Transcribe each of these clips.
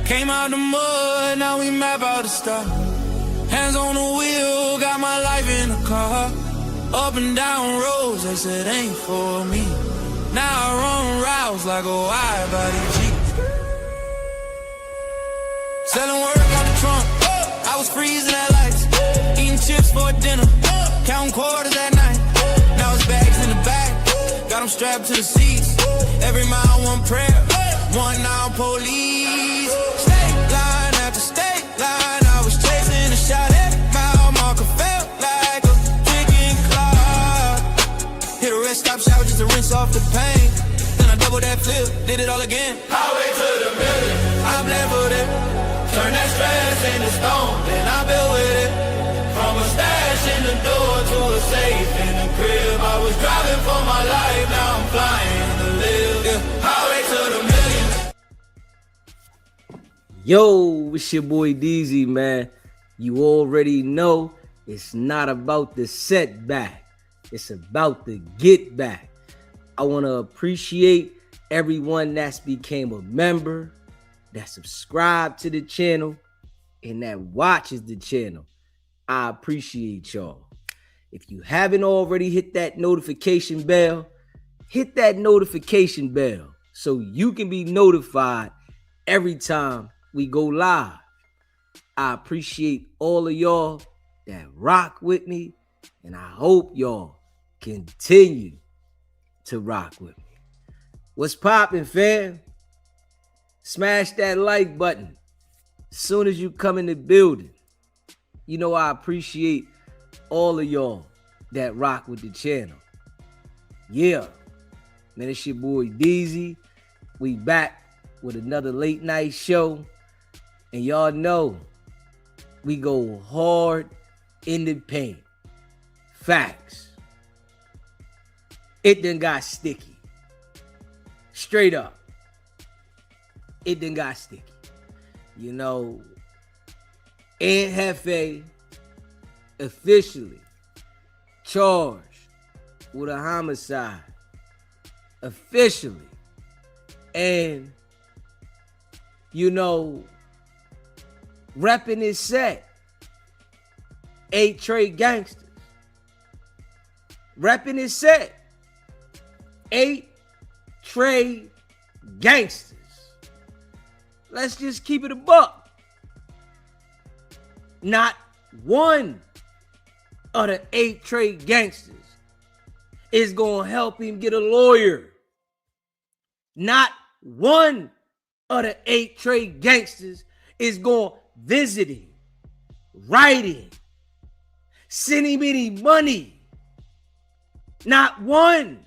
Came out the mud, now we map out the stuff. Hands on the wheel, got my life in the car. Up and down roads, they said ain't for me. Now I run routes like a wide body Jeep. Selling work on the trunk, I was freezing at lights. Eating chips for dinner, counting quarters at night. Now it's bags in the back, got them strapped to the seats. Every mile one prayer, one now police. State line after state line, I was chasing a shot at mile marker. Felt like a drinking clock. Hit a rest stop shower just to rinse off the pain. Then I double that flip, did it all again. Highway to the million, I'm leveled it. Turn that stress into stone, then I build with it. From a stash in the door to a safe in the crib. I was driving for my life, now I'm flying to live. Yeah. Highway to the million. Yo, it's your boy DZ, man. You already know it's not about the setback. It's about the get back. I want to appreciate everyone that's became a member, that subscribed to the channel, and that watches the channel. I appreciate y'all. If you haven't already hit that notification bell, hit that notification bell so you can be notified every time we go live. I appreciate all of y'all that rock with me, and I hope y'all continue to rock with me. What's poppin', fam? Smash that like button as soon as you come in the building. You know I appreciate all of y'all that rock with the channel. Yeah, man, it's your boy DZ. We back with another late night show. And y'all know we go hard in the paint. Facts. It done got sticky. Straight up. It done got sticky. You know, Aunt Hefe officially charged with a homicide. Officially. And, you know, repping his set. 8 trade gangsters. Repping his set. 8 trade gangsters. Let's just keep it a buck. Not one of the 8 trade gangsters is going to help him get a lawyer. Not one of the 8 trade gangsters is going to visit him, write him, send him any money. Not one.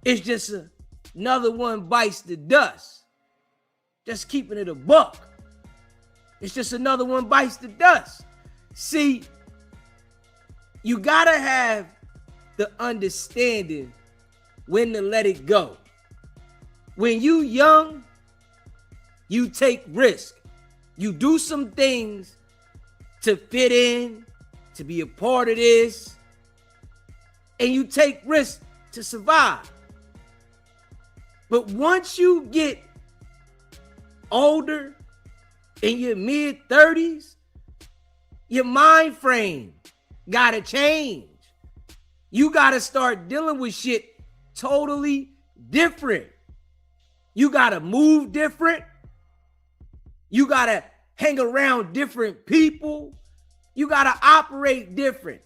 It's just another one bites the dust. Just keeping it a buck. It's just another one bites the dust. See, you gotta have the understanding when to let it go. When you young, you take risk. You do some things to fit in, to be a part of this, and you take risks to survive. But once you get older, in your mid-30s, your mind frame gotta change. You gotta start dealing with shit totally different. You gotta move different. You gotta hang around different people. You gotta operate different.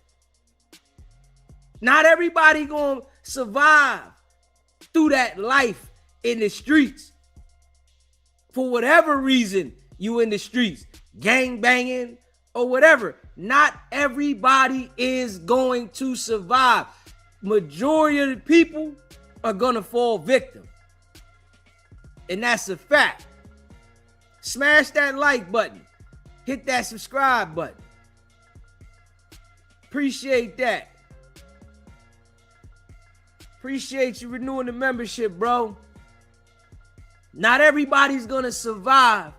Not everybody gonna survive through that life in the streets. For whatever reason, you in the streets, gang banging or whatever. Not everybody is going to survive. Majority of the people are gonna fall victim. And that's a fact. Smash that like button. Hit that subscribe button. Appreciate that. Appreciate you renewing the membership, bro. Not everybody's gonna survive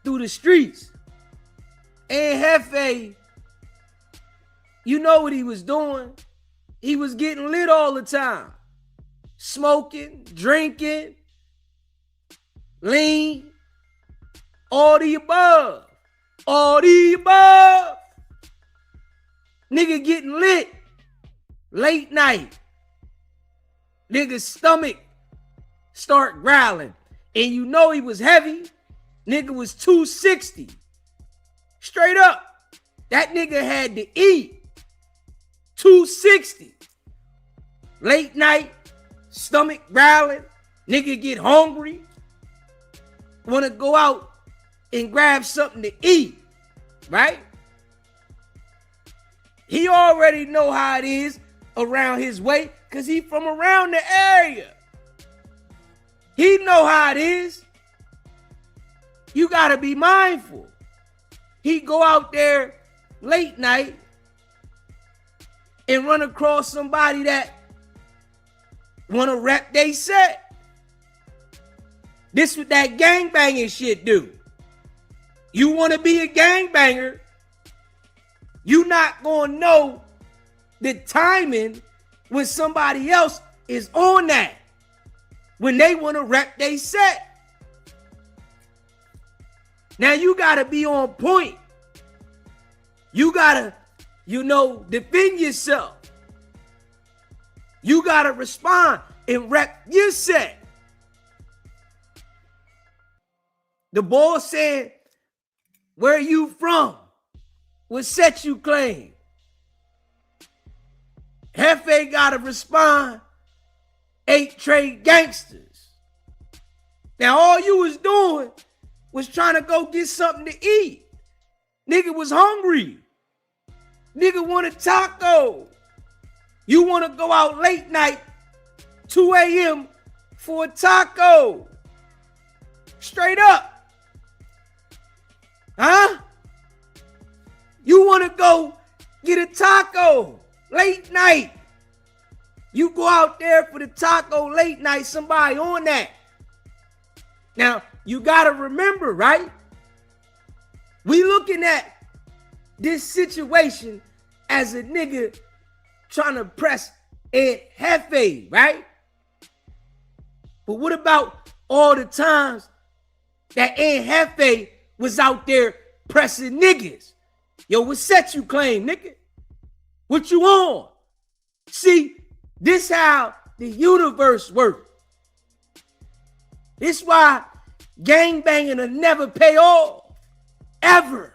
through the streets. Aunt Hefe, you know what he was doing. He was getting lit all the time. Smoking, drinking, lean, all the above. All the above. Nigga getting lit. Late night. Nigga's stomach start growling. And you know he was heavy. Nigga was 260. Straight up. That nigga had to eat. 260. Late night. Stomach growling. Nigga get hungry. Want to go out and grab something to eat. Right? He already know how it is around his way because he from around the area. He know how it is. You got to be mindful. He go out there late night and run across somebody that want to rep they set. This what that gangbanging shit do. You want to be a gangbanger, you not going to know the timing when somebody else is on that. When they want to rep they set. Now you got to be on point. You got to, defend yourself. You got to respond and rep your set. The boy said, where you from? What set you claim? Hefe got to respond, 8 trade gangsters. Now all you was doing was trying to go get something to eat. Nigga was hungry. Nigga wanted taco. You want to go out late night, 2 a.m. for a taco. Straight up. Huh? You want to go get a taco late night. You go out there for the taco late night, somebody on that. Now, you got to remember, right? We looking at this situation as a nigga trying to press Aunt Hefe, right? But what about all the times that Aunt Hefe was out there pressing niggas? Yo, what set you claim, nigga? What you on? See, this how the universe works. This why gangbanging will never pay off. Ever.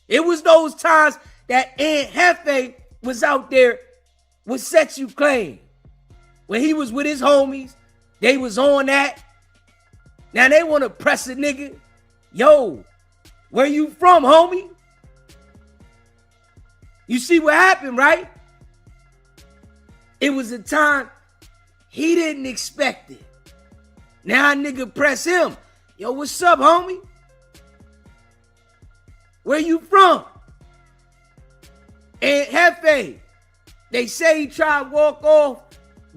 It was those times that Aunt Hefe was out there with set you claim. When he was with his homies, they was on that. Now they want to press a nigga. Yo, where you from, homie? You see what happened, right? It was a time he didn't expect it. Now a nigga press him. Yo, what's up, homie? Where you from? Aunt Hefe. They say he tried to walk off,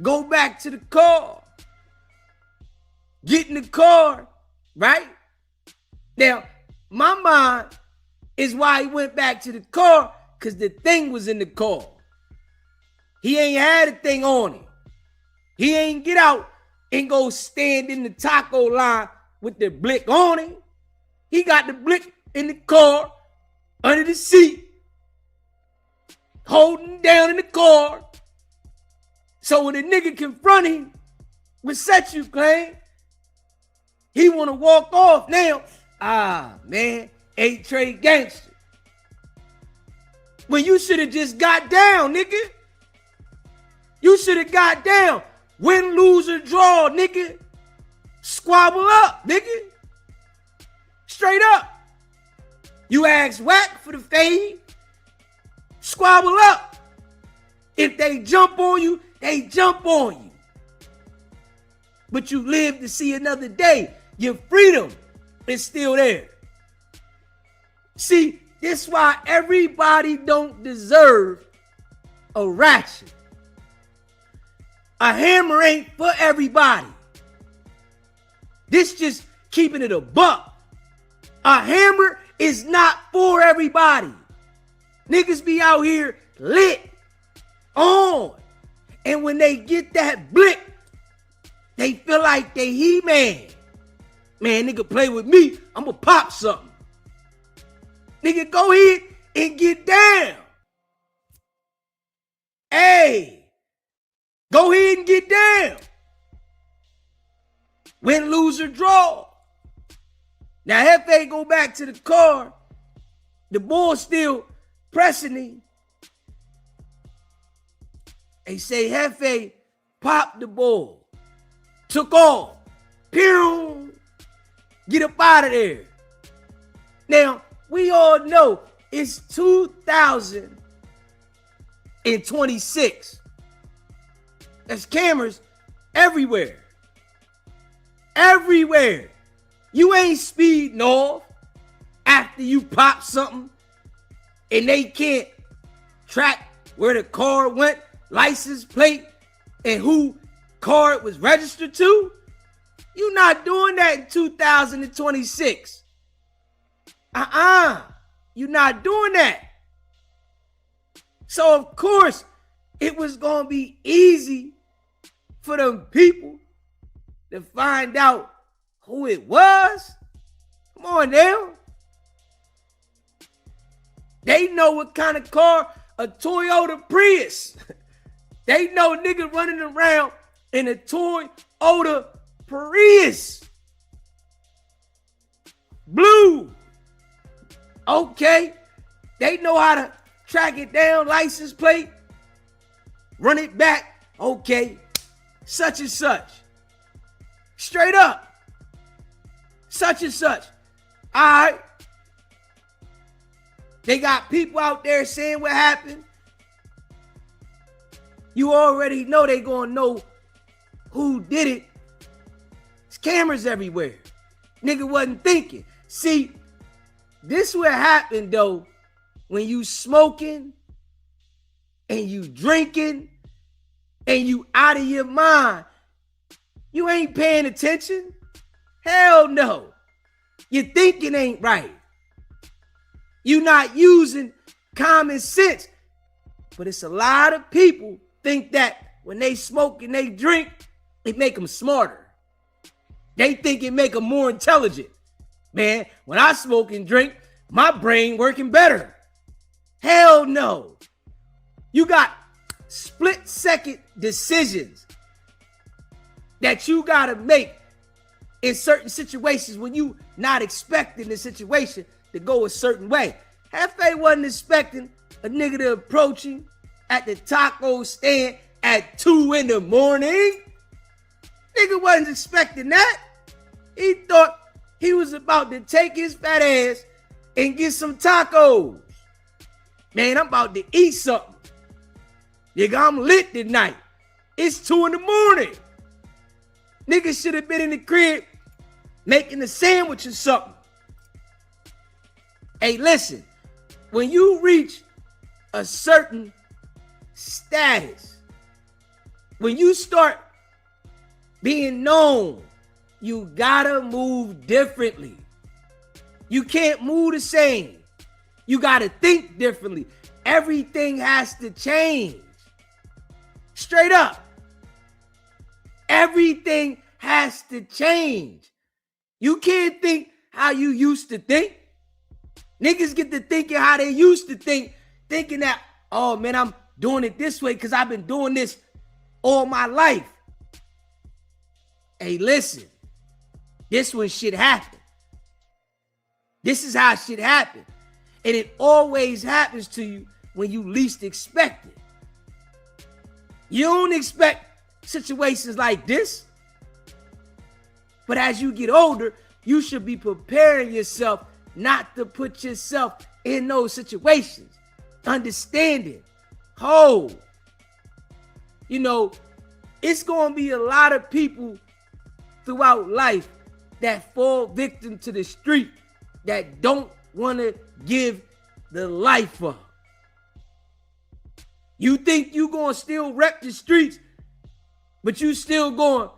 go back to the car. Get in the car, right? Now, my mind is why he went back to the car, because the thing was in the car. He ain't had a thing on him. He ain't get out and go stand in the taco line with the blick on him. He got the blick in the car, under the seat, holding down in the car. So when a nigga confront him with set you claim, he want to walk off now. Ah, man, 8 trade gangster. When you should have just got down, nigga. You should have got down. Win, lose, or draw, nigga. Squabble up, nigga. Straight up. You ask whack for the fade. Squabble up. If they jump on you, they jump on you. But you live to see another day. Your freedom is still there. See, this is why everybody don't deserve a ratchet. A hammer ain't for everybody. This just keeping it a buck. A hammer is not for everybody. Niggas be out here lit, on. And when they get that blick, they feel like they He-Man. Man, nigga, play with me, I'ma pop something. Nigga, go ahead and get down. Hey, go ahead and get down. Win, lose, or draw. Now, Hefe go back to the car. The ball still pressing him. They say Jefe popped the ball. Took off. Pew! Get up out of there. Now, we all know it's 2026. There's cameras everywhere. Everywhere. You ain't speeding off after you pop something and they can't track where the car went, license plate, and who car it was registered to. You're not doing that in 2026. You're not doing that. So, of course, it was going to be easy for them people to find out who it was. Come on now. They know what kind of car, a Toyota Prius. They know nigga running around in a Toyota Prius. Blue. Okay. They know how to track it down, license plate, run it back. Okay. Such and such. Straight up. Such and such. All right. They got people out there saying what happened. You already know they gonna know who did it. There's cameras everywhere. Nigga wasn't thinking. See, this what happened though when you smoking and you drinking and you out of your mind. You ain't paying attention. Hell no. Your thinking ain't right. You not using common sense. But it's a lot of people think that when they smoke and they drink, it make them smarter. They think it make them more intelligent. Man, when I smoke and drink, my brain working better. Hell no. You got split-second decisions that you got to make in certain situations when you not expecting the situation to go a certain way. Hefe wasn't expecting a nigga to approach him at the taco stand at 2 in the morning. Nigga wasn't expecting that. He thought he was about to take his fat ass and get some tacos. Man, I'm about to eat something. Nigga, I'm lit tonight. It's 2 in the morning. Nigga should have been in the crib making a sandwich or something. Hey, listen, when you reach a certain status, when you start being known, you gotta move differently. You can't move the same. You gotta think differently. Everything has to change. Straight up. Everything has to change. You can't think how you used to think. Niggas get to thinking how they used to think, thinking that, oh man, I'm doing it this way because I've been doing this all my life. Hey, listen, this when shit happen. This is how shit happen. And it always happens to you when you least expect it. You don't expect situations like this. But as you get older, you should be preparing yourself not to put yourself in those situations. Understanding. You know, it's going to be a lot of people throughout life that fall victim to the street that don't want to give the life up. You think you going to still rep the streets, but you still going to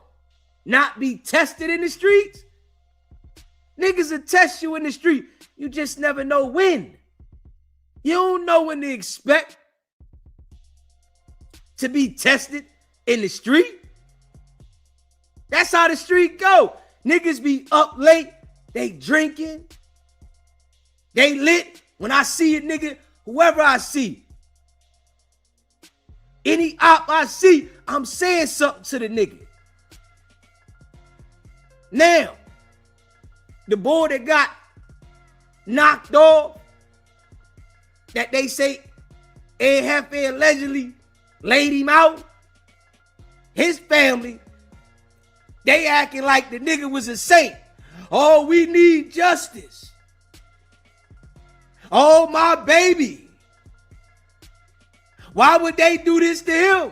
not be tested in the streets? Niggas will test you in the street. You just never know when. You don't know when to expect to be tested in the street. That's how the street go. Niggas be up late, they drinking, they lit. When I see a nigga, whoever I see, any op I see, I'm saying something to the nigga. Now, the boy that got knocked off, that they say Aunt Hefe allegedly laid him out, his family, they acting like the nigga was a saint. Oh, we need justice. Oh, my baby. Why would they do this to him?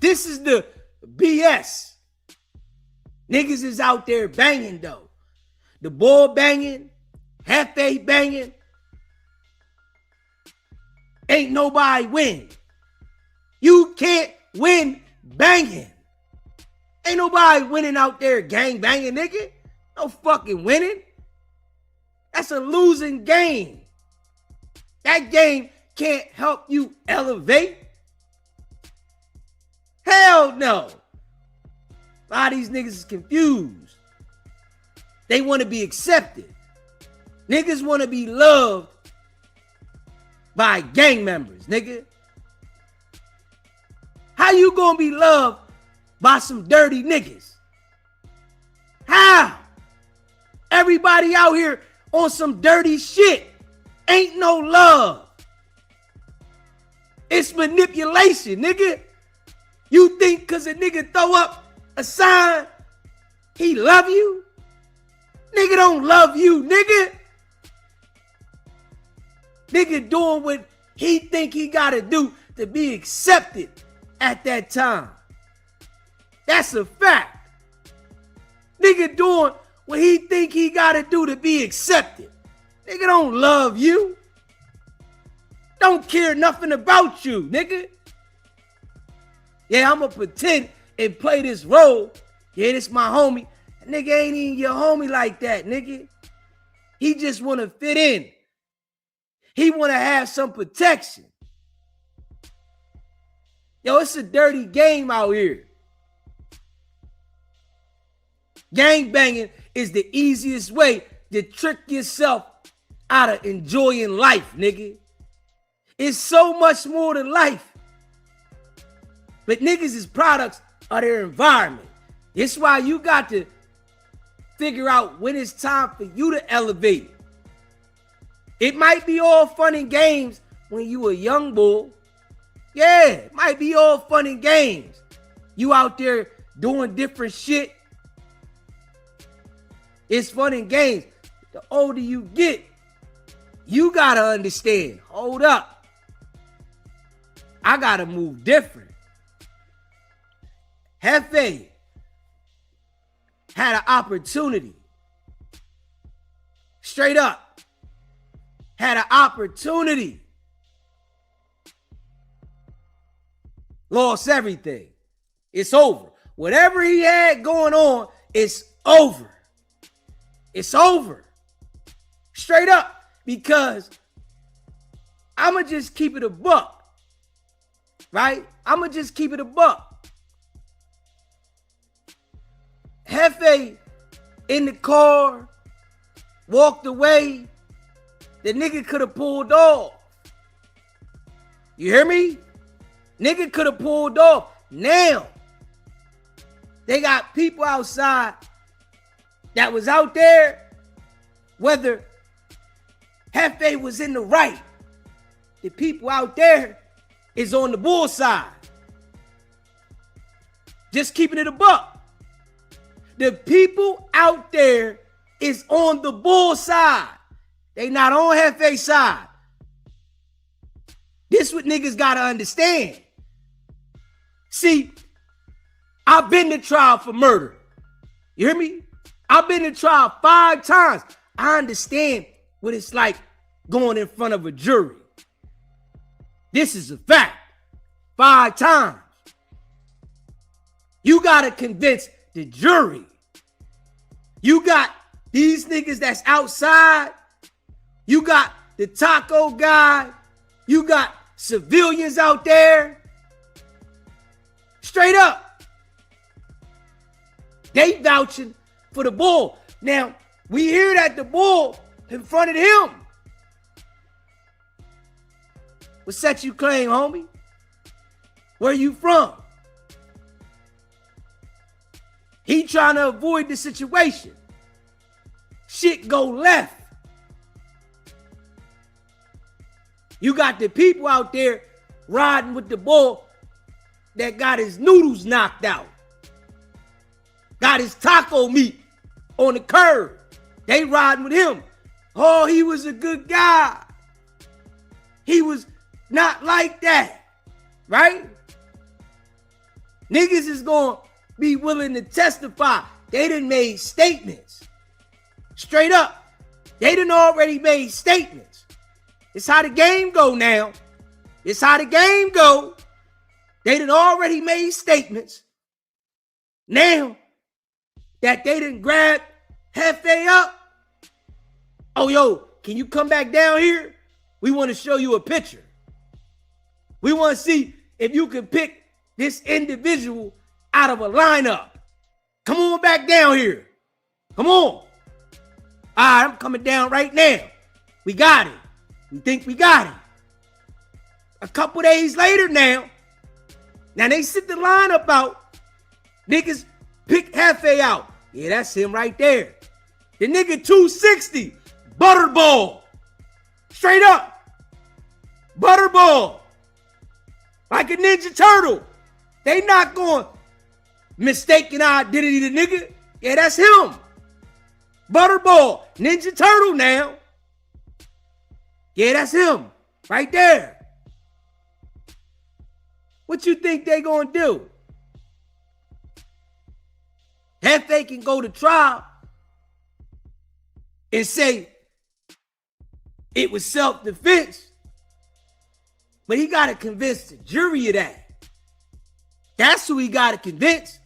This is the BS. Niggas is out there banging though. The boy banging, Hefe banging. Ain't nobody win. You can't win banging. Ain't nobody winning out there gang banging, nigga. No fucking winning. That's a losing game. That game can't help you elevate. Hell no. A lot of these niggas is confused. They want to be accepted. Niggas want to be loved by gang members, nigga. How you gonna be loved by some dirty niggas? How? Everybody out here on some dirty shit. Ain't no love. It's manipulation, nigga. You think cause a nigga throw up a sign, he love you? Nigga don't love you, nigga. Nigga doing what he think he gotta do to be accepted at that time. That's a fact. Nigga doing what he think he gotta do to be accepted. Nigga don't love you. Don't care nothing about you, nigga. Yeah, I'ma pretend and play this role. Yeah, this my homie. That nigga ain't even your homie like that, nigga. He just wanna fit in. He wanna have some protection. Yo, it's a dirty game out here. Gang banging is the easiest way to trick yourself out of enjoying life, nigga. It's so much more than life. But niggas is products of their environment. It's why you got to figure out when it's time for you to elevate. It might be all fun and games when you a young bull. Yeah, it might be all fun and games. You out there doing different shit. It's fun and games. The older you get, you gotta understand. Hold up. I gotta move different. Jefe had an opportunity. Straight up. Had an opportunity. Lost everything. It's over. Whatever he had going on, it's over. It's over. Straight up. Because I'ma just keep it a buck. Right? I'ma just keep it a buck. Jefe in the car, walked away. The nigga could have pulled off. You hear me? Nigga could have pulled off. Now, they got people outside that was out there, whether Jefe was in the right. The people out there is on the bull side. Just keeping it a buck. The people out there is on the bull side. They not on Jefe's side. This what niggas gotta understand. See, I've been to trial for murder. You hear me? I've been to trial 5 times. I understand what it's like going in front of a jury. This is a fact. 5 times. You gotta convince the jury. You got these niggas that's outside. You got the taco guy. You got civilians out there. Straight up. They vouching for the bull. Now, we hear that the bull confronted him. What set you claim, homie? Where you from? He trying to avoid the situation. Shit go left. You got the people out there riding with the bull that got his noodles knocked out. Got his taco meat on the curb. They riding with him. Oh, he was a good guy. He was not like that. Right? Niggas is going to be willing to testify. They done made statements. Straight up. They done already made statements. It's how the game go now. It's how the game go. They done already made statements. Now that they done grabbed Hefe up. Oh, yo, can you come back down here? We want to show you a picture. We want to see if you can pick this individual out of a lineup. Come on back down here. Come on. All right, I'm coming down right now. We got it. We think we got it. A couple days later now they sit the lineup out. Niggas pick Jefe out. Yeah, that's him right there. The nigga 260, butterball. Straight up. Butterball. Like a Ninja Turtle. They not going mistaken identity the nigga. Yeah, that's him. Butterball. Ninja Turtle now. Yeah, that's him. Right there. What you think they gonna do? Jefe can go to trial and say it was self-defense, but he gotta convince the jury of that. That's who he gotta convince.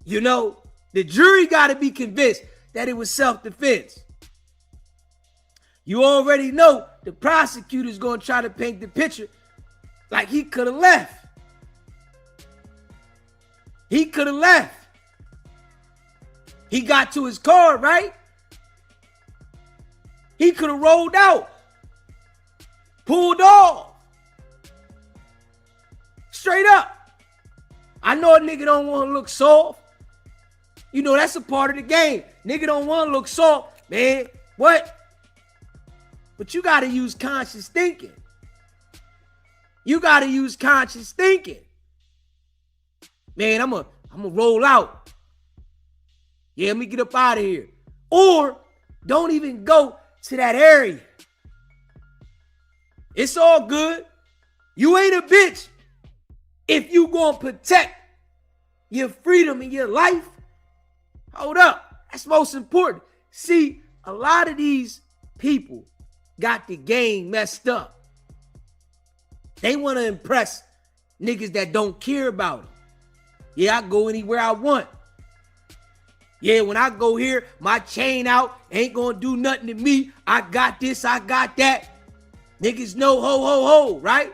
You know, the jury gotta be convinced that it was self-defense. You already know the prosecutor's gonna try to paint the picture like he could have left. He could have left. He got to his car, right? He could have rolled out. Pulled off. Straight up. I know a nigga don't want to look soft. You know, that's a part of the game. Nigga don't want to look soft. Man, what? But you got to use conscious thinking. You got to use conscious thinking. Man, I'm gonna roll out. Yeah, let me get up out of here. Or don't even go to that area. It's all good. You ain't a bitch if you gonna protect your freedom and your life. Hold up. That's most important. See, a lot of these people got the game messed up. They want to impress niggas that don't care about them. Yeah, I go anywhere I want. Yeah, when I go here, my chain out, ain't gonna do nothing to me. I got this, I got that. Niggas know ho, ho, ho, right?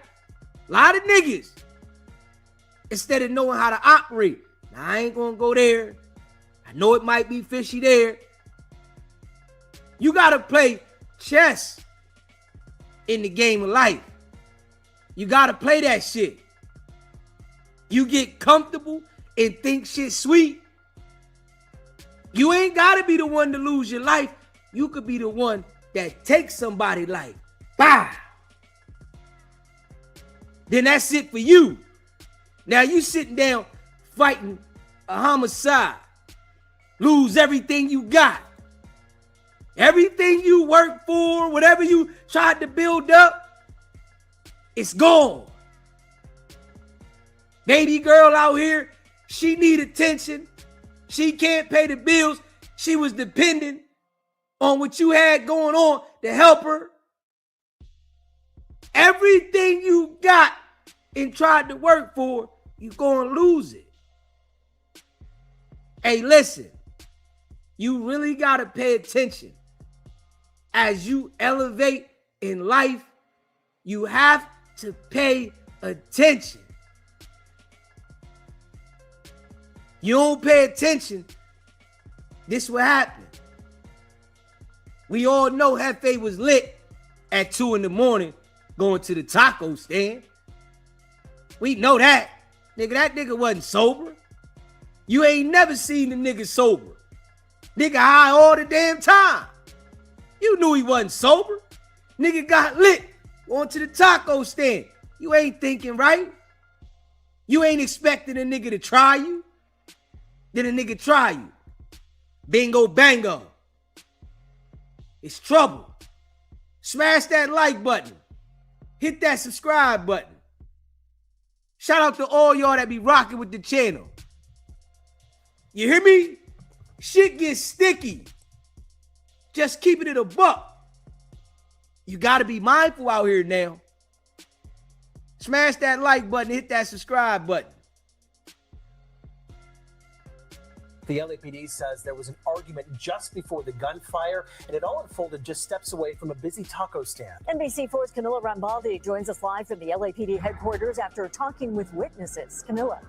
A lot of niggas, instead of knowing how to operate. Now, I ain't gonna go there. I know it might be fishy there. You gotta play chess in the game of life. You gotta play that shit. You get comfortable and think shit sweet. You ain't gotta be the one to lose your life. You could be the one that takes somebody's life. Bah! Then that's it for you. Now you sitting down fighting a homicide. Lose everything you got. Everything you worked for, whatever you tried to build up, it's gone. Baby girl out here, she need attention. She can't pay the bills. She was dependent on what you had going on to help her. Everything you got and tried to work for, you're going to lose it. Hey, listen, you really got to pay attention. As you elevate in life, you have to pay attention. You don't pay attention, this what happened. We all know Jefe was lit at 2 in the morning going to the taco stand. We know that. Nigga, that nigga wasn't sober. You ain't never seen the nigga sober. Nigga high all the damn time. You knew he wasn't sober. Nigga got lit going to the taco stand. You ain't thinking right. You ain't expecting a nigga to try you. Then a nigga try you. Bingo bango. It's trouble. Smash that like button. Hit that subscribe button. Shout out to all y'all that be rocking with the channel. You hear me? Shit gets sticky. Just keeping it a buck. You got to be mindful out here now. Smash that like button. Hit that subscribe button. The LAPD says there was an argument just before the gunfire, and it all unfolded just steps away from a busy taco stand. NBC4's Camila Rambaldi joins us live from the LAPD headquarters after talking with witnesses. Camila.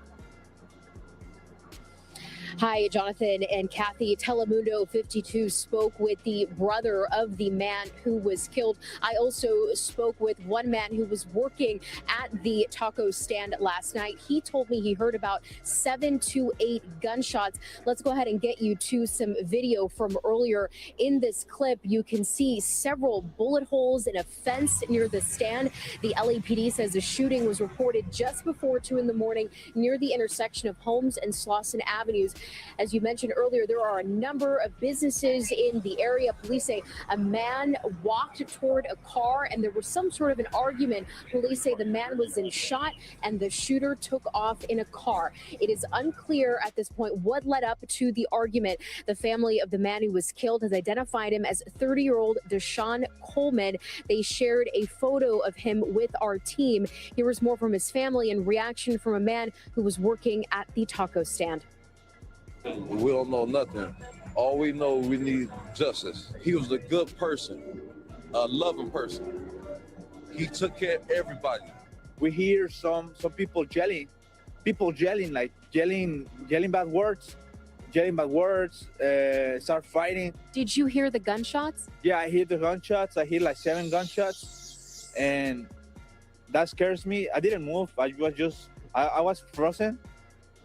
Hi, Jonathan and Kathy. Telemundo 52 spoke with the brother of the man who was killed. I also spoke with one man who was working at the taco stand last night. He told me he heard about 7 to 8 gunshots. Let's go ahead and get you to some video from earlier. In this clip, you can see several bullet holes in a fence near the stand. The LAPD says the shooting was reported just before 2 in the morning near the intersection of Holmes and Slauson Avenues. As you mentioned earlier, there are a number of businesses in the area. Police say a man walked toward a car and there was some sort of an argument. Police say the man was then shot and the shooter took off in a car. It is unclear at this point what led up to the argument. The family of the man who was killed has identified him as 30-year-old Deshaun Coleman. They shared a photo of him with our team. Here was more from his family and reaction from a man who was working at the taco stand. We don't know nothing. All we know, we need justice. He was a good person, a loving person. He took care of everybody. We hear some people yelling, like yelling bad words, start fighting. Did you hear the gunshots? Yeah, I hear the gunshots. I hear like 7 gunshots, and that scares me. I didn't move. I was frozen,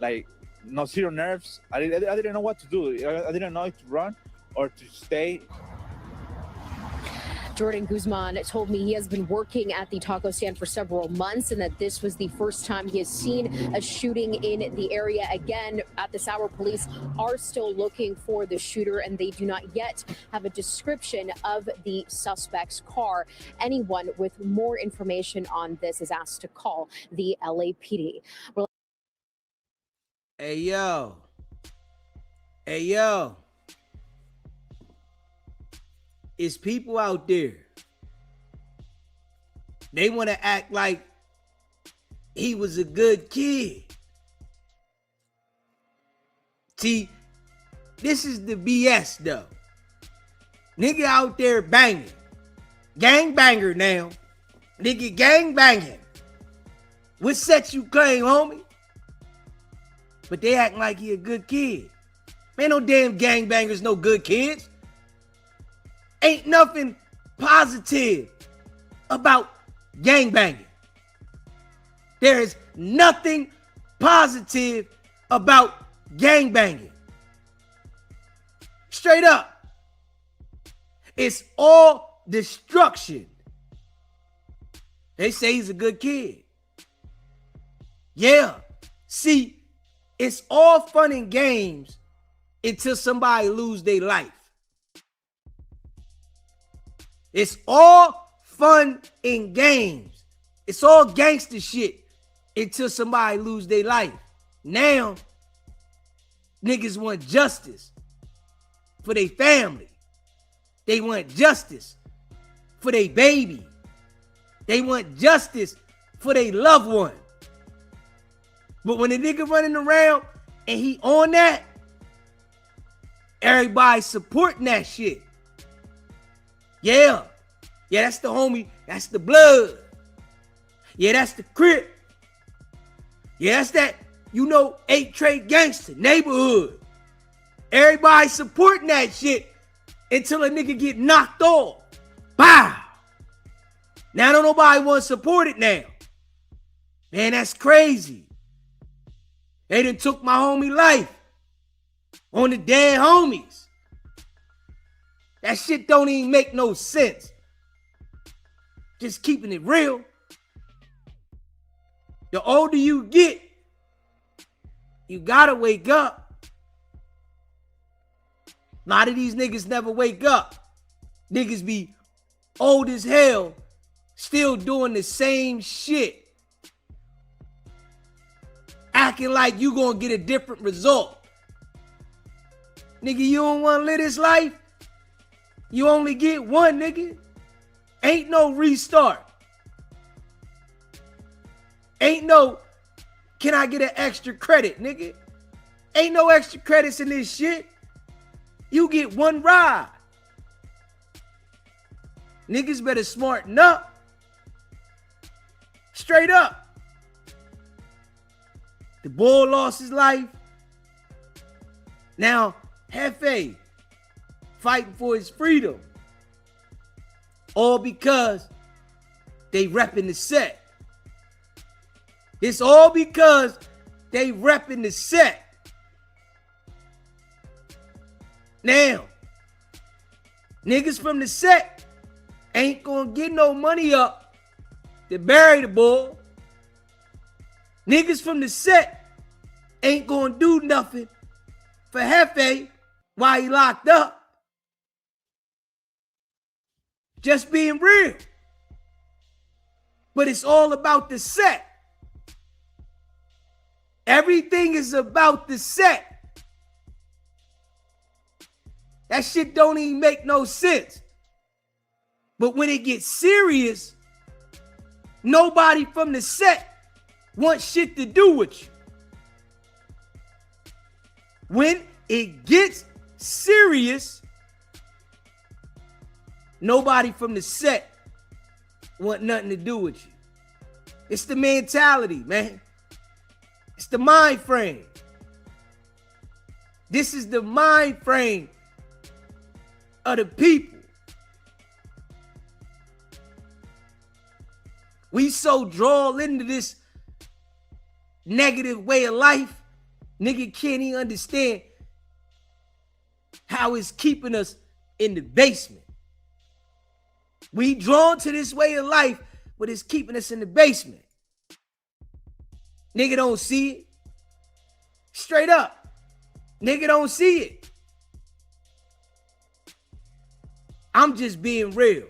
like. No, zero nerves. I didn't know what to do. I didn't know if to run or to stay. Jordan Guzman told me he has been working at the taco stand for several months and that this was the first time he has seen a shooting in the area. Again, at this hour, police are still looking for the shooter and they do not yet have a description of the suspect's car. Anyone with more information on this is asked to call the LAPD. Hey, yo. Hey, yo. It's people out there. They want to act like he was a good kid. See, this is the BS, though. Nigga out there banging. Gang banger now. Nigga gang banging. What sets you claim, homie? But they acting like he a good kid. Man, no damn gangbangers, no good kids. Ain't nothing positive about gangbanging. There is nothing positive about gangbanging. Straight up. It's all destruction. They say he's a good kid. Yeah. See, it's all fun and games until somebody lose their life. It's all fun and games. It's all gangster shit until somebody lose their life. Now, niggas want justice for their family. They want justice for their baby. They want justice for their loved one. But when a nigga running around and he on that, everybody supporting that shit. Yeah. Yeah, that's the homie. That's the blood. Yeah, that's the crip. Yeah, that's that you know, 8 Trade Gangster, neighborhood. Everybody supporting that shit until a nigga get knocked off. Bow. Now don't nobody want to support it now. Man, that's crazy. They done took my homie life on the dead homies. That shit don't even make no sense. Just keeping it real. The older you get, you gotta wake up. A lot of these niggas never wake up. Niggas be old as hell, still doing the same shit. Acting like you gonna get a different result. Nigga, you don't wanna live this life? You only get one, nigga. Ain't no restart. Ain't no, can I get an extra credit, nigga? Ain't no extra credits in this shit. You get one ride. Niggas better smarten up. Straight up. The boy lost his life. Now, Jefe fighting for his freedom. All because they repping the set. It's all because they repping the set. Now, niggas from the set ain't gonna get no money up to bury the boy. Niggas from the set ain't gonna do nothing for Jefe while he locked up. Just being real. But it's all about the set. Everything is about the set. That shit don't even make no sense. But when it gets serious, nobody from the set wants shit to do with you. When it gets serious, nobody from the set want nothing to do with you. It's the mentality, man. It's the mind frame. This is the mind frame of the people. We so drawn into this negative way of life, nigga can't even understand how it's keeping us in the basement. We drawn to this way of life, but it's keeping us in the basement. Nigga don't see it. Straight up. Nigga don't see it. I'm just being real.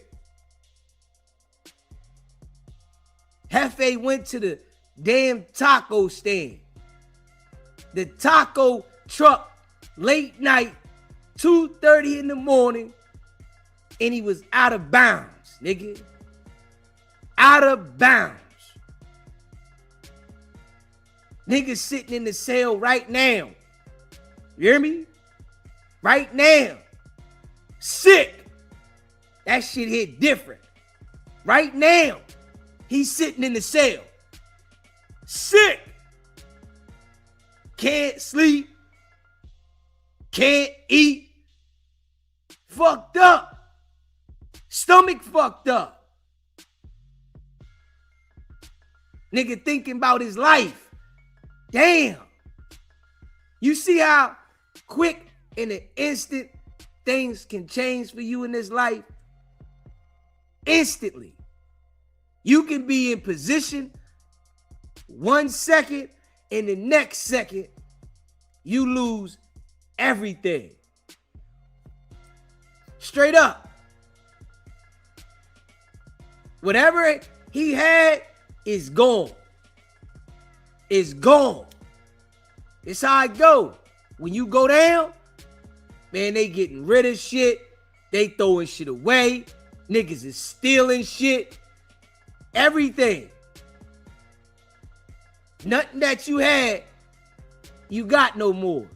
Jefe went to the damn taco stand. The taco truck, late night, 2:30 in the morning, and he was out of bounds, nigga. Out of bounds. Niggas sitting in the cell right now. You hear me? Right now. Sick. That shit hit different. Right now. He's sitting in the cell. Sick. Can't sleep. Can't eat. Fucked up. Stomach fucked up. Nigga thinking about his life. Damn. You see how quick in an instant things can change for you in this life? Instantly. You can be in position 1 second, and the next second, you lose everything. Straight up. Whatever he had is gone. It's gone. It's how it go. When you go down, man, they getting rid of shit. They throwing shit away. Niggas is stealing shit. Everything. Nothing that you had, you got no more.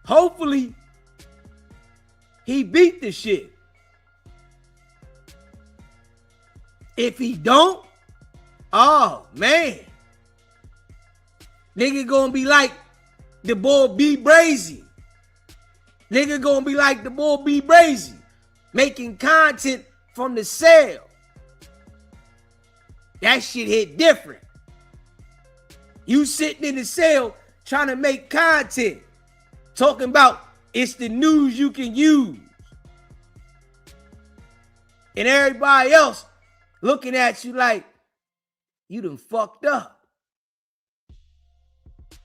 Hopefully, he beat the shit. If he don't, oh man. Nigga gonna be like the boy B Brazy. Nigga gonna be like the boy B Brazy, making content from the cell. That shit hit different. You sitting in the cell trying to make content, talking about it's the news you can use. And everybody else looking at you like, you done fucked up.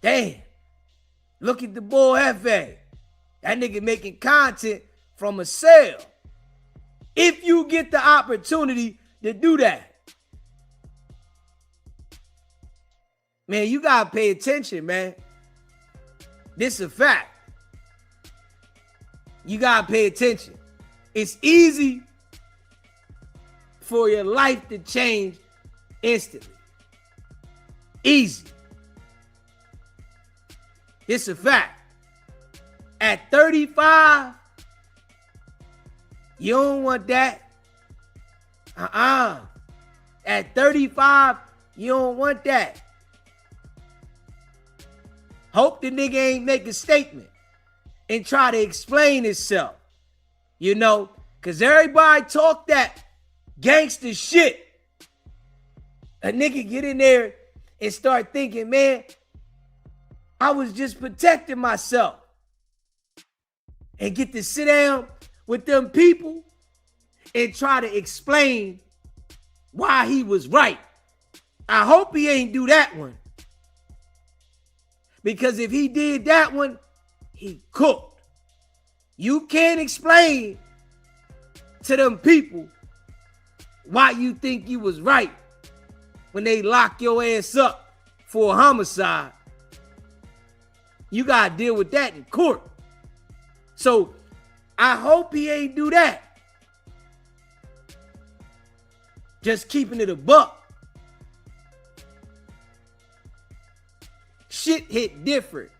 Damn. Look at the boy Jefe. That nigga making content from a cell. If you get the opportunity to do that. Man, you gotta pay attention, man. This is a fact. You gotta pay attention. It's easy for your life to change instantly. Easy. It's a fact. At 35, you don't want that. At 35, you don't want that. Hope the nigga ain't make a statement and try to explain himself. You know, because everybody talk that gangster shit. A nigga get in there and start thinking, man, I was just protecting myself. And get to sit down with them people and try to explain why he was right. I hope he ain't do that one. Because if he did that one, he cooked. You can't explain to them people why you think you was right when they lock your ass up for a homicide. You gotta deal with that in court. So I hope he ain't do that. Just keeping it a buck. Shit hit different.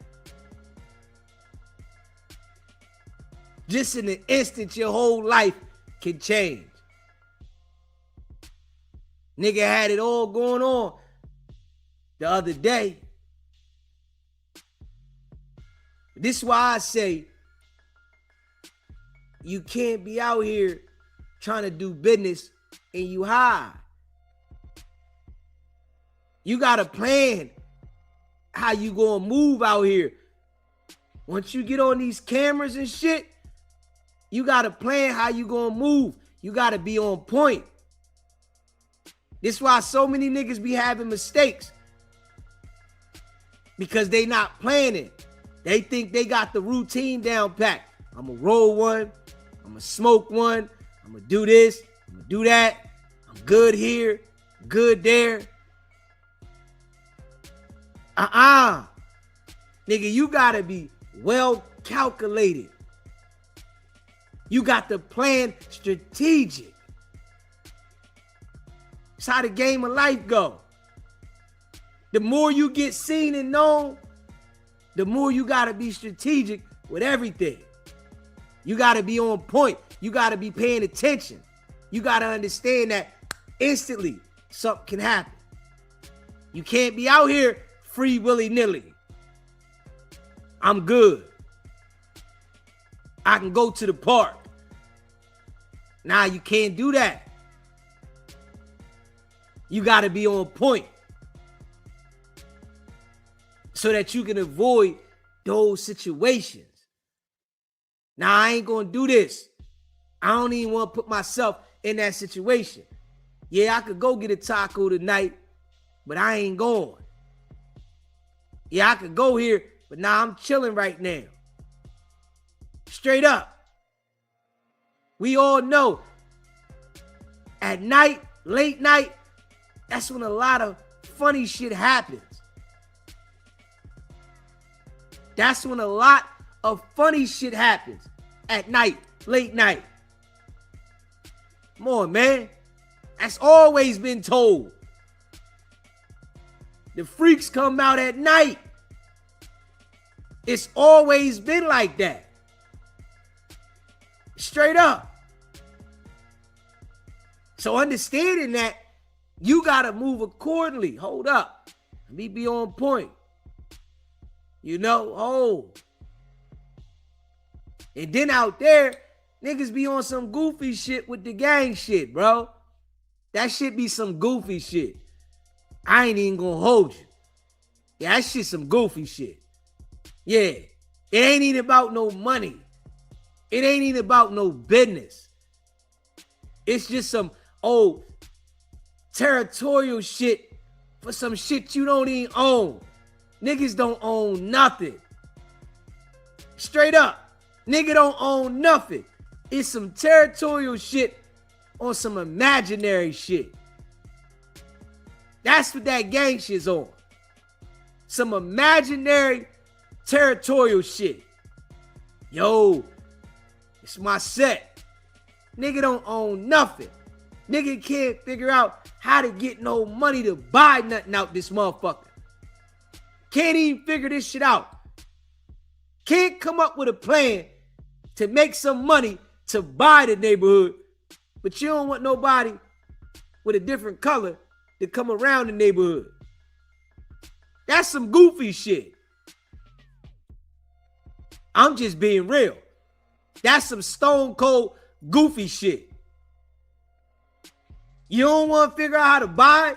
Just in an instant, your whole life can change. Nigga had it all going on the other day. This is why I say you can't be out here trying to do business and you high. You got to plan how you gonna move out here. Once you get on these cameras and shit, you got to plan how you gonna move. You got to be on point. This is why so many niggas be having mistakes. Because they not planning. They think they got the routine down pat. I'm gonna roll one. I'm gonna smoke one. I'm gonna do this. I'm gonna do that. I'm good here. Good there. Nigga, you gotta be well calculated. You got to plan strategic. It's how the game of life go. The more you get seen and known, the more you gotta be strategic with everything. You gotta be on point. You gotta be paying attention. You gotta understand that instantly something can happen. You can't be out here free willy-nilly. I'm good. I can go to the park. Nah, you can't do that. You gotta be on point so that you can avoid those situations. Now, I ain't gonna do this. I don't even want to put myself in that situation. Yeah, I could go get a taco tonight, but I ain't going. Yeah, I could go here, but now I'm chilling right now. Straight up. We all know at night, late night, that's when a lot of funny shit happens. That's when a lot of funny shit happens at night, late night. Come on, man. That's always been told. The freaks come out at night. It's always been like that. Straight up. So understanding that, you got to move accordingly. Hold up. Let me be on point. You know, oh. And then out there, niggas be on some goofy shit with the gang shit, bro. That shit be some goofy shit. I ain't even gonna hold you. Yeah, that shit some goofy shit. Yeah, it ain't even about no money. It ain't even about no business. It's just some old territorial shit for some shit you don't even own. Niggas don't own nothing. Straight up. Nigga don't own nothing. It's some territorial shit on some imaginary shit. That's what that gang shit's on. Some imaginary territorial shit. Yo, it's my set. Nigga don't own nothing. Nigga can't figure out how to get no money to buy nothing out this motherfucker. Can't even figure this shit out. Can't come up with a plan to make some money to buy the neighborhood, but you don't want nobody with a different color to come around the neighborhood. That's some goofy shit. I'm just being real. That's some stone cold goofy shit. You don't want to figure out how to buy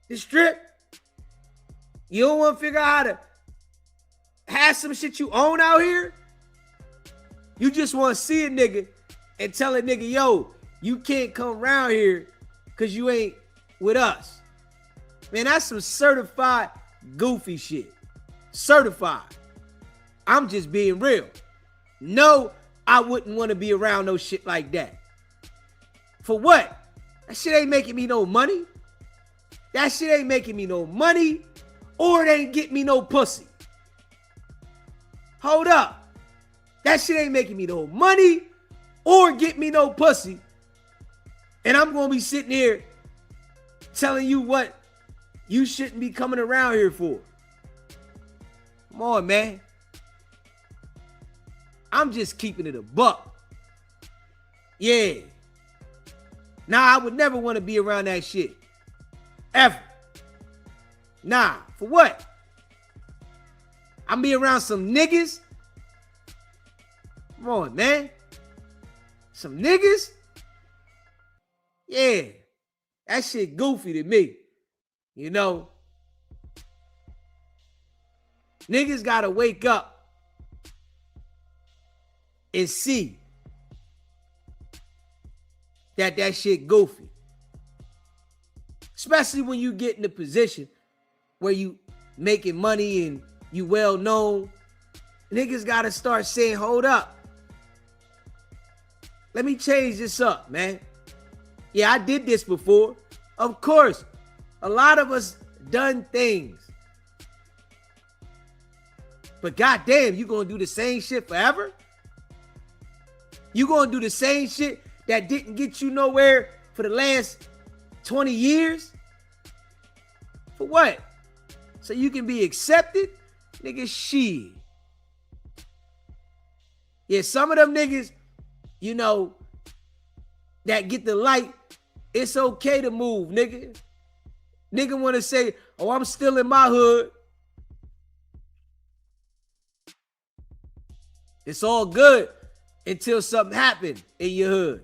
the strip? You don't want to figure out how to have some shit you own out here? You just want to see a nigga and tell a nigga, yo, you can't come around here because you ain't with us. Man, that's some certified goofy shit. Certified. I'm just being real. No, I wouldn't want to be around no shit like that. For what? That shit ain't making me no money. That shit ain't making me no money, or it ain't getting me no pussy. Hold up. That shit ain't making me no money or get me no pussy. And I'm going to be sitting here telling you what you shouldn't be coming around here for. Come on, man. I'm just keeping it a buck. Yeah. Nah, I would never want to be around that shit. Ever. Nah, for what? I'm be around some niggas. Come on, man. Some niggas? Yeah. That shit goofy to me. You know? Niggas gotta wake up and see that shit goofy. Especially when you get in a position where you making money and you well known. Niggas gotta start saying, hold up. Let me change this up, man. Yeah, I did this before. Of course, a lot of us done things. But goddamn, you gonna do the same shit forever? You gonna do the same shit that didn't get you nowhere for the last 20 years? For what? So you can be accepted? Nigga, shit. Yeah, some of them niggas, you know, that get the light, it's okay to move, nigga. Nigga want to say, oh, I'm still in my hood. It's all good until something happened in your hood.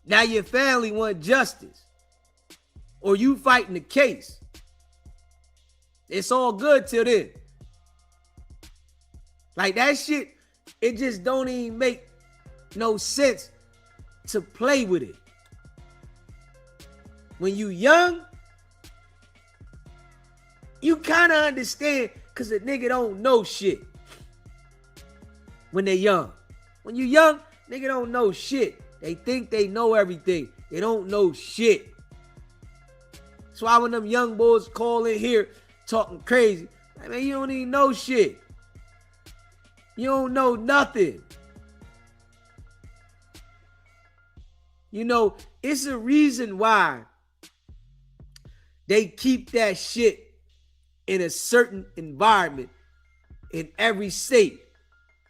Now your family want justice. Or you fighting the case. It's all good till then. Like that shit, it just don't even make no sense to play with it. When you young, you kind of understand because a nigga don't know shit when they young. When you young, nigga don't know shit. They think they know everything. They don't know shit. That's why when them young boys call in here talking crazy, I mean, you don't even know shit. You don't know nothing. You know, it's a reason why they keep that shit in a certain environment in every state.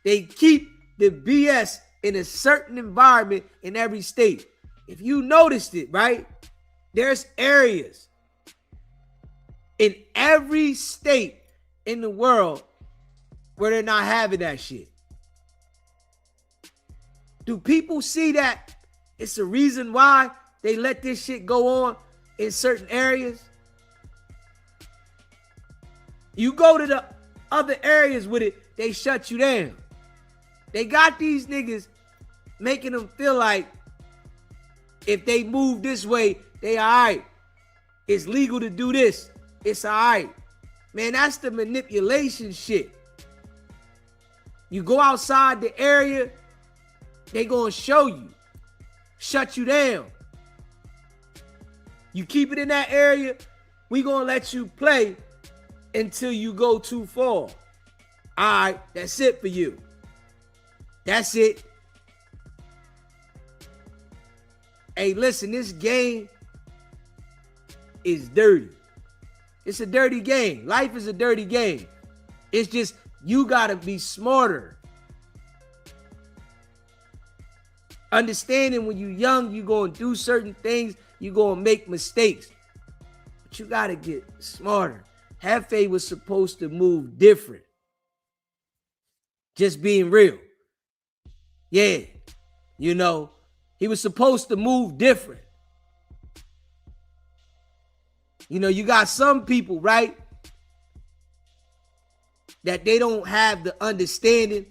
They keep the BS in a certain environment in every state. If you noticed it, right? There's areas in every state in the world where they're not having that shit? Do people see that it's a reason why they let this shit go on in certain areas? You go to the other areas with it, they shut you down. They got these niggas making them feel like if they move this way, they all right. It's legal to do this. It's all right. Man, that's the manipulation shit. You go outside the area, they gonna show you. Shut you down. You keep it in that area, we gonna let you play until you go too far. All right, that's it for you. That's it. Hey, listen, this game is dirty. It's a dirty game. Life is a dirty game. It's just you gotta be smarter. Understanding when you're young, you're gonna do certain things, you're gonna make mistakes. But you gotta get smarter. Jefe was supposed to move different. Just being real. Yeah, you know, he was supposed to move different. You know, you got some people, right, that they don't have the understanding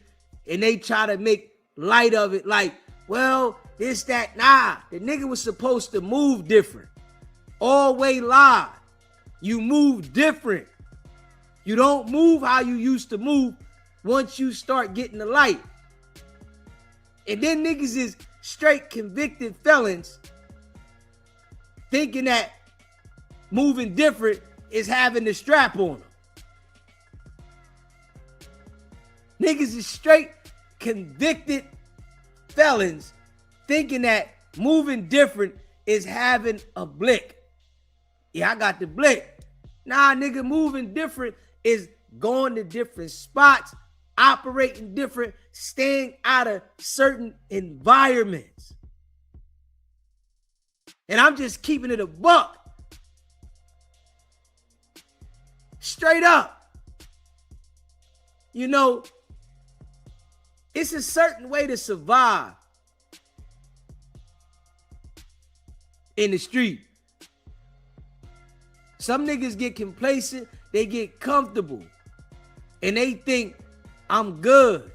and they try to make light of it like, well, this, that. Nah, the nigga was supposed to move different. Always lie. You move different. You don't move how you used to move once you start getting the light. And then niggas is straight convicted felons thinking that moving different is having the strap on them. Niggas is straight convicted felons thinking that moving different is having a blick. Yeah, I got the blick. Nah, nigga, moving different is going to different spots, operating different, staying out of certain environments. And I'm just keeping it a buck. Straight up. You know, it's a certain way to survive in the street. Some niggas get complacent, they get comfortable, and they think, I'm good.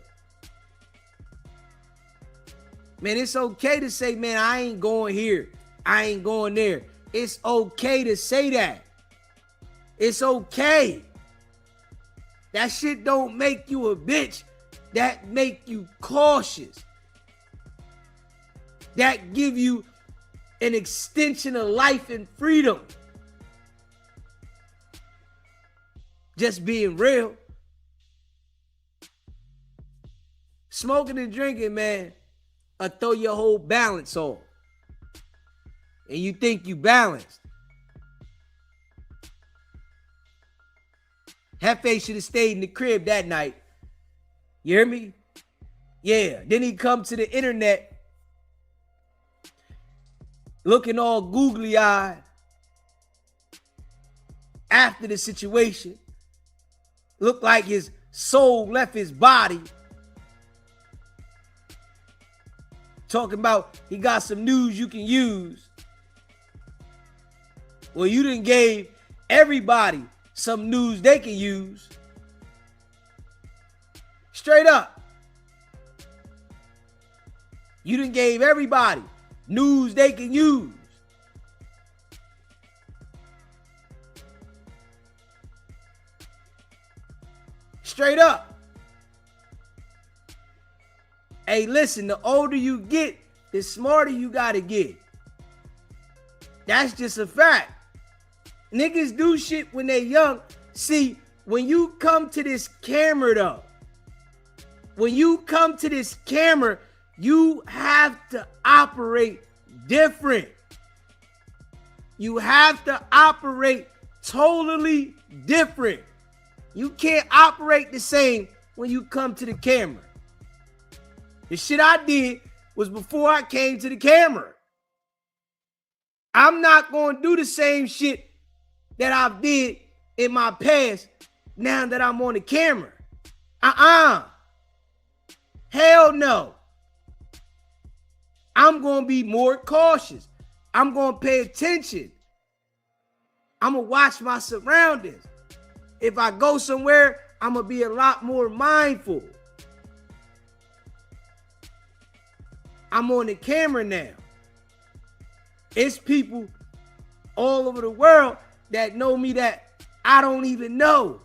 Man, it's okay to say, man, I ain't going here. I ain't going there. It's okay to say that. It's okay. That shit don't make you a bitch. That make you cautious. That give you an extension of life and freedom. Just being real. Smoking and drinking, man, throw your whole balance off. And you think you balanced. Jefe should have stayed in the crib that night. You hear me? Yeah. Then he come to the internet looking all googly-eyed after the situation. Looked like his soul left his body. Talking about he got some news you can use. Well, you done gave everybody some news they can use. Straight up. You done gave everybody news they can use. Straight up. Hey, listen, the older you get, the smarter you gotta get. That's just a fact. Niggas do shit when they young. See, when you come to this camera though, when you come to this camera, you have to operate different. You have to operate totally different. You can't operate the same when you come to the camera. The shit I did was before I came to the camera. I'm not going to do the same shit that I did in my past now that I'm on the camera. Hell no. I'm going to be more cautious. I'm going to pay attention. I'm going to watch my surroundings. If I go somewhere, I'm going to be a lot more mindful. I'm on the camera now. It's people all over the world that know me that I don't even know.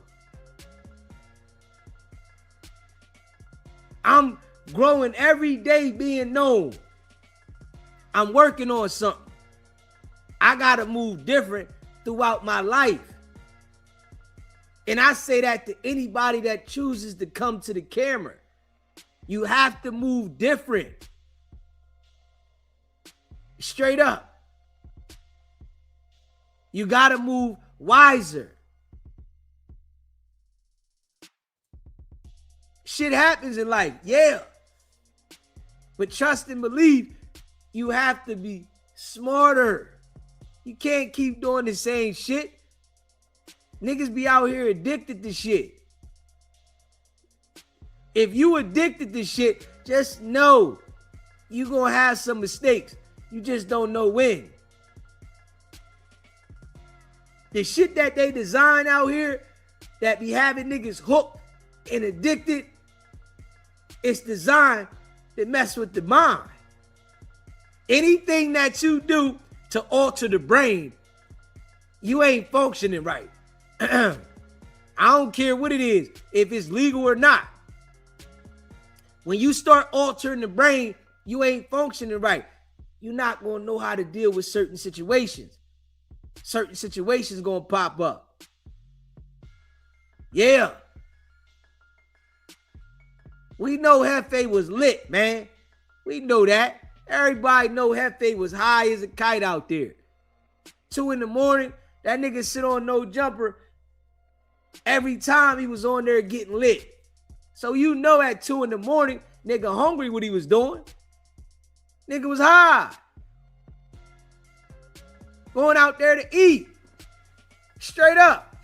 I'm growing every day being known. I'm working on something. I got to move different throughout my life. And I say that to anybody that chooses to come to the camera. You have to move different. Straight up. You got to move wiser. Shit happens in life, yeah. But trust and believe, you have to be smarter. You can't keep doing the same shit. Niggas be out here addicted to shit. If you addicted to shit, just know you gonna have some mistakes. You just don't know when. The shit that they design out here that be having niggas hooked and addicted, it's designed to mess with the mind. Anything that you do to alter the brain, you ain't functioning right. I don't care what it is, if it's legal or not. When you start altering the brain, you ain't functioning right. You're not going to know how to deal with certain situations. Certain situations going to pop up. Yeah. We know Jefe was lit, man. We know that. Everybody know Jefe was high as a kite out there. 2 in the morning, that nigga sit on no jumper. Every time he was on there getting lit. So you know at 2 in the morning, nigga hungry what he was doing. Nigga was high. Going out there to eat. Straight up.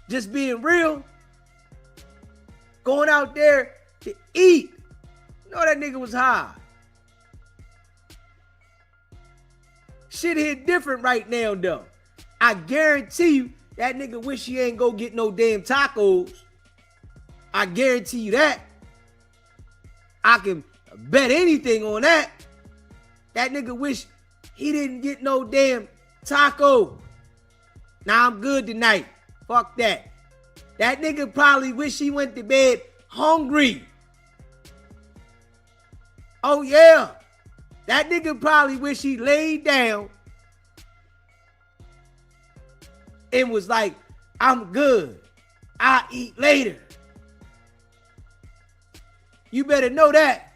Just being real. Going out there to eat. You know that nigga was high. Shit hit different right now though. I guarantee you that nigga wish he ain't go get no damn tacos. I guarantee you that. I can bet anything on that. That nigga wish he didn't get no damn taco. Now I'm good tonight. Fuck that. That nigga probably wish he went to bed hungry. Oh yeah. That nigga probably wish he laid down and was like, I'm good. I'll eat later. You better know that.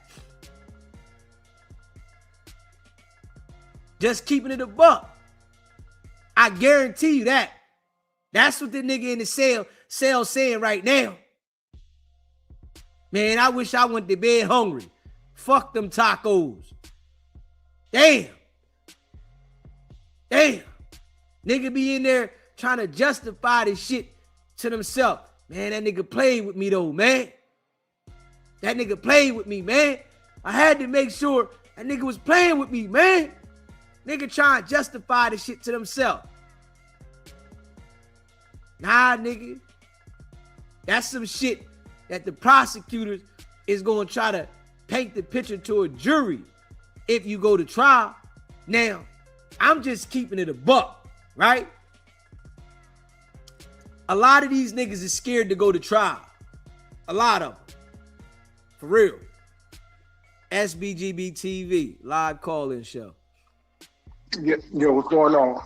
Just keeping it a buck. I guarantee you that. That's what the nigga in the cell saying right now. Man, I wish I went to bed hungry. Fuck them tacos. Damn. Damn. Nigga be in there trying to justify this shit to themselves. Man, that nigga played with me though, man. That nigga played with me, man. I had to make sure that nigga was playing with me, man. Nigga trying to justify this shit to themselves. Nah, nigga. That's some shit that the prosecutors is going to try to paint the picture to a jury if you go to trial. Now, I'm just keeping it a buck, right? A lot of these niggas is scared to go to trial. A lot of them. For real. SBGB TV, live call-in show. Yeah, what's going on?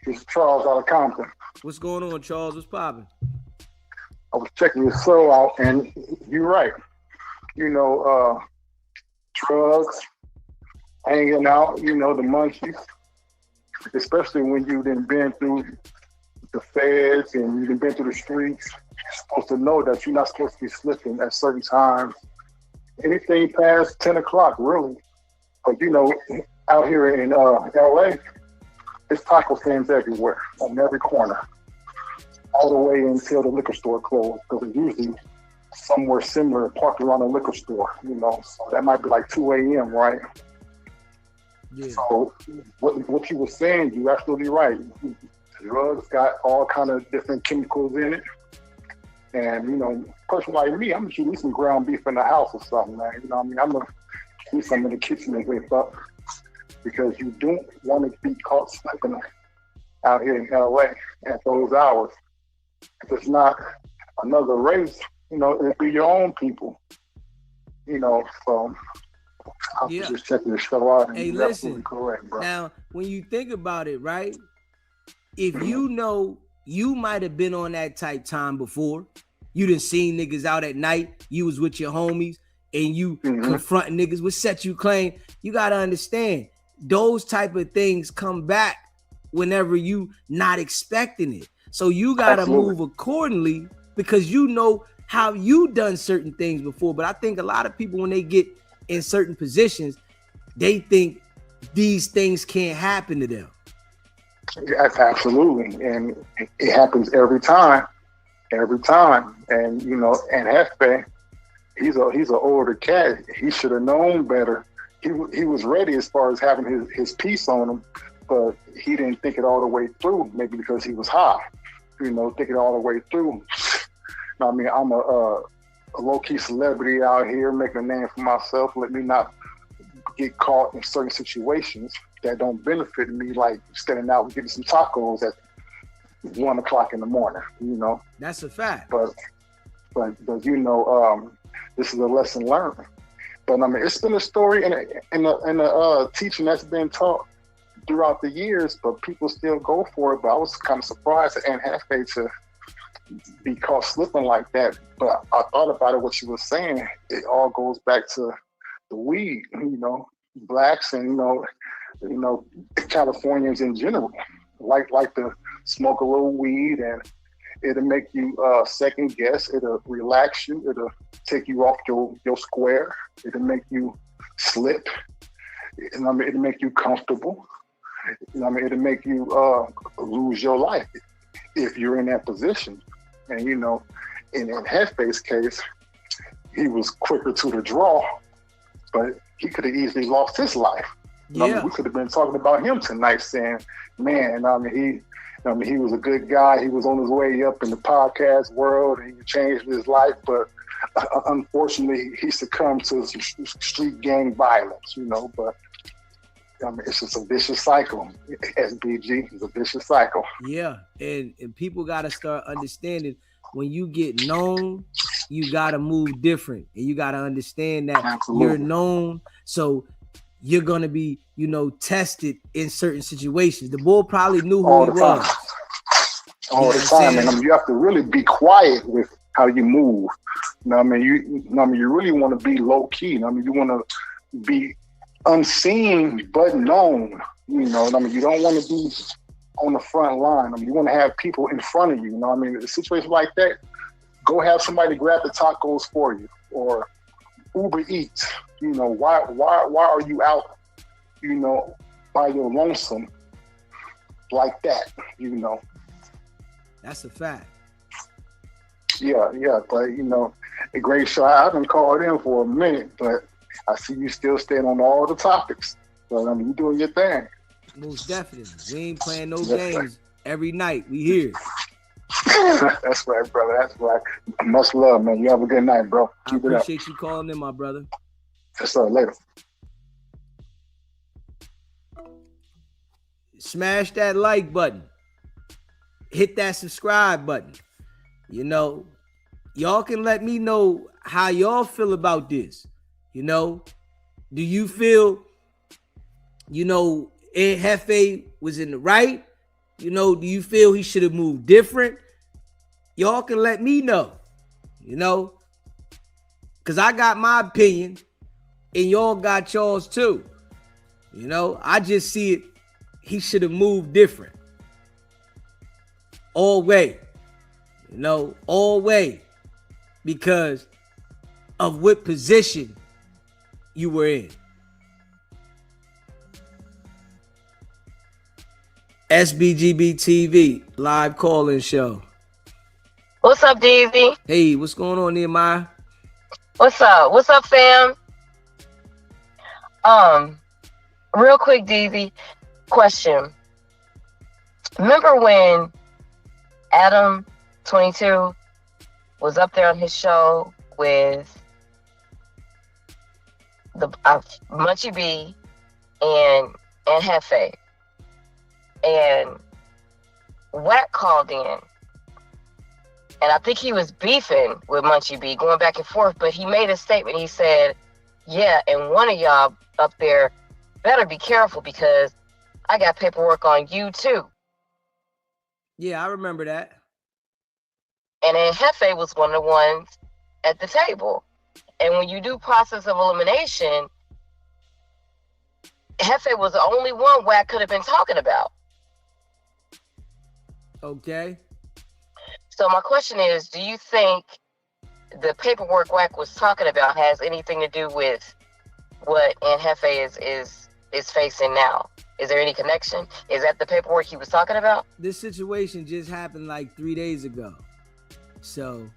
It's Charles out of Compton. What's going on, Charles? What's popping? I was checking your soul out, and you're right. You know, drugs, hanging out, you know, the munchies, especially when you've been through the feds and you've been through the streets. You're supposed to know that you're not supposed to be slipping at certain times. Anything past 10 o'clock, really. But, you know, out here in LA, there's taco stands everywhere, on every corner. all the way until the liquor store closed, because it's usually somewhere similar parked around a liquor store, so that might be like 2 a.m., right? Yeah. So what you were saying, you're absolutely right. Drugs got all kind of different chemicals in it. And, a person like me, I'm going to eat some ground beef in the house or something, man. I'm going to eat some in the kitchen and whip up, because you don't want to be caught slipping out here in LA at those hours. If it's not another race, it'll be your own people, so I'm just checking the show out. And hey, you're listen, absolutely correct, bro. Now, when you think about it, right, if you might have been on that type time before, you done seen niggas out at night, you was with your homies, and you confronting niggas, would set you claim. You got to understand, those type of things come back whenever you not expecting it. So you got to move accordingly, because how you done certain things before. But I think a lot of people, when they get in certain positions, they think these things can't happen to them. Yes, absolutely. And it happens every time. And, and Hefe, he's an older cat. He should have known better. He was ready as far as having his piece on him, but he didn't think it all the way through, maybe because he was high, think it all the way through. I'm a low-key celebrity out here making a name for myself. Let me not get caught in certain situations that don't benefit me, like standing out and getting some tacos at 1 o'clock in the morning, That's a fact. But this is a lesson learned. But it's been a story and a teaching that's been taught throughout the years, but people still go for it. But I was kind of surprised at Aunt Hefe to be caught slipping like that. But I thought about it, what she was saying, it all goes back to the weed, blacks and, Californians in general, like to smoke a little weed, and it'll make you second guess, it'll relax you, it'll take you off your square, it'll make you slip, it'll make you comfortable, it'll make you lose your life if you're in that position. And in Hefe's case, he was quicker to the draw, but he could have easily lost his life. Yeah. We could have been talking about him tonight, saying, man, he was a good guy. He was on his way up in the podcast world, and he changed his life. But unfortunately, he succumbed to street gang violence, But it's just a vicious cycle. SBG is a vicious cycle. Yeah, and people got to start understanding, when you get known, you got to move different, and you got to understand that Absolutely. You're known, so you're going to be, tested in certain situations. The boy probably knew who he was. All the time. And you have to really be quiet with how you move. You really want to be low key. You want to be unseen but known. You don't want to be on the front line. You want to have people in front of you. A situation like that, go have somebody grab the tacos for you, or Uber Eats. Why are you out, by your lonesome like that, That's a fact. Yeah, but a great show. I haven't called in for a minute, but I see you still staying on all the topics. But you doing your thing. Most definitely. We ain't playing no games every night. We here. That's right, brother. That's right. Much love, man. You have a good night, bro. Keep it up. I appreciate you calling in, my brother. Yes, sir. Later. Smash that like button. Hit that subscribe button. Y'all can let me know how y'all feel about this. Do you feel, Aunt Hefe was in the right? Do you feel he should have moved different? Y'all can let me know, because I got my opinion and y'all got yours too. I just see it. He should have moved different. All way. All way. Because of what position you were in. SBGB TV live call-in show. What's up, Daisy? Hey, what's going on, Nehemiah? What's up? What's up, fam? Real quick, Daisy, question. Remember when Adam 22 was up there on his show with the Munchie B and Aunt Hefe, and Wack called in, and I think he was beefing with Munchie B, going back and forth, but he made a statement. He said, yeah, and one of y'all up there better be careful because I got paperwork on you too. Yeah, I remember that. And then Jefe was one of the ones at the table. And when you do process of elimination, Jefe was the only one Wack could have been talking about. Okay. So my question is, do you think the paperwork Wack was talking about has anything to do with what Aunt Hefe is facing now? Is there any connection? Is that the paperwork he was talking about? This situation just happened like 3 days ago. So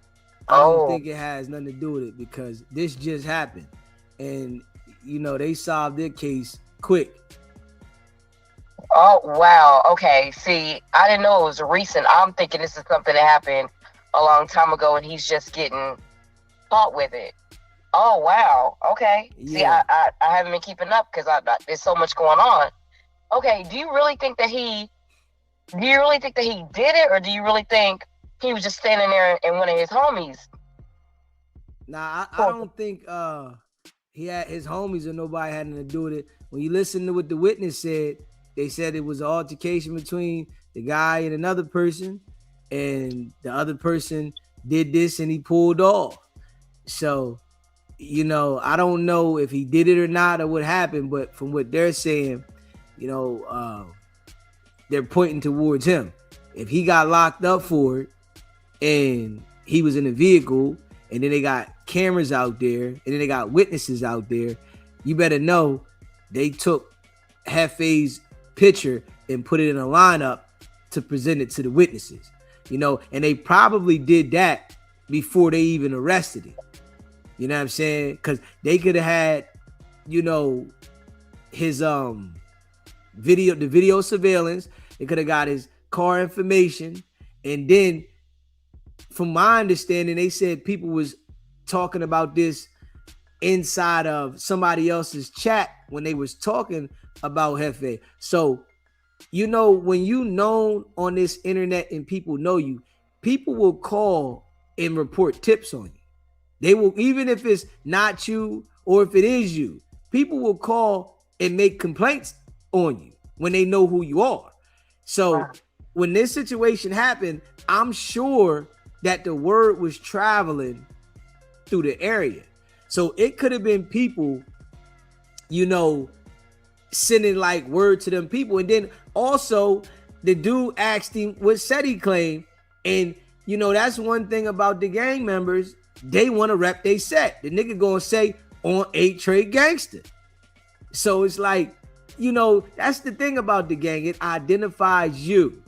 I don't think it has nothing to do with it because this just happened. And, you know, they solved their case quick. Oh, wow. Okay. See, I didn't know it was recent. I'm thinking this is something that happened a long time ago and he's just getting caught with it. Oh, wow. Okay. Yeah. See, I haven't been keeping up because there's so much going on. Okay. Do you really think that he did it, or do you really think he was just standing there and one of his homies? Nah, I don't think he had his homies or nobody had anything to do with it. When you listen to what the witness said, they said it was an altercation between the guy and another person, and the other person did this and he pulled off. So, you know, I don't know if he did it or not or what happened, but from what they're saying, you know, they're pointing towards him. If he got locked up for it and he was in a vehicle and then they got cameras out there and then they got witnesses out there, you better know they took Jefe's picture and put it in a lineup to present it to the witnesses, you know, and they probably did that before they even arrested him. You know what I'm saying? Because they could have had, you know, his the video surveillance. They could have got his car information, and then, from my understanding, they said people was talking about this inside of somebody else's chat when they was talking about Jefe. So, you know, when you known on this internet and people know you, people will call and report tips on you. They will, even if it's not you or if it is you, people will call and make complaints on you when they know who you are. So when this situation happened, I'm sure that the word was traveling through the area. So it could have been people, you know, sending like word to them people. And then also the dude asked him what set he claimed. And, you know, that's one thing about the gang members. They want to rep they set. The nigga gonna say on 8 Trade Gangster. So it's like, you know, that's the thing about the gang. It identifies you.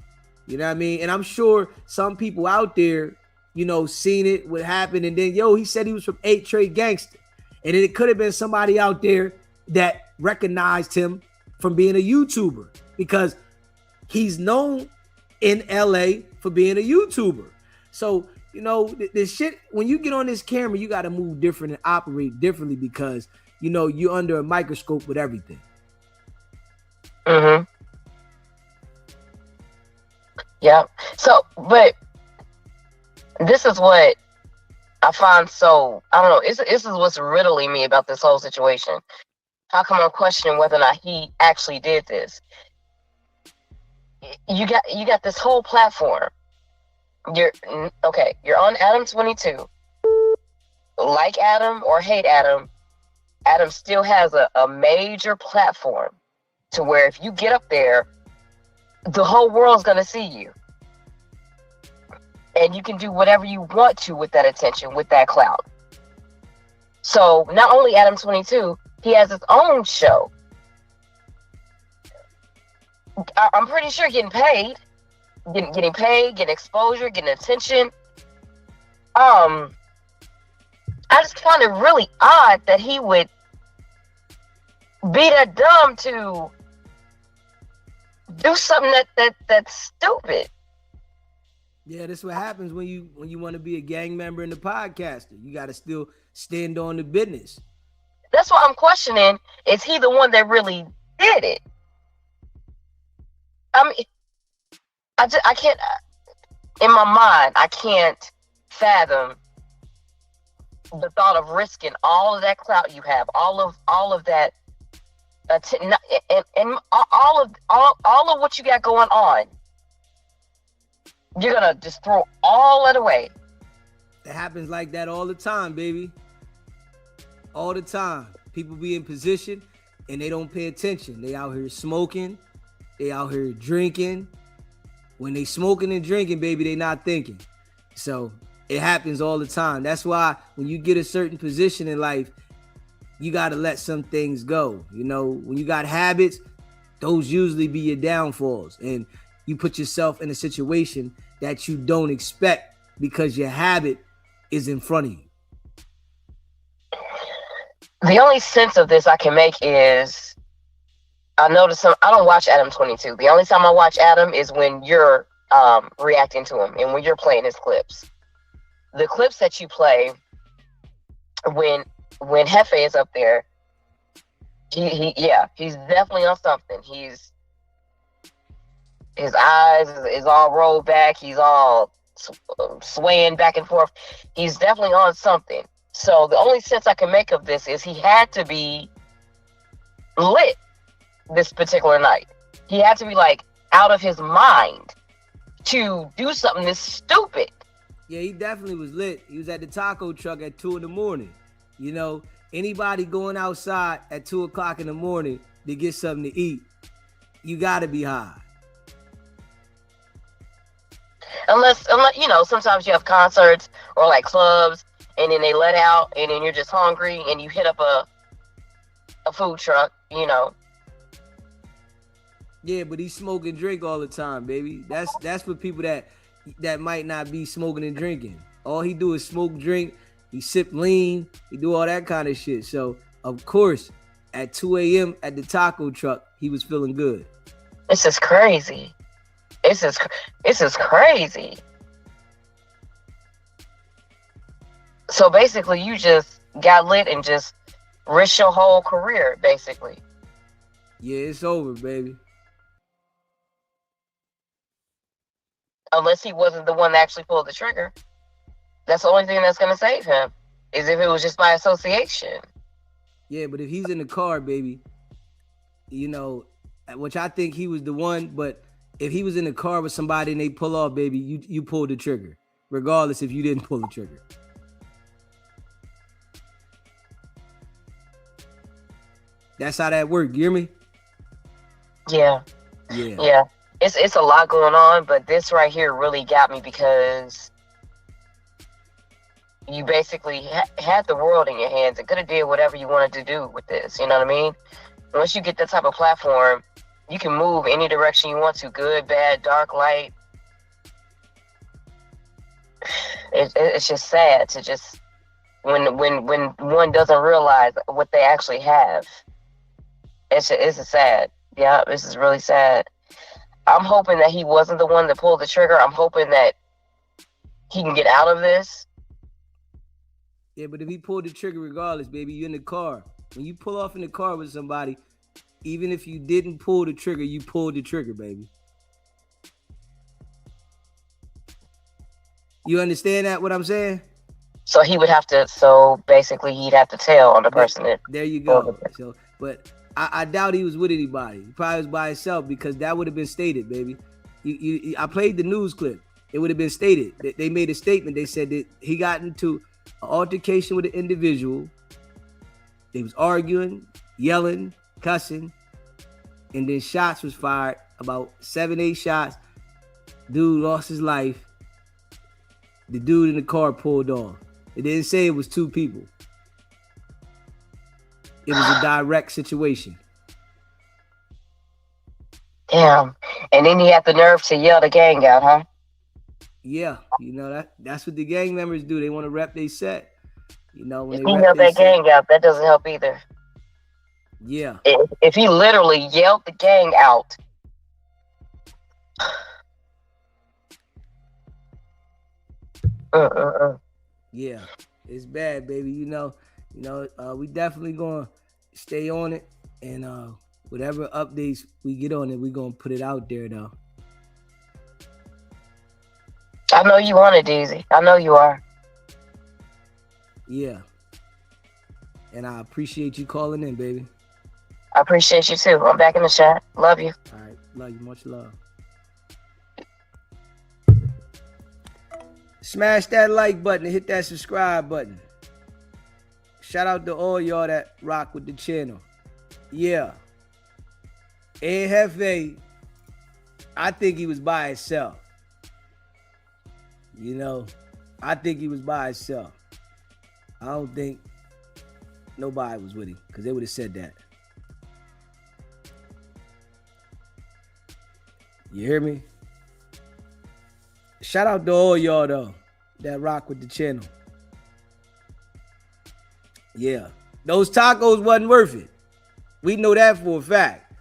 You know what I mean? And I'm sure some people out there, you know, seen it, what happened, and then, yo, he said he was from 8 Trade Gangster. And then it could have been somebody out there that recognized him from being a YouTuber because he's known in LA for being a YouTuber. So, you know, this shit, when you get on this camera, you got to move different and operate differently because, you know, you're under a microscope with everything. Mm-hmm. Yeah. So, but this is what I find so, I don't know, this is what's riddling me about this whole situation. How come I'm questioning whether or not he actually did this? You got this whole platform. You're on Adam 22. Like Adam or hate Adam, Adam still has a major platform to where if you get up there, the whole world's gonna see you. And you can do whatever you want to with that attention, with that clout. So not only Adam 22, he has his own show. I'm pretty sure getting paid, getting exposure, getting attention. I just find it really odd that he would be that dumb to do something that's stupid. Yeah, that's what happens when you want to be a gang member and a podcaster. You got to still stand on the business. That's what I'm questioning. Is he the one that really did it? I mean, I can't, in my mind, I can't fathom the thought of risking all of that clout you have, all of that, and all of what you got going on. You're gonna just throw all that away. It happens like that all the time, baby. All the time. People be in position and they don't pay attention. They out here smoking. They out here drinking. When they smoking and drinking, baby, they not thinking. So it happens all the time. That's why when you get a certain position in life, you got to let some things go. You know, when you got habits, those usually be your downfalls. And you put yourself in a situation that you don't expect because your habit is in front of you. The only sense of this I can make is I don't watch Adam 22. The only time I watch Adam is when you're reacting to him and when you're playing his clips. The clips that you play when Jefe is up there, he's definitely on something. His eyes is all rolled back. He's all swaying back and forth. He's definitely on something. So the only sense I can make of this is he had to be lit this particular night. He had to be like out of his mind to do something this stupid. Yeah, he definitely was lit. He was at the taco truck at 2 a.m. You know, anybody going outside at 2 o'clock in the morning to get something to eat, you gotta be high. Unless you know, sometimes you have concerts or like clubs and then they let out and then you're just hungry and you hit up a food truck, you know. Yeah, but he smoke and drink all the time, baby. That's for people that might not be smoking and drinking. All he do is smoke, drink, he sip lean, he do all that kind of shit. So, of course, at 2 a.m. at the taco truck, he was feeling good. This is crazy. This is crazy. So basically, you just got lit and just risked your whole career, basically. Yeah, it's over, baby. Unless he wasn't the one that actually pulled the trigger. That's the only thing that's going to save him, is if it was just by association. Yeah, but if he's in the car, baby, you know, which I think he was the one, but if he was in the car with somebody and they pull off, baby, you pull the trigger, regardless if you didn't pull the trigger. That's how that worked. You hear me? Yeah. It's a lot going on, but this right here really got me because you basically had the world in your hands and could have did whatever you wanted to do with this. You know what I mean? Once you get that type of platform, you can move any direction you want to, good, bad, dark, light. It's just sad to just when one doesn't realize what they actually have. It's sad. Yeah, this is really sad. I'm hoping that he wasn't the one that pulled the trigger. I'm hoping that he can get out of this. Yeah, but if he pulled the trigger regardless, baby, you're in the car. When you pull off in the car with somebody, even if you didn't pull the trigger, you pulled the trigger, baby. You understand that, what I'm saying? So he would have to, basically he'd have to tell on the person that. There you go. So, but I doubt he was with anybody. He probably was by himself because that would have been stated, baby. I played the news clip. It would have been stated. They made a statement. They said that he got into an altercation with an individual. They was arguing, yelling, cussing, and then shots was fired. About 7-8 shots. Dude lost his life. The dude in the car pulled off. It didn't say it was two people. It was a direct situation. Damn. And then he had the nerve to yell the gang out, huh? Yeah, you know that's what the gang members do. They want to rep their set. You know, when If they he rep yelled their that set. gang out, that doesn't help either. Yeah. If he literally yelled the gang out, Yeah, it's bad, baby. You know, we definitely gonna stay on it, and whatever updates we get on it, we gonna put it out there though. I know you want it, Deezy. I know you are. Yeah, and I appreciate you calling in, baby. I appreciate you too. I'm back in the chat. Love you. All right, love you, much love. Smash that like button and hit that subscribe button. Shout out to all y'all that rock with the channel. Yeah. Aunt Hefe, I think he was by himself. You know, I think he was by himself. I don't think nobody was with him because they would have said that. You hear me? Shout out to all y'all though that rock with the channel. Yeah, those tacos wasn't worth it. We know that for a fact.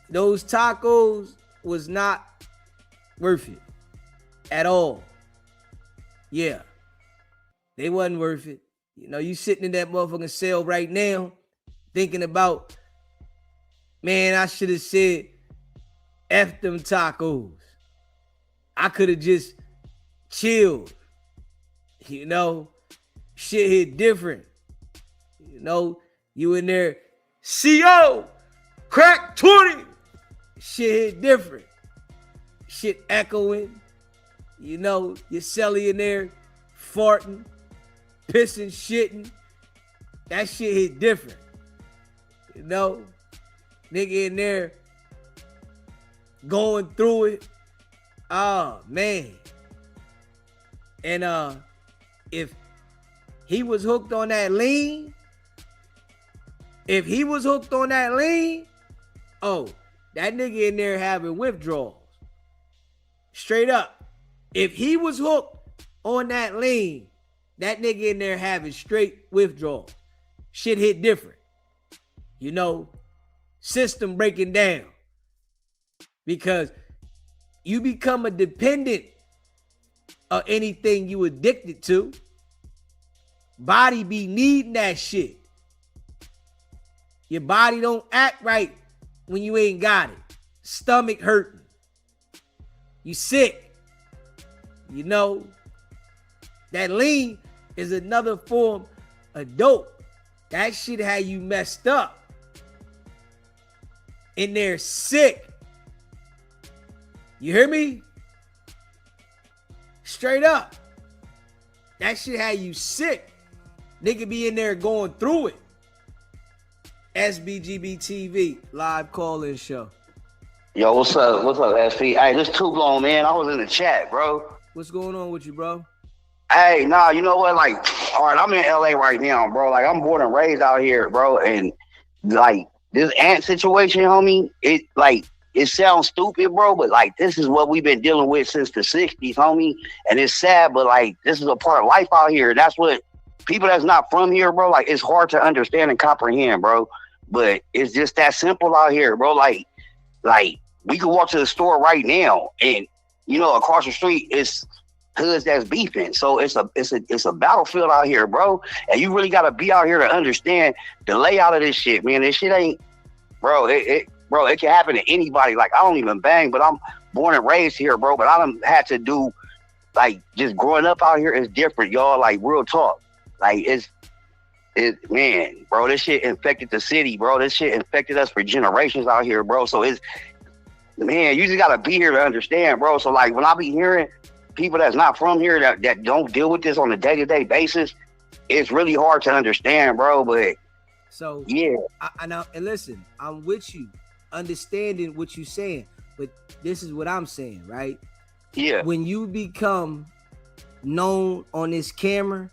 Those tacos was not worth it at all. Yeah, they wasn't worth it. You know, you sitting in that motherfucking cell right now thinking about, man, I should have said F them tacos. I could have just chilled. You know, shit hit different. You know, you in there, CO, crack 20. Shit hit different. Shit echoing. You know, your celly in there farting, pissing, shitting. That shit hit different. You know, nigga in there going through it. Oh, man. And if he was hooked on that lean, oh, that nigga in there having withdrawals. Straight up. If he was hooked on that lean, that nigga in there having straight withdrawals. Shit hit different. You know, system breaking down. Because you become a dependent of anything you addicted to. Body be needing that shit. Your body don't act right when you ain't got it. Stomach hurting. You sick. You know, that lean is another form of dope. That shit had you messed up. In there sick. You hear me? Straight up. That shit had you sick. Nigga be in there going through it. SBGB TV, live call-in show. Yo, what's up? What's up, SP? Hey, this too long, man. I was in the chat, bro. What's going on with you, bro? Hey, nah, you know what? Like, all right, I'm in LA right now, bro. Like, I'm born and raised out here, bro. And, like, this ant situation, homie, it sounds stupid, bro, but, like, this is what we've been dealing with since the 60s, homie. And it's sad, but, like, this is a part of life out here. That's what people that's not from here, bro, like, it's hard to understand and comprehend, bro. But it's just that simple out here, bro. Like we could walk to the store right now, and you know, across the street it's hoods that's beefing. So it's a battlefield out here, bro. And you really gotta be out here to understand the layout of this shit, man. This shit ain't, bro. It can happen to anybody. Like, I don't even bang, but I'm born and raised here, bro. But I done had to do, like, just growing up out here is different, y'all. Like, real talk. Like, man, bro, this shit infected the city, bro. This shit infected us for generations out here, bro. So man, you just gotta be here to understand, bro. So, like, when I be hearing people that's not from here that don't deal with this on a day-to-day basis, it's really hard to understand, bro. But so yeah, and listen, I'm with you, understanding what you're saying, but this is what I'm saying, right? Yeah. When you become known on this camera,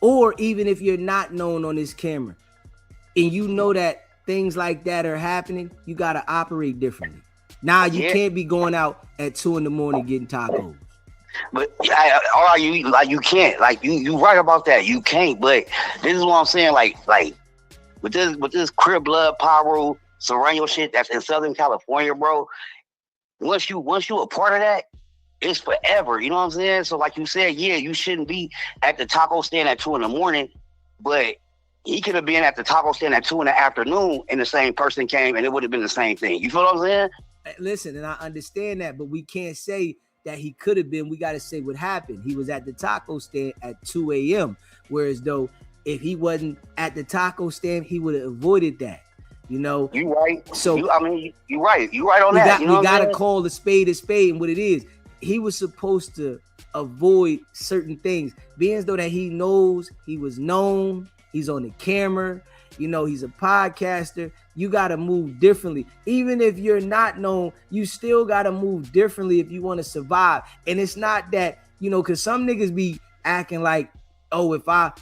or even if you're not known on this camera, and you know that things like that are happening, you gotta operate differently. Now you can't be going out at 2 a.m. getting tacos. But or you like you can't like you right about that. You can't. But this is what I'm saying. Like with this Crip blood Pyro Serrano shit that's in Southern California, bro. Once you a part of that, it's forever. You know what I'm saying? So like you said, yeah, you shouldn't be at the taco stand at 2 a.m, but he could have been at the taco stand at 2 p.m, and the same person came, and it would have been the same thing. You feel what I'm saying? Listen, and I understand that, but we can't say that he could have been. We got to say what happened. He was at the taco stand at 2 a.m. Whereas though, if he wasn't at the taco stand, he would have avoided that. You know, you right. So you right. You right on that. We gotta call a spade and what it is. He was supposed to avoid certain things, being as though that he knows he was known. He's on the camera. You know, he's a podcaster. You got to move differently. Even if you're not known, you still got to move differently if you want to survive. And it's not that, you know, because some niggas be acting like, oh, if I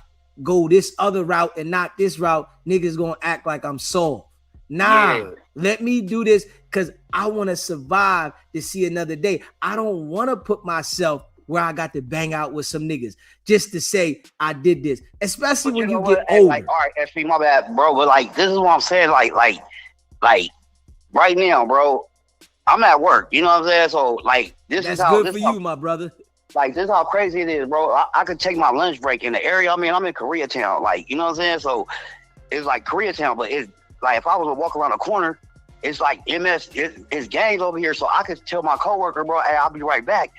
go this other route and not this route, niggas going to act like I'm soft. Nah, let me do this because I want to survive to see another day. I don't want to put myself where I got to bang out with some niggas just to say I did this, especially when you get older. Like, all right, SP, my bad, bro. But like, this is what I'm saying. Like right now, bro, I'm at work. You know what I'm saying? So like, That's good for you, my brother. Like, this is how crazy it is, bro. I could take my lunch break in the area. I mean, I'm in Koreatown. Like, you know what I'm saying? So it's like Koreatown, but it's like if I was to walk around the corner, it's like it's gangs over here. So I could tell my coworker, bro, hey, I'll be right back,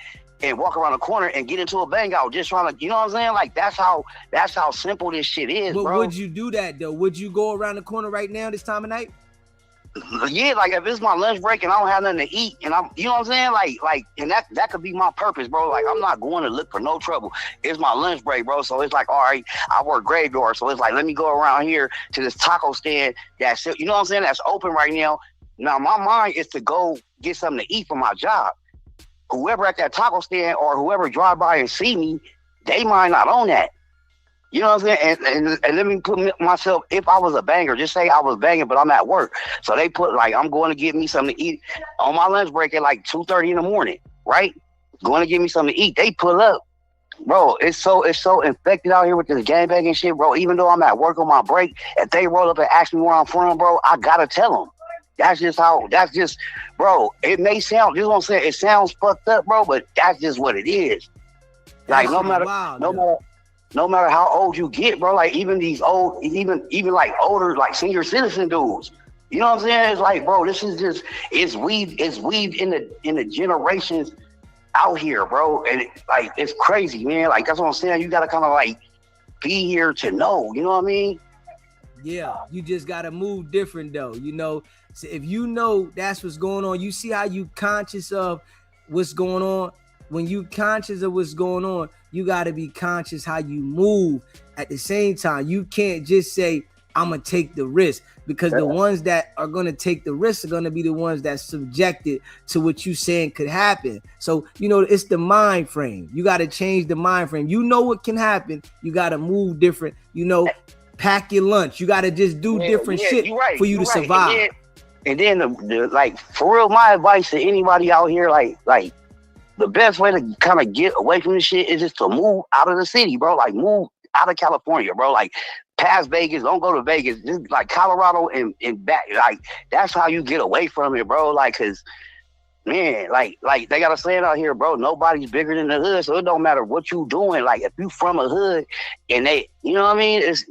and walk around the corner and get into a bang out just trying to, you know what I'm saying? Like, that's how simple this shit is, but bro. Would you do that though? Would you go around the corner right now this time of night? Yeah, like if it's my lunch break and I don't have nothing to eat and I'm, you know what I'm saying? Like, and that could be my purpose, bro. Like, I'm not going to look for no trouble. It's my lunch break, bro. So it's like, all right, I work graveyard. So it's like, let me go around here to this taco stand that's, you know what I'm saying? That's open right now. Now my mind is to go get something to eat for my job. Whoever at that taco stand or whoever drive by and see me, they might not own that. You know what I'm saying? And let me put myself, if I was a banger, just say I was banging, but I'm at work. So they put like, I'm going to get me something to eat on my lunch break at like 2:30 in the morning, right? Going to get me something to eat. They pull up. Bro, it's so infected out here with this gangbanging shit, bro. Even though I'm at work on my break, if they roll up and ask me where I'm from, bro, I gotta tell them. That's just, bro, it may sound, you know what I'm saying? It sounds fucked up, bro, but that's just what it is. Like, no matter how old you get, bro, like even these old, even like older, like senior citizen dudes, you know what I'm saying? It's like, bro, this is just, it's weaved in the generations out here, bro. And it's crazy, man. Like, that's what I'm saying. You got to kind of like be here to know, you know what I mean? Yeah, you just got to move different though. You know, so if you know that's what's going on, you see how you conscious of what's going on. When you conscious of what's going on, you got to be conscious how you move at the same time. You can't just say, I'm going to take the risk, because the ones that are going to take the risk are going to be the ones that's subjected to what you saying could happen. So, you know, it's the mind frame. You got to change the mind frame. You know what can happen. You got to move different. You know, pack your lunch. You got to just do different shit for you to survive. And then the like, for real, my advice to anybody out here, like, the best way to kind of get away from this shit is just to move out of the city, bro. Like, move out of California, bro. Like, past Vegas, don't go to Vegas. Just like Colorado and back. Like, that's how you get away from it, bro. Like, cause man, like they got a saying out here, bro. Nobody's bigger than the hood, so it don't matter what you doing. Like, if you from a hood and they, you know what I mean? It's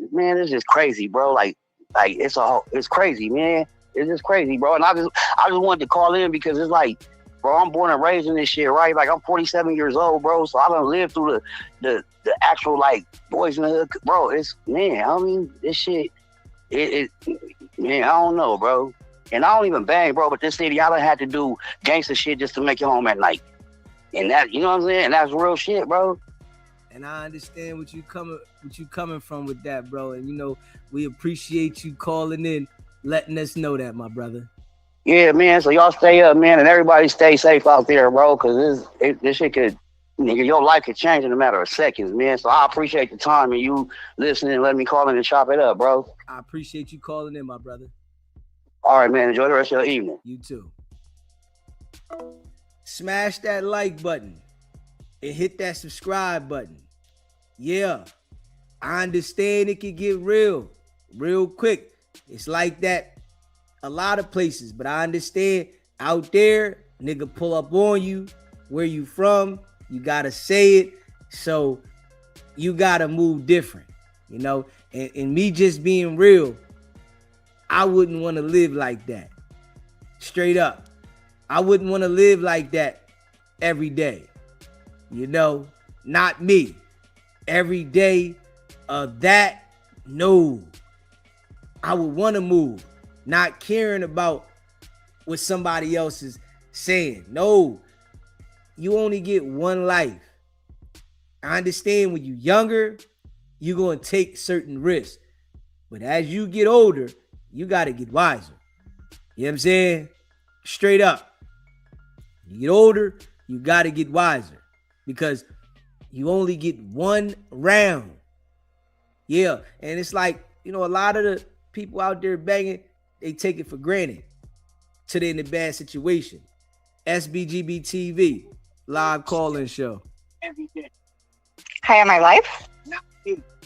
just crazy, bro. Like it's crazy, man. It's just crazy, bro. And I just wanted to call in because it's like, bro, I'm born and raised in this shit, right? Like, I'm 47 years old, bro. So I done lived through the actual, like, boys in the hood. Bro, it's, man, I mean, this shit, it man, I don't know, bro. And I don't even bang, bro, but this city, I done had to do gangster shit just to make it home at night. And that, you know what I'm saying? And that's real shit, bro. And I understand what you coming from with that, bro. And, you know, we appreciate you calling in, letting us know that, my brother. Yeah, man. So y'all stay up, man, and everybody stay safe out there, bro, because this shit could, nigga, your life could change in a matter of seconds, man. So I appreciate the time and you listening and letting me call in and chop it up, bro. I appreciate you calling in, my brother. All right, man. Enjoy the rest of your evening. You too. Smash that like button. and hit that subscribe button. Yeah, I understand it can get real quick. It's like that a lot of places, but I understand out there, nigga pull up on you, where you from, you gotta say it, so you gotta move different, you know? And me just being real, I wouldn't want to live like that. Straight up. I wouldn't want to live like that every day. You know, not me. Every day of that, no. I would want to move, not caring about what somebody else is saying. No, you only get one life. I understand when you're younger, you're going to take certain risks. But as you get older, you got to get wiser. You know what I'm saying? Straight up. You get older, you got to get wiser because you only get one round. Yeah, and it's like, you know, a lot of the people out there banging, they take it for granted till they're in a bad situation. SBGB TV, live call-in show. Hi, am I live?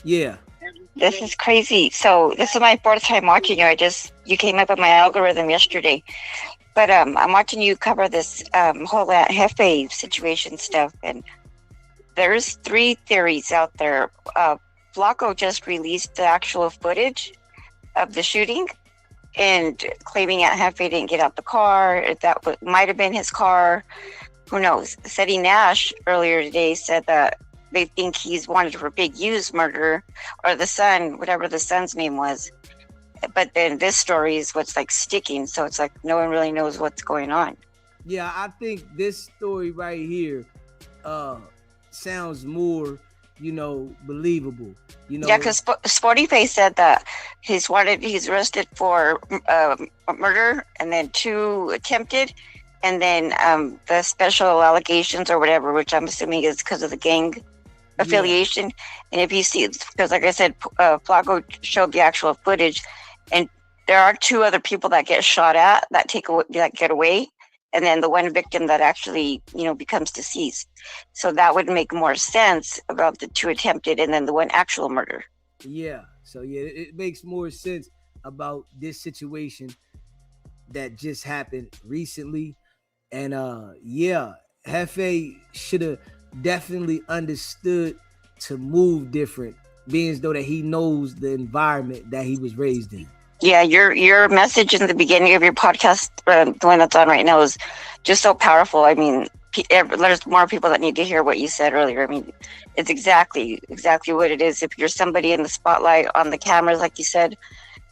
Yeah. This is crazy. So this is my fourth time watching you. You came up in my algorithm yesterday. But I'm watching you cover this whole Aunt Hefe situation stuff, and there's 3 theories out there. Flacco just released the actual footage of the shooting and claiming Aunt Hefe didn't get out the car. That might have been his car. Who knows? Seti Nash earlier today said that they think he's wanted for Big U's murder, or the son, whatever the son's name was. But then this story is what's like sticking, so it's like no one really knows what's going on. Yeah, I think this story right here sounds more, you know, believable. You know, yeah, because Sporty Face said that he's arrested for murder, and then 2 attempted, and then the special allegations or whatever, which I'm assuming is because of the gang affiliation. Yeah. And if you see, because like I said, Flacco showed the actual footage. And there are 2 other people that get shot at that get away, and then the one victim that actually, you know, becomes deceased. So that would make more sense about the 2 attempted and then the 1 actual murder. Yeah. So yeah, it makes more sense about this situation that just happened recently. And yeah, Jefe should have definitely understood to move different, being as though that he knows the environment that he was raised in. Yeah, your message in the beginning of your podcast, the one that's on right now, is just so powerful. I mean, there's more people that need to hear what you said earlier. I mean, it's exactly what it is. If you're somebody in the spotlight on the cameras, like you said,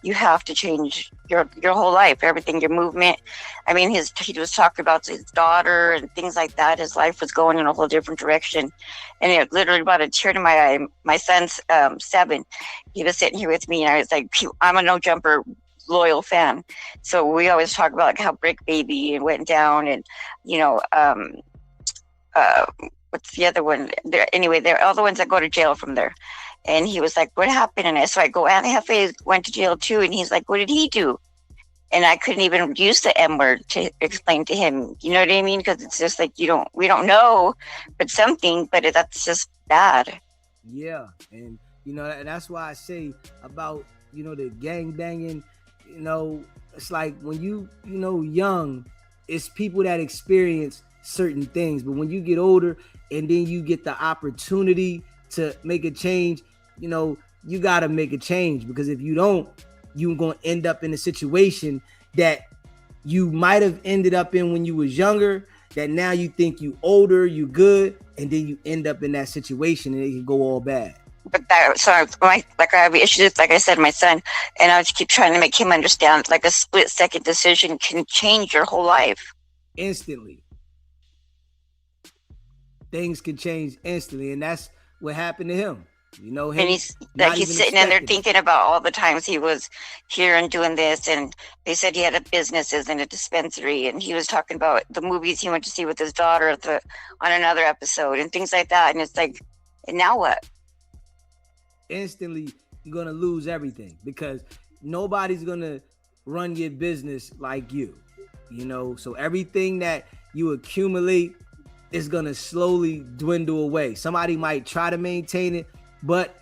you have to change your whole life, everything, your movement. I mean, he was talking about his daughter and things like that. His life was going in a whole different direction, and it literally brought a tear to my eye. My son's 7. He was sitting here with me, and I was like, I'm a No Jumper loyal fan, so we always talk about like how Brick Baby went down, and you know, what's the other one? Anyway, they're all the ones that go to jail from there. And he was like, what happened? And so I go, Aunt Hefe went to jail too. And he's like, what did he do? And I couldn't even use the M word to explain to him. You know what I mean? Because it's just like, we don't know, but something, but that's just bad. Yeah. And, you know, and that's why I say about, you know, the gang banging, you know, it's like when you know, young, it's people that experience certain things. But when you get older and then you get the opportunity to make a change, you know, you got to make a change, because if you don't, you're going to end up in a situation that you might have ended up in when you was younger, that now you think you older, you good, and then you end up in that situation and it can go all bad. But I have issues, like I said, my son, and I just keep trying to make him understand, like a split-second decision can change your whole life. Instantly. Things can change instantly, and that's what happened to him. You know, and he's sitting in there thinking about all the times he was here and doing this, and they said he had a businesses and a dispensary, and he was talking about the movies he went to see with his daughter on another episode and things like that. And it's like, and now what? Instantly, you're gonna lose everything, because nobody's gonna run your business like you. You know, so everything that you accumulate it's gonna slowly dwindle away. Somebody might try to maintain it, but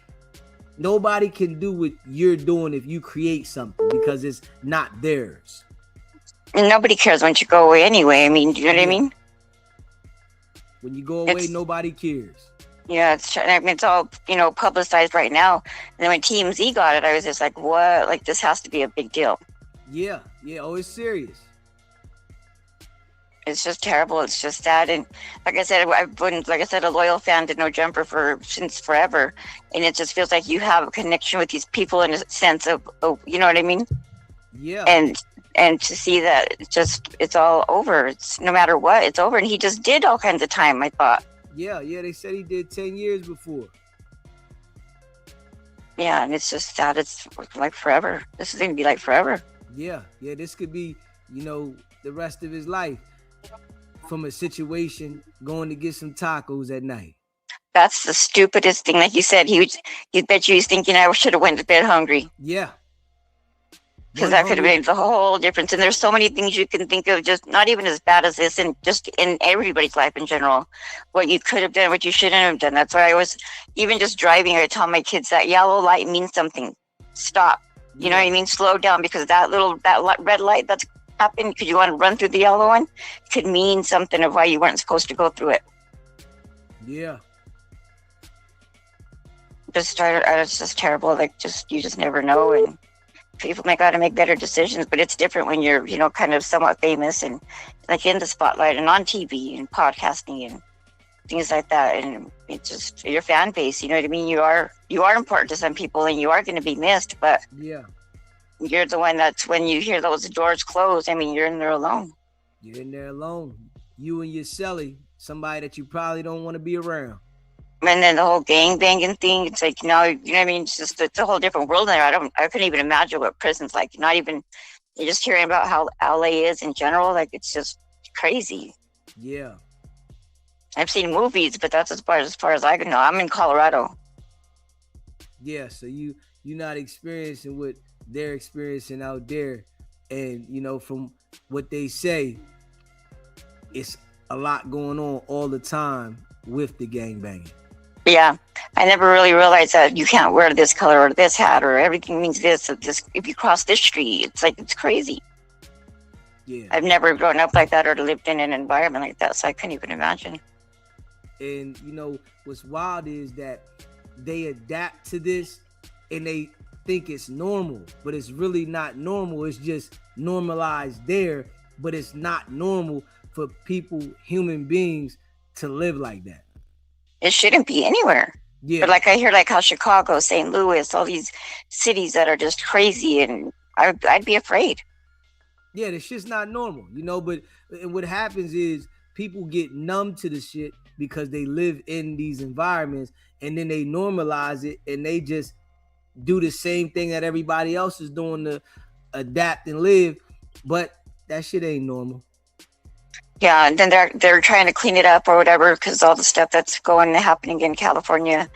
nobody can do what you're doing if you create something because it's not theirs. And nobody cares once you go away anyway. I mean, do you know what I mean? When you go away, nobody cares. Yeah, it's all, publicized right now. And then when TMZ got it, I was just like, what? Like, this has to be a big deal. Yeah. Oh, it's serious. It's just terrible. It's just sad. And like I said, I've been, a loyal fan to No Jumper since forever. And it just feels like you have a connection with these people in a sense of you know what I mean? Yeah. And to see that it's all over. It's no matter what, it's over. And he just did all kinds of time, I thought. Yeah. They said he did 10 years before. Yeah, and it's just sad. It's like forever. This is going to be like forever. Yeah. This could be, the rest of his life from a situation going to get some tacos at night. That's the stupidest thing. Like you said, he bet you he's thinking I should have went to bed hungry. Yeah. Because that could have made the whole difference. And there's so many things you can think of, just not even as bad as this, and just in everybody's life in general, what you could have done, what you shouldn't have done. That's why I was, even just driving, I tell my kids that yellow light means something. Stop. You know what I mean? Slow down, because that red light that's happened because you want to run through the yellow one could mean something of why you weren't supposed to go through it. Yeah. It's just terrible. You just never know. And people got to make better decisions, but it's different when you're, kind of somewhat famous and like in the spotlight and on TV and podcasting and things like that. And it's just your fan base, you know what I mean? You are important to some people and you are going to be missed, but yeah, you're the one that's, when you hear those doors close, I mean, you're in there alone. You're in there alone. You and your celly, somebody that you probably don't want to be around. And then the whole gang banging thing, it's like, you know what I mean? It's a whole different world there. I couldn't even imagine what prison's like. You're just hearing about how LA is in general. Like, it's just crazy. Yeah. I've seen movies, but that's as far as I can know. I'm in Colorado. Yeah, so you're not experiencing what they're experiencing out there. And, from what they say, it's a lot going on all the time with the gangbanging. Yeah, I never really realized that you can't wear this color or this hat or everything means this. If you cross this street, it's like, it's crazy. Yeah. I've never grown up like that or lived in an environment like that, so I couldn't even imagine. And, what's wild is that they adapt to this and they think it's normal, but it's really not normal. It's just normalized there, but it's not normal for people, human beings, to live like that. It shouldn't be anywhere. Yeah. But like I hear how Chicago, St. Louis, all these cities that are just crazy, and I'd be afraid. Yeah, this shit's not normal, but what happens is people get numb to the shit because they live in these environments, and then they normalize it and they just do the same thing that everybody else is doing to adapt and live, but that shit ain't normal. Yeah, and then they're trying to clean it up or whatever because all the stuff that's happening in California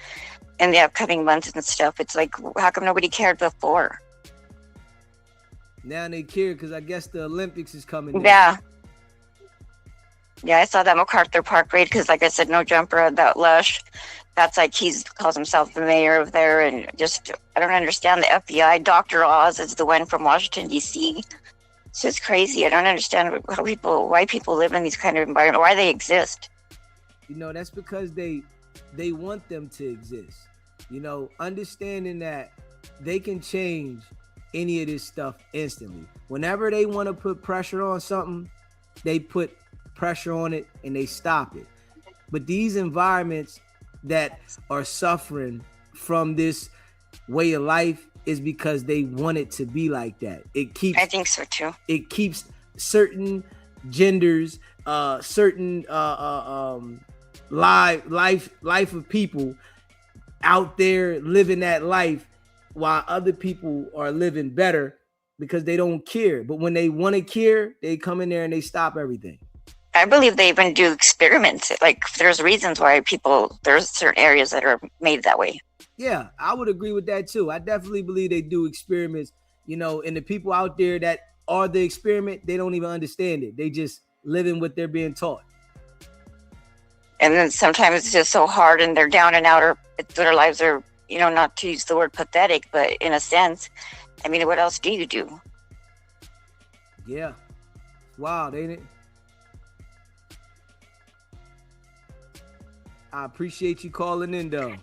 in the upcoming months and stuff. It's like, how come nobody cared before? Now they care because I guess the Olympics is coming. Yeah. Yeah, I saw that MacArthur Park raid because, like I said, No Jumper, that Lush. That's like he calls himself the mayor of there, and just I don't understand the FBI. Dr. Oz is the one from Washington, D.C. It's just crazy. I don't understand why people live in these kind of environments, why they exist. That's because they want them to exist. Understanding that they can change any of this stuff instantly. Whenever they want to put pressure on something, they put pressure on it and they stop it. But these environments that are suffering from this way of life is because they want it to be like that. I think so too. It keeps certain genders, certain life of people out there living that life while other people are living better because they don't care. But when they want to care, they come in there and they stop everything. I believe they even do experiments. Like there's reasons why there's certain areas that are made that way. Yeah, I would agree with that too. I definitely believe they do experiments, and the people out there that are the experiment, they don't even understand it. They just living what they're being taught. And then sometimes it's just so hard and they're down and out, or their lives are, not to use the word pathetic, but in a sense, I mean, what else do you do? Yeah. Wild, ain't it? I appreciate you calling in, though.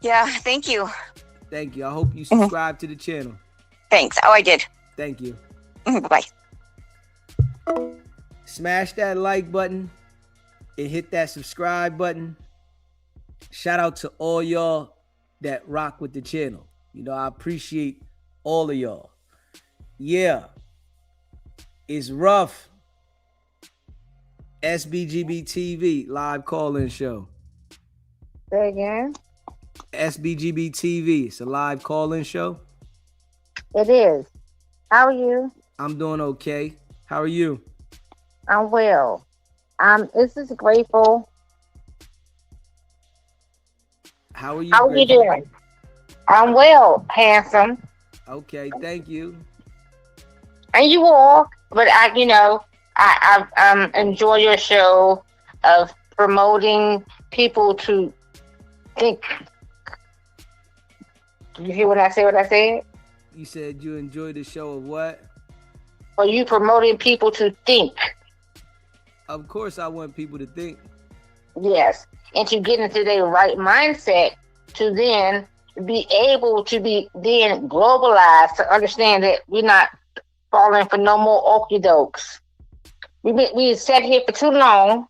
Yeah, thank you. Thank you. I hope you subscribe to the channel. Thanks. Oh, I did. Thank you. Bye-bye. Smash that like button and hit that subscribe button. Shout out to all y'all that rock with the channel. I appreciate all of y'all. Yeah. It's rough. SBGB TV live call-in show. Say again? SBGB TV. It's a live call-in show. It is. How are you? I'm doing okay. How are you? I'm well. This is grateful. How are you? How are you doing? I'm well, handsome. Okay, thank you. And you all, but I enjoy your show of promoting people to think. Did you hear what I said? You said you enjoyed the show of what? Are you promoting people to think? Of course I want people to think. Yes. And to get into their right mindset to then be able to be then globalized to understand that we're not falling for no more okie dokes. We sat here for too long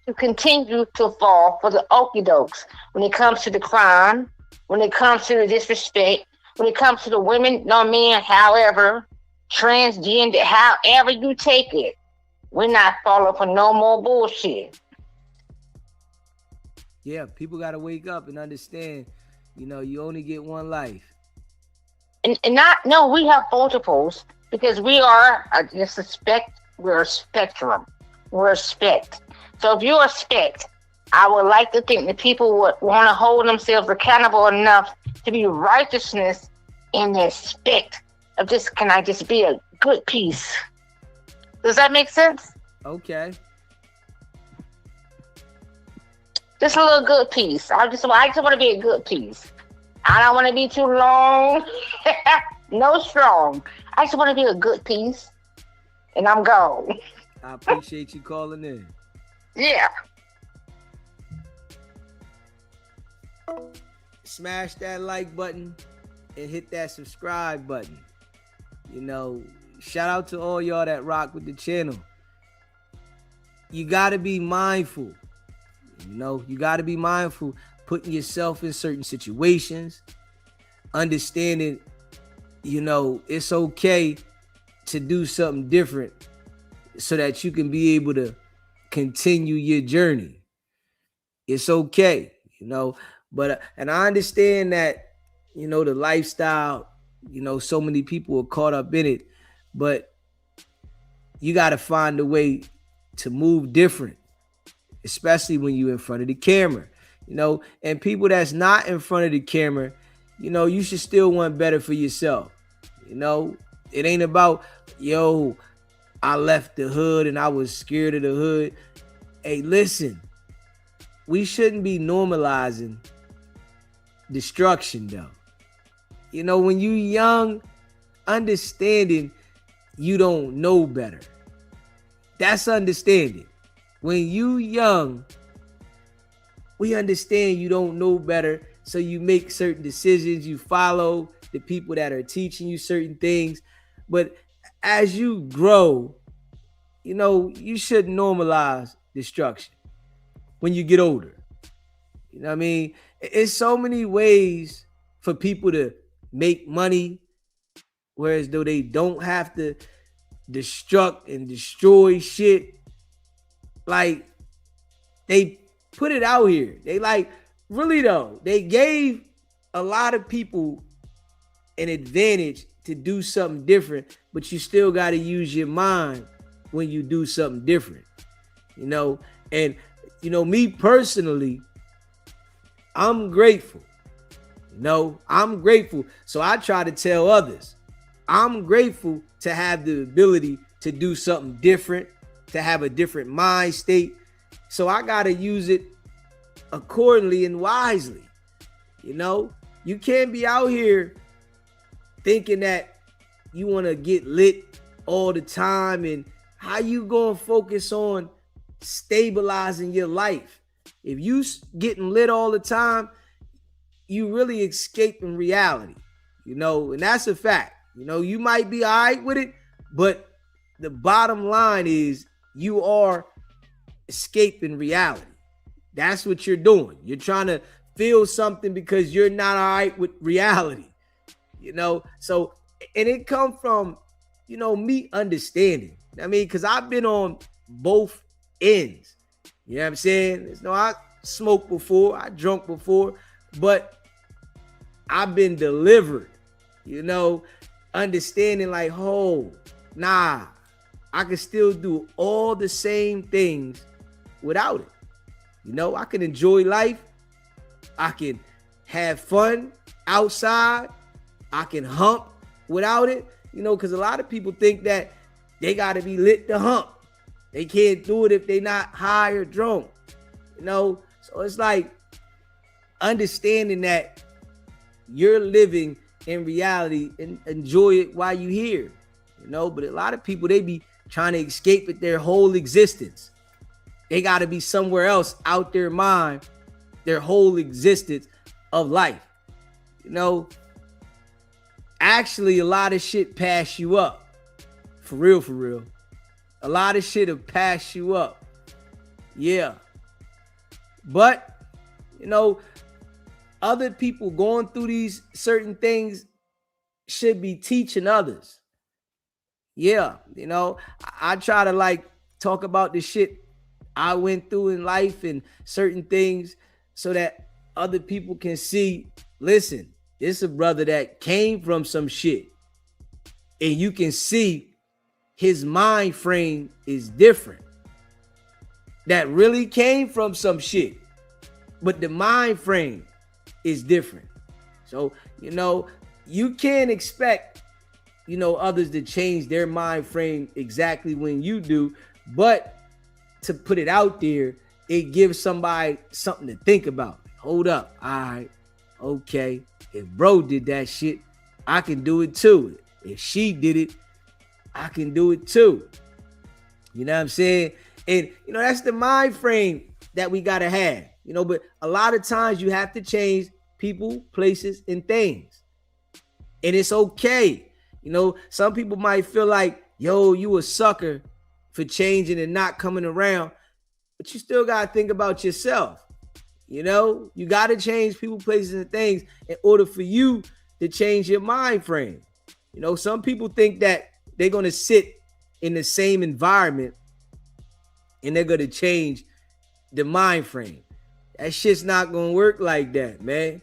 to continue to fall for the okie dokes when it comes to the crime, when it comes to the disrespect, when it comes to the women, no men, however, transgender, however you take it. We're not falling for no more bullshit. Yeah, people got to wake up and understand, you only get one life. And we have multiples because we are we're a spectrum. We're a spect. So if you're a spect, I would like to think that people would want to hold themselves accountable enough to be righteousness in their spect of can I just be a good piece? Does that make sense? Okay. Just a little good piece. I just want to be a good piece. I don't want to be too long, no strong. I just want to be a good piece, and I'm gone. I appreciate you calling in. Yeah. Smash that like button and hit that subscribe button. Shout out to all y'all that rock with the channel. You got to be mindful. You got to be mindful putting yourself in certain situations, understanding, it's okay to do something different so that you can be able to continue your journey. It's okay, but, and I understand that, the lifestyle, so many people are caught up in it, but you got to find a way to move different, especially when you're in front of the camera, and people that's not in front of the camera, you should still want better for yourself. It ain't about, I left the hood and I was scared of the hood. Hey, listen, we shouldn't be normalizing destruction though. When you young, understanding you don't know better. That's understanding. When you young, we understand you don't know better, so you make certain decisions, you follow the people that are teaching you certain things. But as you grow, you should normalize destruction when you get older. It's so many ways for people to make money, whereas though they don't have to destruct and destroy shit. Like, they put it out here. They really though, they gave a lot of people an advantage to do something different, but you still got to use your mind when you do something different, and me personally, I'm grateful. I'm grateful. So I try to tell others, I'm grateful to have the ability to do something different, to have a different mind state, So I got to use it accordingly and wisely. You know, you can't be out here thinking that you want to get lit all the time, and how you going to focus on stabilizing your life? If you getting lit all the time, you really escaping reality, you know, and that's a fact. You know, you might be all right with it, but the bottom line is you are escaping reality. That's what you're doing. You're trying to feel something because you're not all right with reality, you know? So, and it come from, you know, me understanding. I mean, because I've been on both ends. You know what I'm saying? No, I smoked before, I drunk before, but I've been delivered, you know, understanding like, oh, nah, I can still do all the same things without it. You know, I can enjoy life. I can have fun outside. I can hump without it, you know, because a lot of people think that they got to be lit to hump. They can't do it if they're not high or drunk, you know. So it's like understanding that you're living in reality and enjoy it while you're here, you know. But a lot of people, they be trying to escape it their whole existence. They got to be somewhere else out their mind, their whole existence of life, you know. Actually, a lot of shit pass you up. For real, for real. A lot of shit will pass you up. Yeah. But, you know, other people going through these certain things should be teaching others. Yeah. You know, I try to like talk about the shit I went through in life and certain things so that other people can see, listen, it's a brother that came from some shit, and you can see his mind frame is different. That really came from some shit, but the mind frame is different. So, you know, you can't expect, you know, others to change their mind frame exactly when you do, but to put it out there, it gives somebody something to think about. Hold up. All right. Okay. If bro did that shit, I can do it too. If she did it, I can do it too. You know what I'm saying? And, you know, that's the mind frame that we got to have, you know, but a lot of times you have to change people, places, and things. And it's okay. You know, some people might feel like, yo, you a sucker for changing and not coming around, but you still got to think about yourself. You know, you got to change people, places, and things in order for you to change your mind frame. You know, some people think that they're going to sit in the same environment and they're going to change the mind frame. That shit's not going to work like that, man.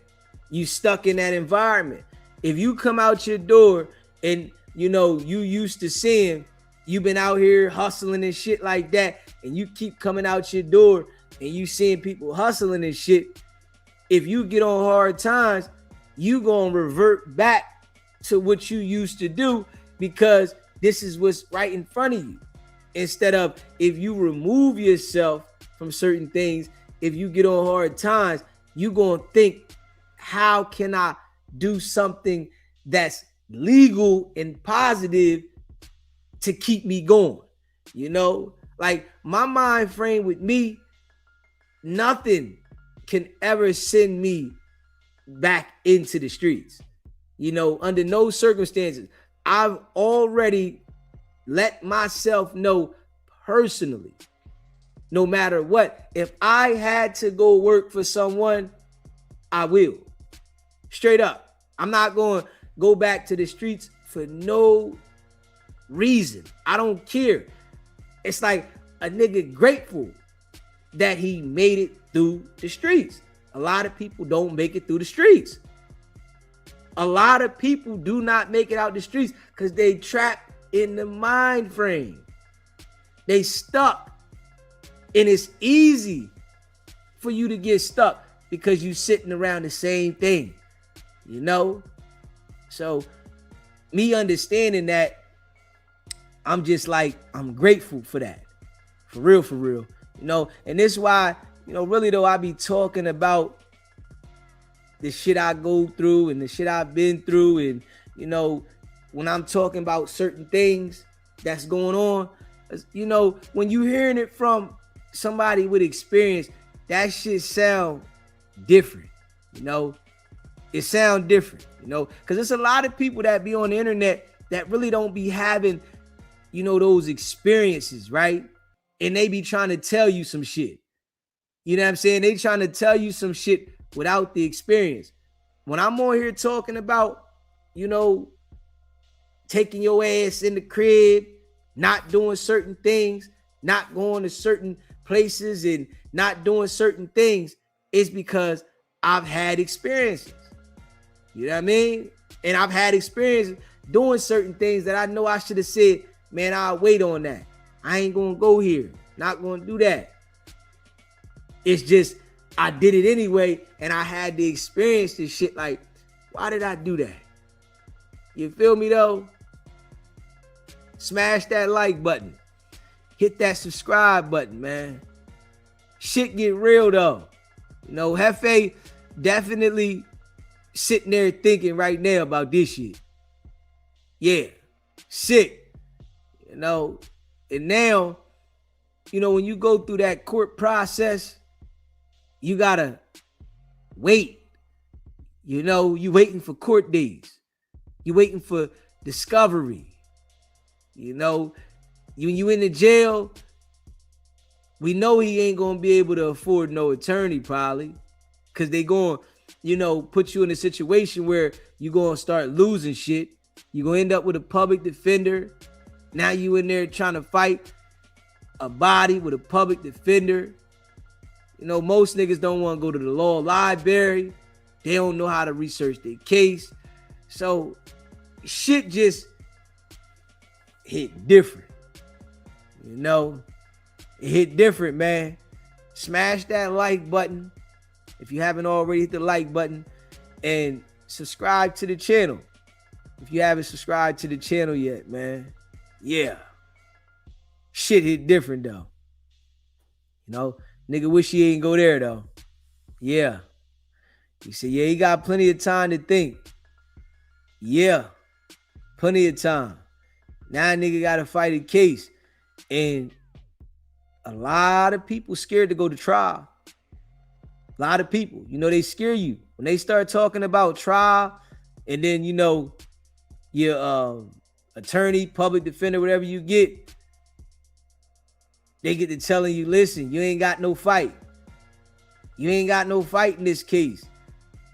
You stuck in that environment. If you come out your door and, you know, you used to seeing, you've been out here hustling and shit like that, and you keep coming out your door and you seeing people hustling and shit, if you get on hard times, you gonna revert back to what you used to do because this is what's right in front of you. Instead of, if you remove yourself from certain things, if you get on hard times, you gonna think, how can I do something that's legal and positive to keep me going? You know, like my mind frame with me, nothing can ever send me back into the streets. You know, under no circumstances. I've already let myself know personally, no matter what, if I had to go work for someone, I will. Straight up. I'm not going to go back to the streets for no reason. I don't care. It's like a nigga grateful that he made it through the streets. A lot of people don't make it through the streets. A lot of people do not make it out the streets because they trapped in the mind frame. They stuck. And it's easy for you to get stuck because you sitting around the same thing, you know? So me understanding that, I'm just like, I'm grateful for that. For real, for real. You know, and this is why, you know, really though, I be talking about the shit I go through and the shit I've been through. And, you know, when I'm talking about certain things that's going on, you know, when you hearing it from somebody with experience, that shit sound different. You know, it sound different, you know, because there's a lot of people that be on the internet that really don't be having, you know, those experiences, right? And they be trying to tell you some shit. You know what I'm saying? They trying to tell you some shit without the experience. When I'm on here talking about, you know, taking your ass in the crib, not doing certain things, not going to certain places and not doing certain things, it's because I've had experiences. You know what I mean? And I've had experience doing certain things that I know I should have said, man, I'll wait on that. I ain't gonna go here. Not gonna do that. It's just, I did it anyway, and I had to experience this shit. Like, why did I do that? You feel me though? Smash that like button. Hit that subscribe button, man. Shit get real though. You know, Jefe definitely sitting there thinking right now about this shit. Yeah, sick. You know, and now, you know, when you go through that court process, you gotta wait. You know, you waiting for court days. You waiting for discovery. You know, you in the jail, we know he ain't gonna be able to afford no attorney probably, because they going, you know, put you in a situation where you gonna start losing shit. You gonna end up with a public defender. Now you in there trying to fight a body with a public defender. You know, most niggas don't want to go to the law library. They don't know how to research their case. So shit just hit different. You know, it hit different, man. Smash that like button if you haven't already. Hit the like button and subscribe to the channel if you haven't subscribed to the channel yet, man. Yeah, shit hit different though. You know, nigga wish he ain't go there though. Yeah, he said, yeah, he got plenty of time to think. Yeah, plenty of time. Now nigga gotta fight a case. And a lot of people scared to go to trial. A lot of people, you know, they scare you. When they start talking about trial, and then, you know, your attorney, public defender, whatever you get, they get to telling you, listen, you ain't got no fight. You ain't got no fight in this case.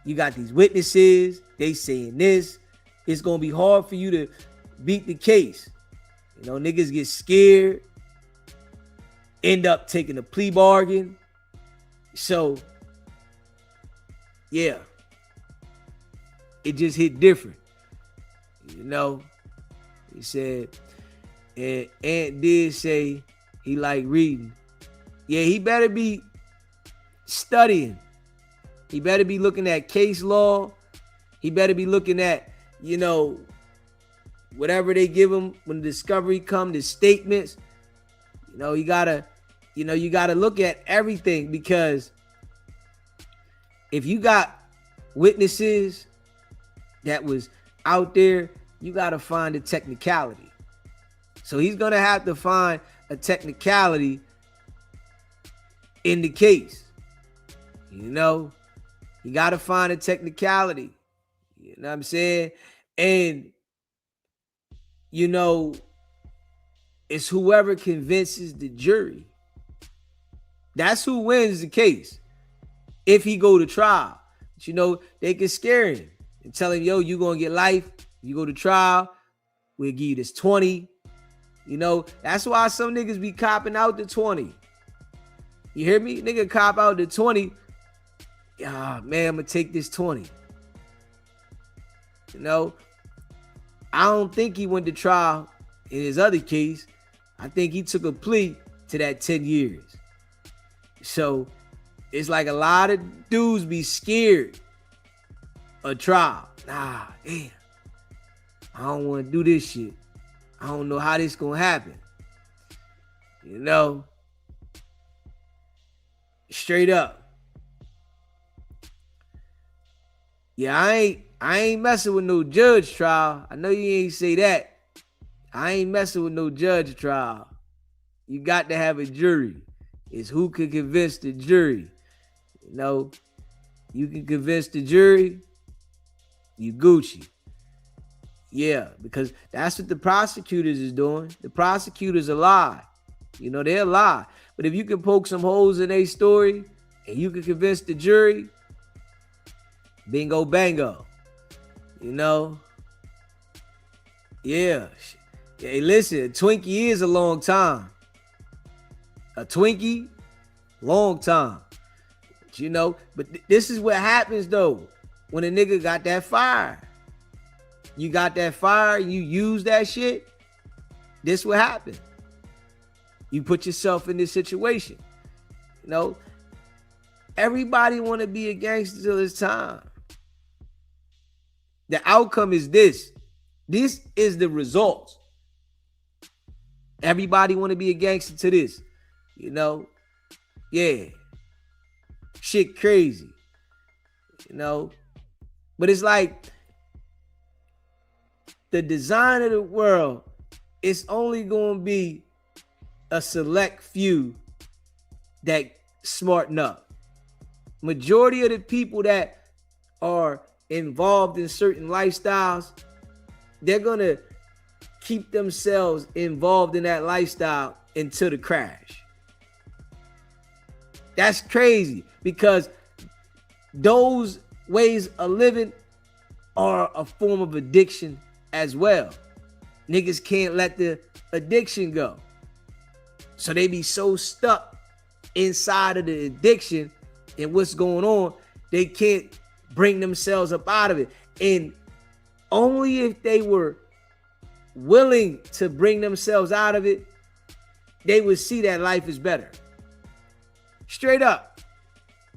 You got these witnesses, they saying this. It's gonna be hard for you to beat the case. You know, niggas get scared, end up taking a plea bargain. So, yeah, it just hit different. You know, he said, and Aunt did say he like reading. Yeah, he better be studying. He better be looking at case law. He better be looking at, you know, whatever they give him when the discovery come, the statements. You know, you gotta look at everything, because if you got witnesses that was out there, you gotta find a technicality. So he's gonna have to find a technicality in the case. You know, you gotta find a technicality. You know what I'm saying? And you know, it's whoever convinces the jury. That's who wins the case. If he go to trial, but you know, they can scare him and tell him, yo, you gonna get life. You go to trial, we'll give you this 20. You know, that's why some niggas be copping out the 20. You hear me? Nigga cop out the 20. Ah, man, I'm gonna take this 20. You know, I don't think he went to trial in his other case. I think he took a plea to that 10 years. So it's like a lot of dudes be scared of trial. Nah, damn. I don't want to do this shit. I don't know how this gonna happen. You know? Straight up. Yeah, I ain't messing with no judge trial. I know you ain't say that. I ain't messing with no judge trial. You got to have a jury. It's who can convince the jury. You know, you can convince the jury, you Gucci. Yeah, because that's what the prosecutors is doing. The prosecutors are lie. You know, they'll lie. But if you can poke some holes in a story and you can convince the jury, bingo bango. You know? Yeah. Hey, listen, a Twinkie is a long time. A Twinkie, long time. But, you know, but this is what happens though. When a nigga got that fire. You got that fire, you use that shit. This what happened. You put yourself in this situation. You know, everybody want to be a gangster till it's time. The outcome is this. This is the result. Everybody want to be a gangster to this. You know? Yeah. Shit crazy. You know? But it's like the design of the world, it's only going to be a select few that smarten up. Majority of the people that are involved in certain lifestyles, they're going to keep themselves involved in that lifestyle until the crash. That's crazy because those ways of living are a form of addiction as well. Niggas can't let the addiction go. So they be so stuck inside of the addiction and what's going on, they can't bring themselves up out of it. And only if they were willing to bring themselves out of it, they would see that life is better. Straight up.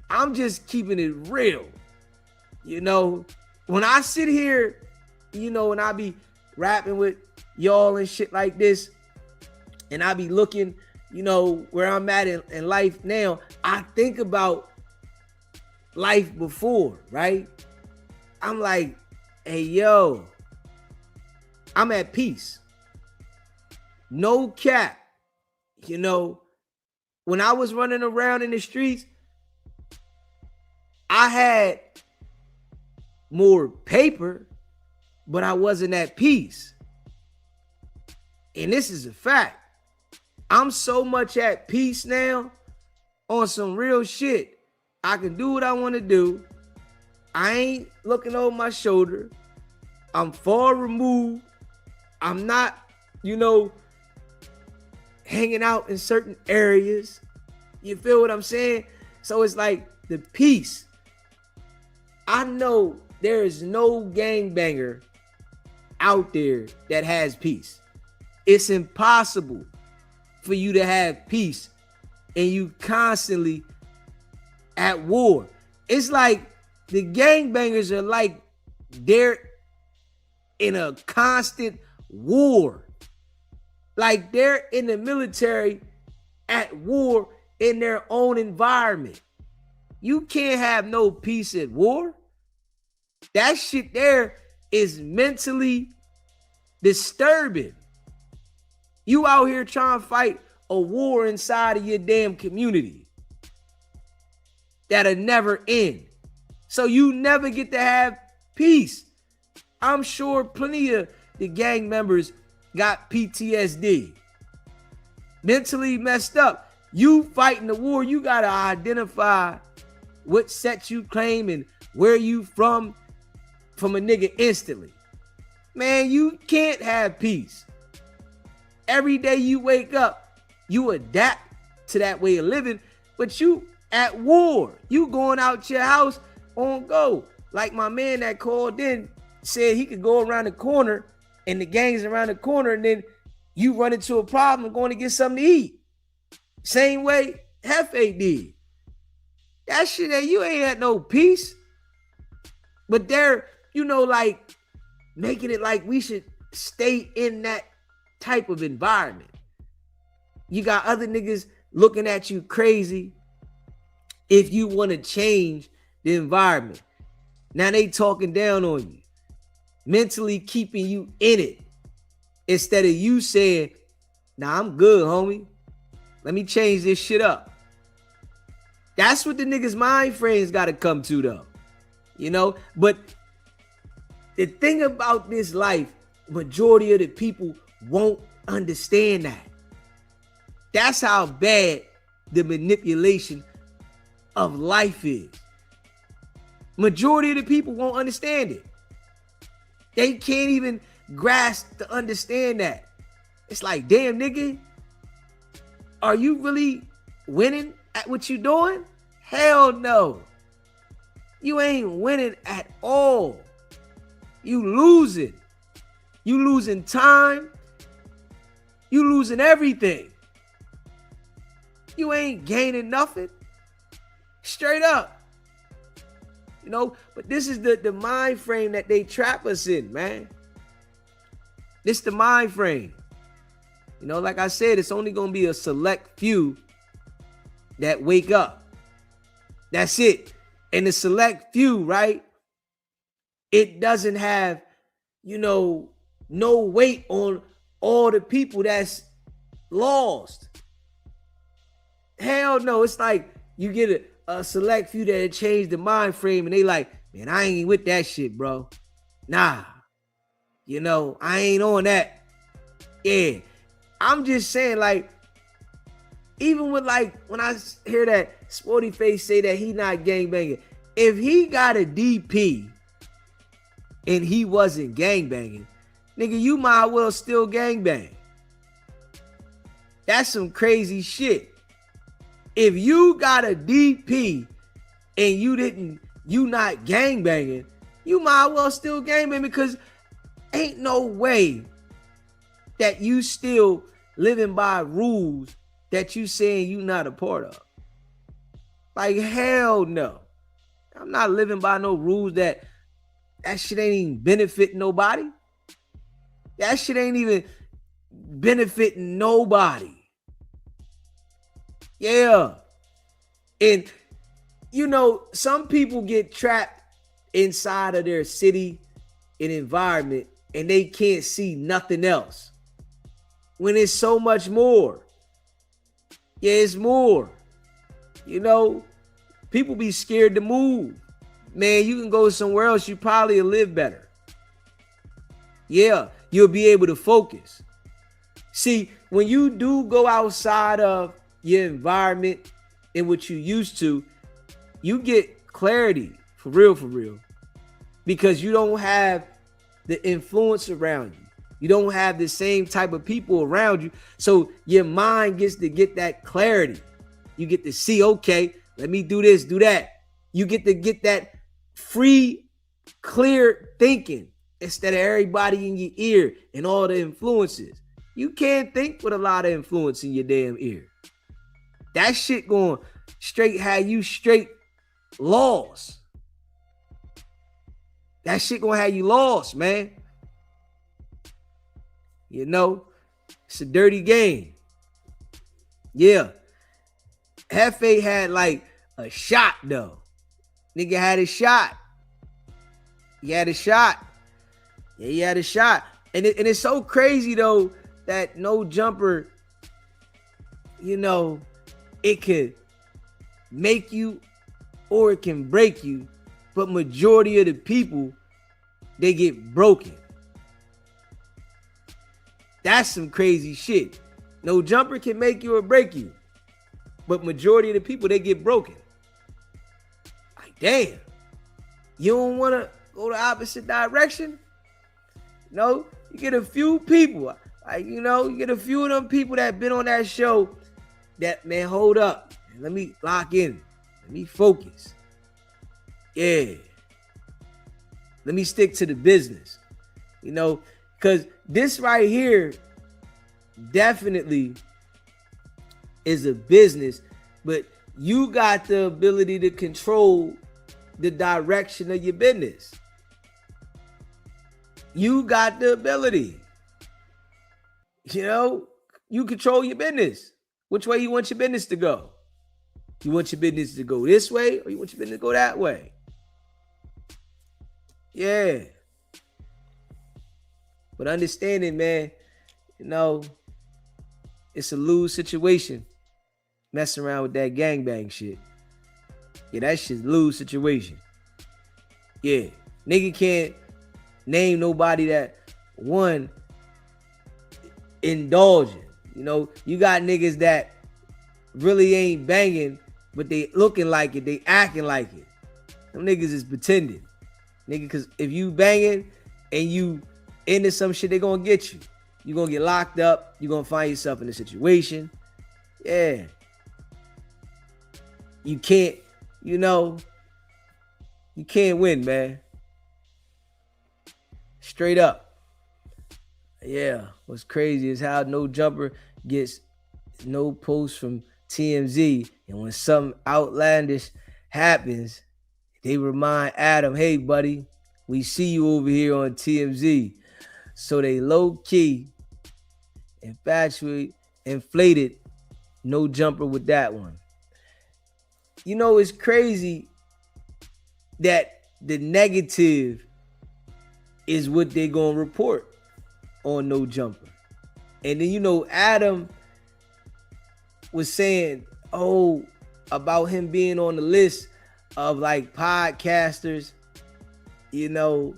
I'm just keeping it real. You know, when I sit here, you know, and I be rapping with y'all and shit like this, and I be looking, you know, where I'm at in life now, I think about life before, right? I'm like, hey, yo, I'm at peace. No cap. You know, when I was running around in the streets, I had more paper, but I wasn't at peace. And this is a fact. I'm so much at peace now on some real shit. I can do what I want to do. I ain't looking over my shoulder. I'm far removed. I'm not, you know, hanging out in certain areas. You feel what I'm saying? So it's like the peace. I know there is no gangbanger out there that has peace. It's impossible for you to have peace and you constantly at war. It's like the gangbangers are like they're in a constant war. Like they're in the military at war in their own environment. You can't have no peace at war. That shit there is mentally disturbing. You out here trying to fight a war inside of your damn community that'll never end. So you never get to have peace. I'm sure plenty of the gang members got PTSD. Mentally messed up. You fighting the war, you gotta identify what set you claim and where you from a nigga instantly. Man, you can't have peace. Every day you wake up, you adapt to that way of living, but you at war. You going out your house on go. Like my man that called in said he could go around the corner and the gang's around the corner and then you run into a problem going to get something to eat. Same way Jefe did. That shit that you ain't had no peace. But they're, you know, like making it like we should stay in that type of environment. You got other niggas looking at you crazy if you want to change the environment. Now they talking down on you, mentally keeping you in it, instead of you saying, nah, I'm good, homie. Let me change this shit up. That's what the niggas' mind frames got to come to, though. You know, but the thing about this life, majority of the people won't understand that. That's how bad the manipulation of life is. Majority of the people won't understand it. They can't even grasp to understand that. It's like, damn, nigga, are you really winning at what you doing? Hell no. You ain't winning at all. You losing. You losing time. You losing everything. You ain't gaining nothing. Straight up. You know, but this is the mind frame that they trap us in, man. This the mind frame. You know, like I said, it's only going to be a select few that wake up. That's it. And the select few, right? It doesn't have, you know, no weight on all the people that's lost. Hell no. It's like you get a select few that change the mind frame and they like, man, I ain't with that shit, bro. Nah. You know, I ain't on that. Yeah. I'm just saying, like, even with, like, when I hear that Sporty Face say that he not gangbanging, if he got a DP and he wasn't gangbanging, nigga, you might well still gangbang. That's some crazy shit. If you got a DP and you not gangbanging, you might well still gangbang, because ain't no way that you still living by rules that you saying you not a part of. Like, hell no. I'm not living by no rules that shit ain't even benefiting nobody. That shit ain't even benefiting nobody. Yeah. And, you know, some people get trapped inside of their city and environment and they can't see nothing else, when it's so much more. Yeah, it's more. You know, people be scared to move. Man, you can go somewhere else, you probably will live better. Yeah, you'll be able to focus. See, when you do go outside of your environment and what you used to, you get clarity, for real. Because you don't have the influence around you. You don't have the same type of people around you. So your mind gets to get that clarity. You get to see, okay, let me do this, do that. You get to get that free, clear thinking instead of everybody in your ear and all the influences. You can't think with a lot of influence in your damn ear. That shit going straight have you straight lost. That shit gonna have you lost, man. You know, it's a dirty game. Yeah. Jefe had like a shot, though. Nigga had a shot. He had a shot. Yeah, he had a shot. And it's so crazy, though, that no jumper, you know, it could make you or it can break you. But majority of the people, they get broken. That's some crazy shit. No jumper can make you or break you. But majority of the people, they get broken. Like, damn. You don't want to go the opposite direction? No, you get a few people. Like, you know, you get a few of them people that been on that show that, man, hold up. Let me lock in. Let me focus. Yeah. Let me stick to the business. You know, because this right here definitely is a business, but you got the ability to control the direction of your business. You got the ability. You know, you control your business. Which way you want your business to go. You want your business to go this way or you want your business to go that way? Yeah. But understanding, man, you know, it's a lose situation messing around with that gangbang shit. Yeah, that shit's lose situation. Yeah. Nigga can't name nobody that one indulging. You know, you got niggas that really ain't banging, but they looking like it, they acting like it. Them niggas is pretending. Nigga, cause if you banging and you into some shit, they gonna get you. You gonna get locked up. You gonna find yourself in a situation. Yeah. You can't, you know, you can't win, man. Straight up. Yeah. What's crazy is how No Jumper gets no post from TMZ, and when something outlandish happens, they remind Adam, hey buddy, we see you over here on TMZ. So they low-key inflated No Jumper with that one. You know, it's crazy that the negative is what they gonna report on No Jumper. And then, you know, Adam was saying, oh, about him being on the list of like podcasters, you know,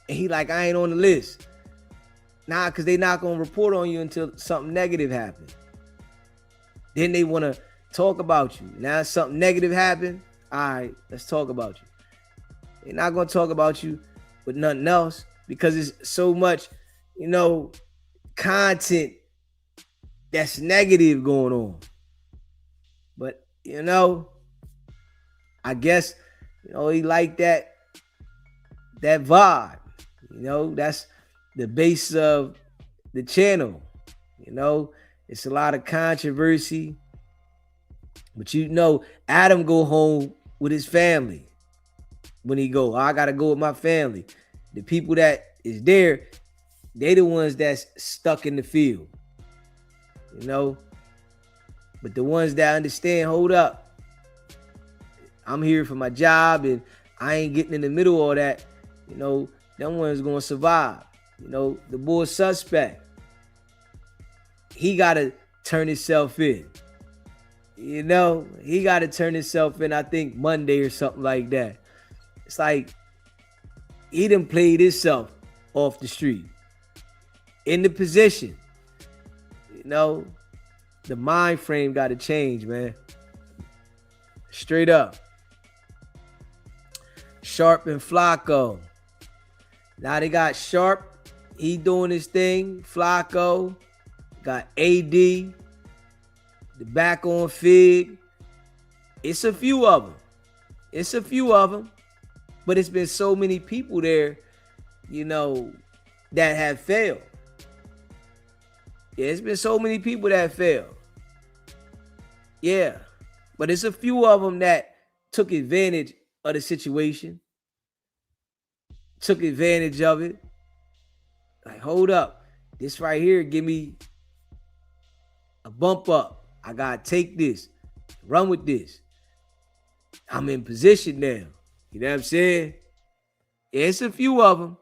and he like, I ain't on the list. Nah, because they not going to report on you until something negative happens. Then they want to talk about you. Now something negative happened. All right, let's talk about you. They're not going to talk about you with nothing else because it's so much, you know, content that's negative going on. But, you know, I guess, you know, he like that vibe. You know, that's the base of the channel. You know, it's a lot of controversy. But you know, Adam go home with his family. When he go, I gotta go with my family. The people that is there, they the ones that's stuck in the field. You know? But the ones that understand, hold up. I'm here for my job and I ain't getting in the middle of all that. You know, them ones gonna survive. You know, the boy suspect, he gotta turn himself in. You know, he gotta turn himself in, I think Monday or something like that. It's like he done played himself off the street. In the position. You know, the mind frame gotta change, man. Straight up. Sharp and Flacco. Now they got Sharp. He doing his thing. Flacco. Got AD. The back on Fig. It's a few of them. It's a few of them. But it's been so many people there, you know, that have failed. Yeah, it's been so many people that failed. Yeah. But it's a few of them that took advantage of the situation. Took advantage of it. Like, hold up. This right here, give me a bump up. I gotta take this. Run with this. I'm in position now. You know what I'm saying? Yeah, it's a few of them.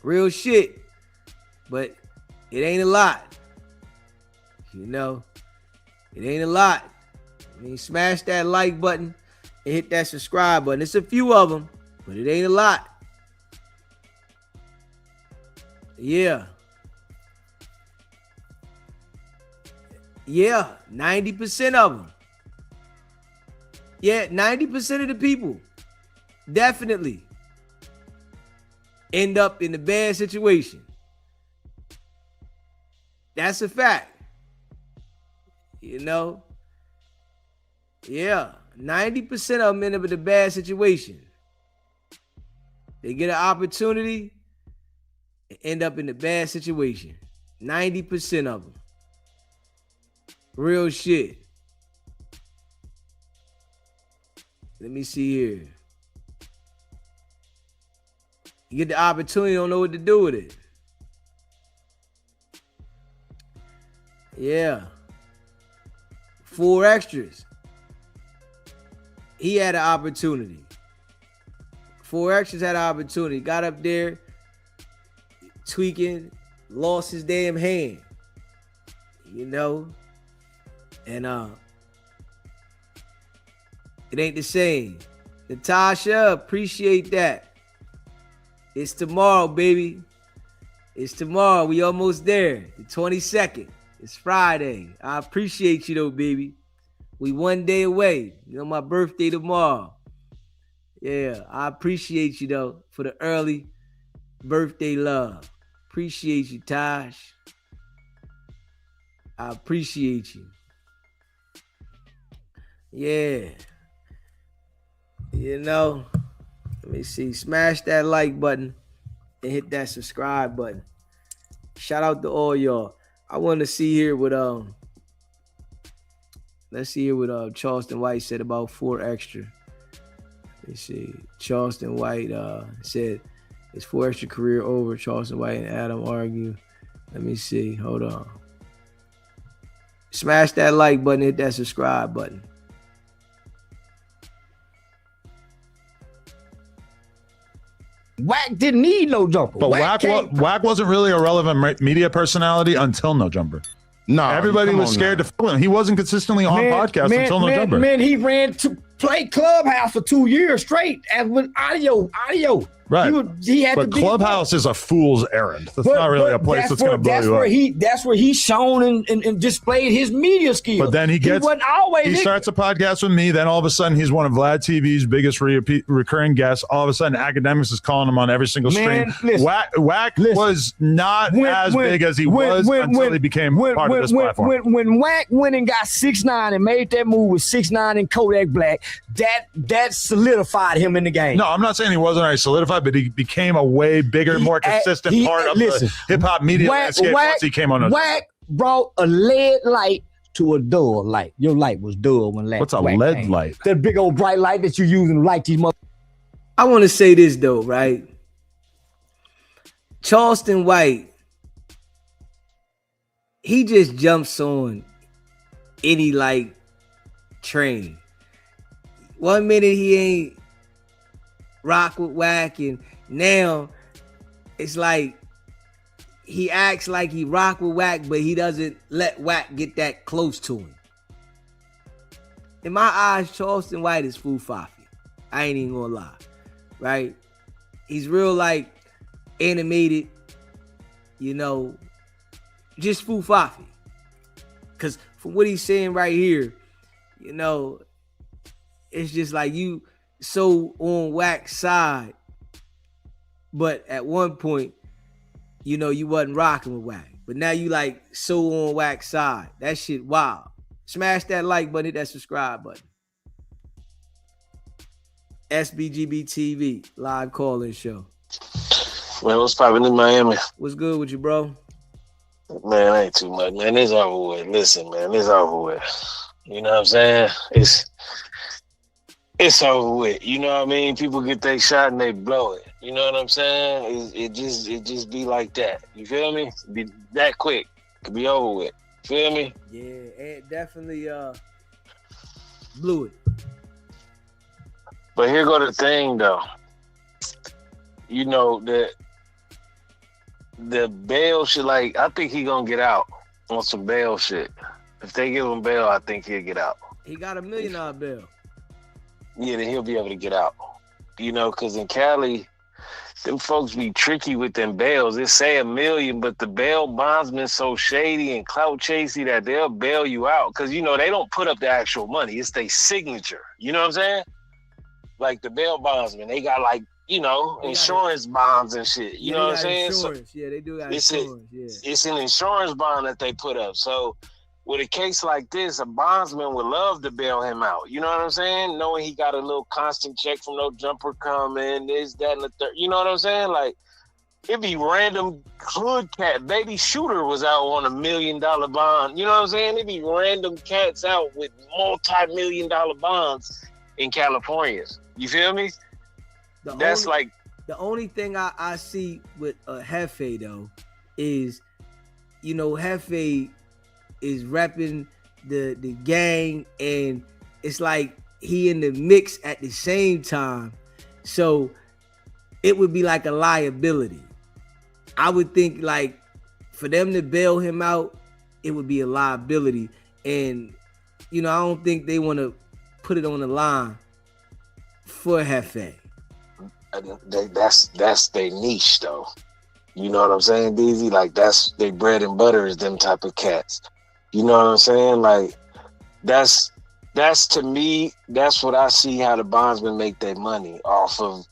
Real shit. But it ain't a lot. You know? It ain't a lot. I mean, smash that like button and hit that subscribe button. It's a few of them, but it ain't a lot. Yeah. Yeah, 90% of them. Yeah, 90% of the people definitely end up in a bad situation. That's a fact. You know? Yeah, 90% of them end up in a bad situation. They get an opportunity and end up in a bad situation. 90% of them. Real shit. Let me see here. You get the opportunity, don't know what to do with it. Yeah. 4 extras. He had an opportunity. 4 extras had an opportunity. Got up there, tweaking, lost his damn hand. You know? And it ain't the same. Natasha, appreciate that. It's tomorrow, baby. It's tomorrow. We almost there. The 22nd. It's Friday. I appreciate you though, baby. We 1 day away. You know, my birthday tomorrow. Yeah, I appreciate you though for the early birthday love. Appreciate you, Tosh. I appreciate you. Yeah. You know, let me see. Smash that like button and hit that subscribe button. Shout out to all y'all. I want to see here what let's see here what Charleston White said about 4 extra. Let me see. Charleston White said his 4 extra career over. Charleston White and Adam argue. Let me see. Hold on. Smash that like button, hit that subscribe button. Wack didn't need no jumper. But Wack wasn't really a relevant media personality until No Jumper. No, everybody was scared to follow him. He wasn't consistently on podcasts until No Jumper. Man, he ran to play Clubhouse for 2 years straight as with audio. Right. He had but to Clubhouse is a fool's errand. That's not really a place that's going to blow you up. That's where he shown and displayed his media skills. But then he starts a podcast with me. Then all of a sudden, he's one of Vlad TV's biggest recurring guests. All of a sudden, Academics is calling him on every single stream. Wack was not as big as he was until he became part of this platform. When Wack went and got 6ix9ine and made that move with 6ix9ine and Kodak Black, that solidified him in the game. No, I'm not saying he wasn't already solidified, but he became a way bigger, more consistent part of the hip-hop media landscape once he came on. Wack brought a lead light to a dull light. Your light was dull when What's a lead light? That big old bright light that you use and light these mother. I want to say this though, right? Charleston White, he just jumps on any train. 1 minute he ain't rock with Wack, and now it's like he acts like he rock with Wack, but he doesn't let Wack get that close to him. In my eyes, Charleston White is Fufafi. I ain't even gonna lie, right? He's real animated, just Fufafi. Because from what he's saying right here, it's just like you so on Wack's side, but at one point, you wasn't rocking with Wack, but now you so on Wack's side. That shit wild. Smash that like button, hit that subscribe button. SBGB TV live call-in show. Man, what's poppin' in Miami? What's good with you, bro? Man, ain't too much, man. It's over with. Listen, man, it's over with. You know what I'm saying? It's over with. You know what I mean? People get their shot and they blow it. You know what I'm saying? It just be like that. You feel me? Be that quick. Could be over with. Feel me? Yeah, it definitely blew it. But here go the thing though. The bail shit, I think he gonna get out on some bail shit. If they give him bail, I think he'll get out. He got $1 million bail. Yeah, then he'll be able to get out. Because in Cali, them folks be tricky with them bails. They say $1 million, but the bail bondsman so shady and clout chasey that they'll bail you out. Because, they don't put up the actual money. It's their signature. You know what I'm saying? Like the bail bondsman, they got insurance bonds and shit. You know what I'm saying? Insurance. Yeah, they do got insurance. It's an insurance bond that they put up. So with a case like this, a bondsman would love to bail him out. You know what I'm saying? Knowing he got a little constant check from No Jumper coming, this, that, and the third. You know what I'm saying? It'd be random hood cat. Baby Shooter was out on $1 million bond. You know what I'm saying? It'd be random cats out with multi-million-dollar bonds in California. You feel me? The only thing I see with Hefe though is, Hefe is repping the gang, and it's like he in the mix at the same time. So it would be like a liability. I would think like for them to bail him out, it would be a liability. And, I don't think they want to put it on the line for Hefe. That's their niche though. You know what I'm saying, DZ? Like that's their bread and butter is them type of cats. You know what I'm saying? Like that's to me, that's what I see how the bondsmen make their money off of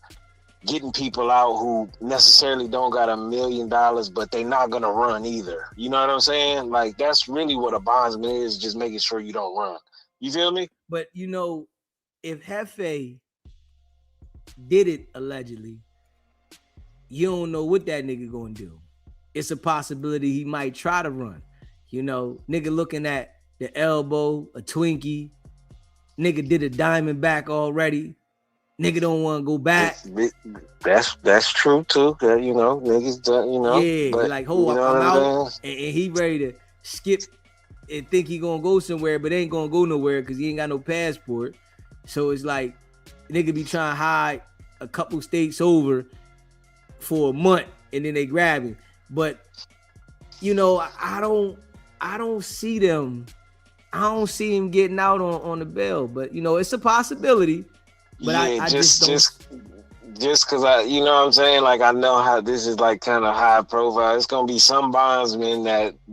getting people out who necessarily don't got $1 million, but they not gonna run either. You know what I'm saying? Like that's really what a bondsman is, just making sure you don't run. You feel me? But if Hefe did it allegedly, you don't know what that nigga gonna do. It's a possibility he might try to run. Nigga looking at the elbow, a Twinkie. Nigga did a diamond back already. Nigga don't want to go back. That's true too. Niggas, Yeah, but, like, I'm out, and he ready to skip and think he gonna go somewhere, but ain't gonna go nowhere because he ain't got no passport. So it's like, nigga be trying to hide a couple states over for a month, and then they grab him. But I don't see them. I don't see him getting out on the bail. But it's a possibility. But I just because I, you know what I'm saying? Like, I know how this is like kind of high profile. It's going to be some bondsmen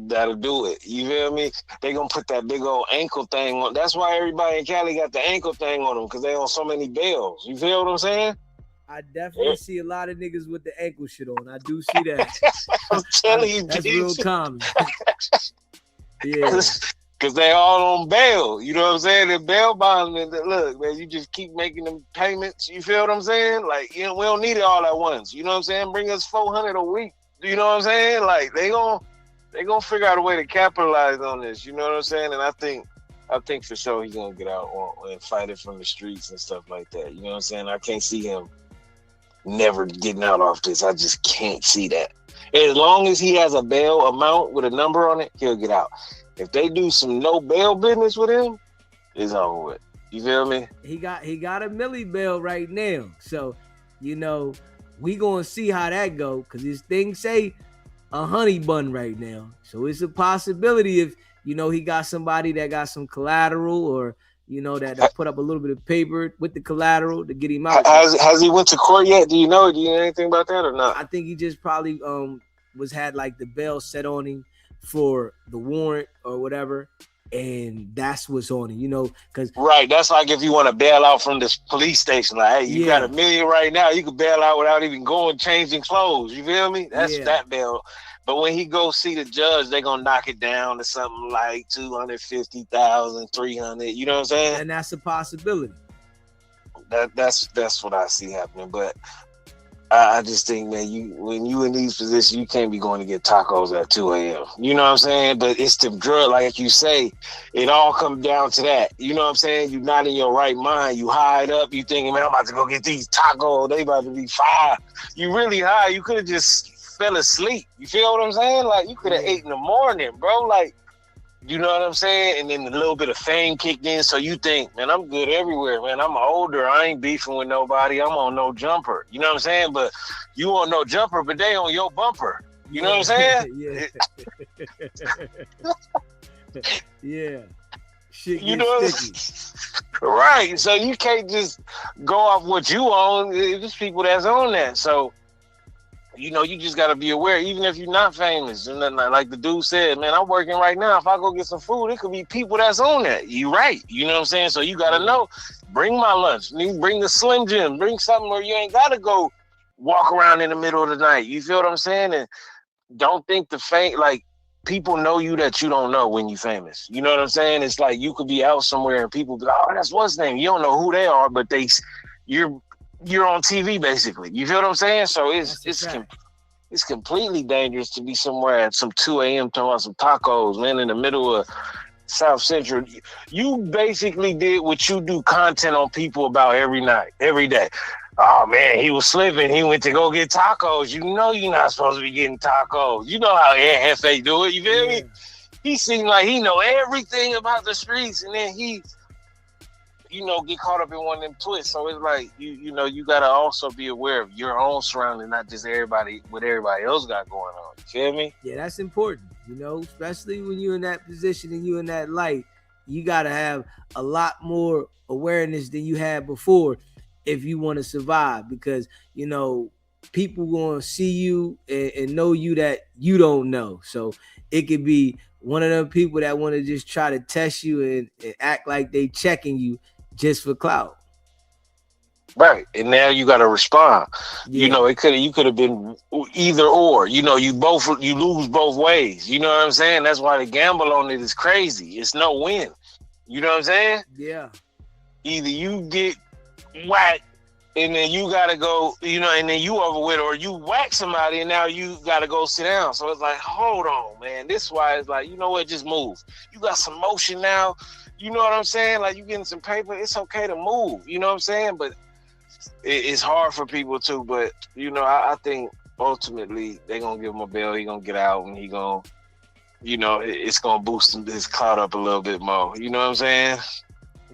that'll do it. You feel me? They going to put that big old ankle thing on. That's why everybody in Cali got the ankle thing on them, because they on so many bails. You feel what I'm saying? I definitely see a lot of niggas with the ankle shit on. I do see that. I'm telling you, that's real common. Yeah. Because they all on bail. You know what I'm saying? The bail bondsmen, look, man, you just keep making them payments. You feel what I'm saying? Like, we don't need it all at once. You know what I'm saying? Bring us $400 a week. You know what I'm saying? Like, they gonna figure out a way to capitalize on this. You know what I'm saying? And I think for sure he's gonna get out and fight it from the streets and stuff like that. You know what I'm saying? I can't see him never getting out off this. I just can't see that. As long as he has a bail amount with a number on it, he'll get out. If they do some no bail business with him, it's over with. You feel me? He got a milli bail right now. So, we gonna see how that go, because his thing say a honey bun right now. So it's a possibility if he got somebody that got some collateral, or that put up a little bit of paper with the collateral to get him out. Has he went to court yet? Do you know anything about that or not? I think he just probably had like the bail set on him for the warrant or whatever, and that's what's on it, because right, that's like if you want to bail out from this police station, like, hey, you got $1 million right now, you can bail out without even changing clothes. You feel me? That's that bail. But when he goes see the judge, they're gonna knock it down to something like 250,000, 300. You know what I'm saying? And that's a possibility. That's what I see happening. But I just think, man, when you in these positions, you can't be going to get tacos at 2 a.m. You know what I'm saying? But it's the drug, like you say, it all comes down to that. You know what I'm saying? You're not in your right mind. You hide up. You thinking, man, I'm about to go get these tacos. They about to be fire. You really high. You could have just fell asleep. You feel what I'm saying? Like, you could have ate in the morning, bro. Like, you know what I'm saying? And then a little bit of fame kicked in, so you think, man, I'm good everywhere, man. I'm older. I ain't beefing with nobody. I'm on no jumper. You know what I'm saying? But you on no jumper, but they on your bumper. You know what I'm saying? Yeah. Shit you know, sticky. Right. So you can't just go off what you own. There's people that's on that. So, you just got to be aware, even if you're not famous. And then, like the dude said, man, I'm working right now. If I go get some food, it could be people that's on that. You right. You know what I'm saying? So you got to know, bring my lunch. Bring the Slim Jim. Bring something where you ain't got to go walk around in the middle of the night. You feel what I'm saying? And don't think the fame, like, people know you that you don't know when you famous. You know what I'm saying? It's like you could be out somewhere and people be like, oh, that's what's name. You don't know who they are, but you're on TV basically. You feel what I'm saying? So it's completely dangerous to be somewhere at some 2 a.m. talking about some tacos, man, in the middle of South Central. You basically did what you do content on people about every night, every day. Oh man, he was slipping. He went to go get tacos. You know you're not supposed to be getting tacos. You know how Aunt Hefe do it. You feel me? he seemed like he know everything about the streets, and then he, get caught up in one of them twists. So it's like you gotta also be aware of your own surroundings, not just what everybody else got going on. You feel me? Yeah, that's important. Especially when you're in that position and you're in that light, you gotta have a lot more awareness than you had before if you want to survive, because people gonna see you and know you that you don't know. So it could be one of them people that want to just try to test you and act like they checking you just for clout. Right. And now you gotta respond. Yeah. You could have been either or. You lose both ways. You know what I'm saying? That's why the gamble on it is crazy. It's no win. You know what I'm saying? Yeah. Either you get whacked and then you gotta go, and then you over with, or you whack somebody and now you gotta go sit down. So it's like, hold on, man. This is why it's like, just move. You got some motion now. You know what I'm saying? Like, you getting some paper, it's okay to move. You know what I'm saying? But it's hard for people too. But I think ultimately they're gonna give him a bail. He gonna get out and he gonna, it's gonna boost his clout up a little bit more. You know what I'm saying?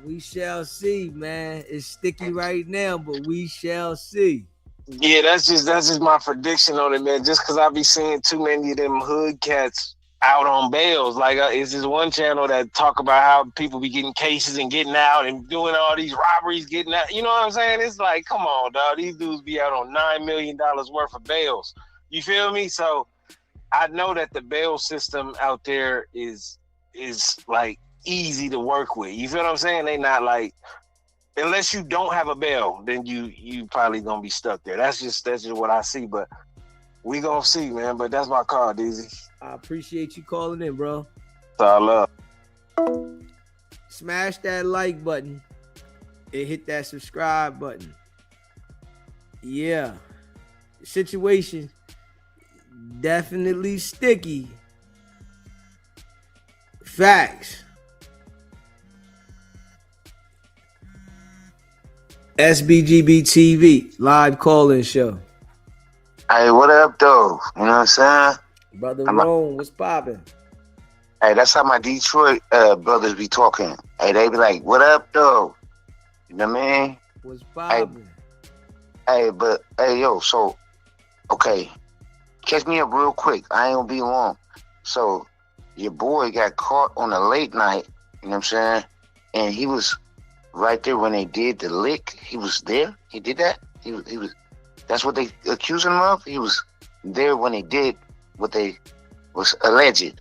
We shall see, man. It's sticky right now, but we shall see. Yeah, that's just my prediction on it, man. Just because I be seeing too many of them hood cats out on bails. Like, it's this one channel that talk about how people be getting cases and getting out and doing all these robberies, getting out. You know what I'm saying? It's like, come on, dog. These dudes be out on $9 million worth of bails. You feel me? So I know that the bail system out there is like easy to work with. You feel what I'm saying? They not like, unless you don't have a bail, then you probably gonna be stuck there. That's just what I see. But we gonna see, man. But that's my call, Dizzy. I appreciate you calling in, bro. That's all I love. Smash that like button and hit that subscribe button. Yeah. Situation definitely sticky. Facts. SBGB TV live call-in show. Hey, what up, though? You know what I'm saying? Brother Rome, what's poppin'? Hey, that's how my Detroit brothers be talking. Hey, they be like, what up, though? You know what I mean? What's poppin'? Hey, yo, so, okay. Catch me up real quick. I ain't gonna be long. So, your boy got caught on a late night, you know what I'm saying? And he was right there when they did the lick. He was there. He did that. He was. That's what they accused him of. He was there when they did what they was alleged.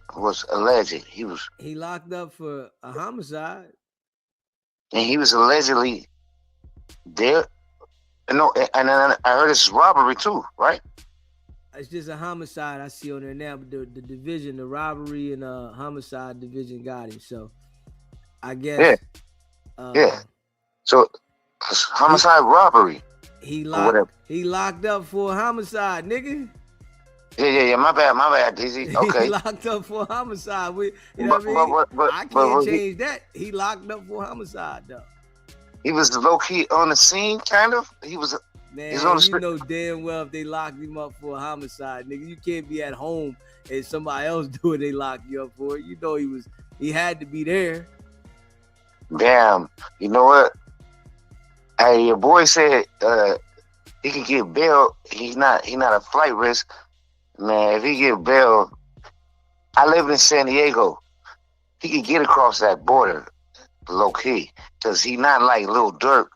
He locked up for a homicide. And he was allegedly there. No, and I heard it's robbery too, right? It's just a homicide I see on there now. But the division, the robbery and homicide division got him. So I guess. Yeah. So homicide, robbery. He locked up for a homicide, nigga. Yeah. My bad, Dizzy. Okay. He locked up for a homicide. You know what I mean? I can't change that. He locked up for a homicide, though. He was low key on the scene, kind of. He was. Man, he's on the you know damn well if they locked him up for a homicide, nigga, you can't be at home and somebody else do it. They lock you up for it. You know he had to be there. Damn. You know what? Hey, your boy said he could get bail. He's not a flight risk. Man, if he get bail, I live in San Diego. He could get across that border, low key, because he not like Lil Durk,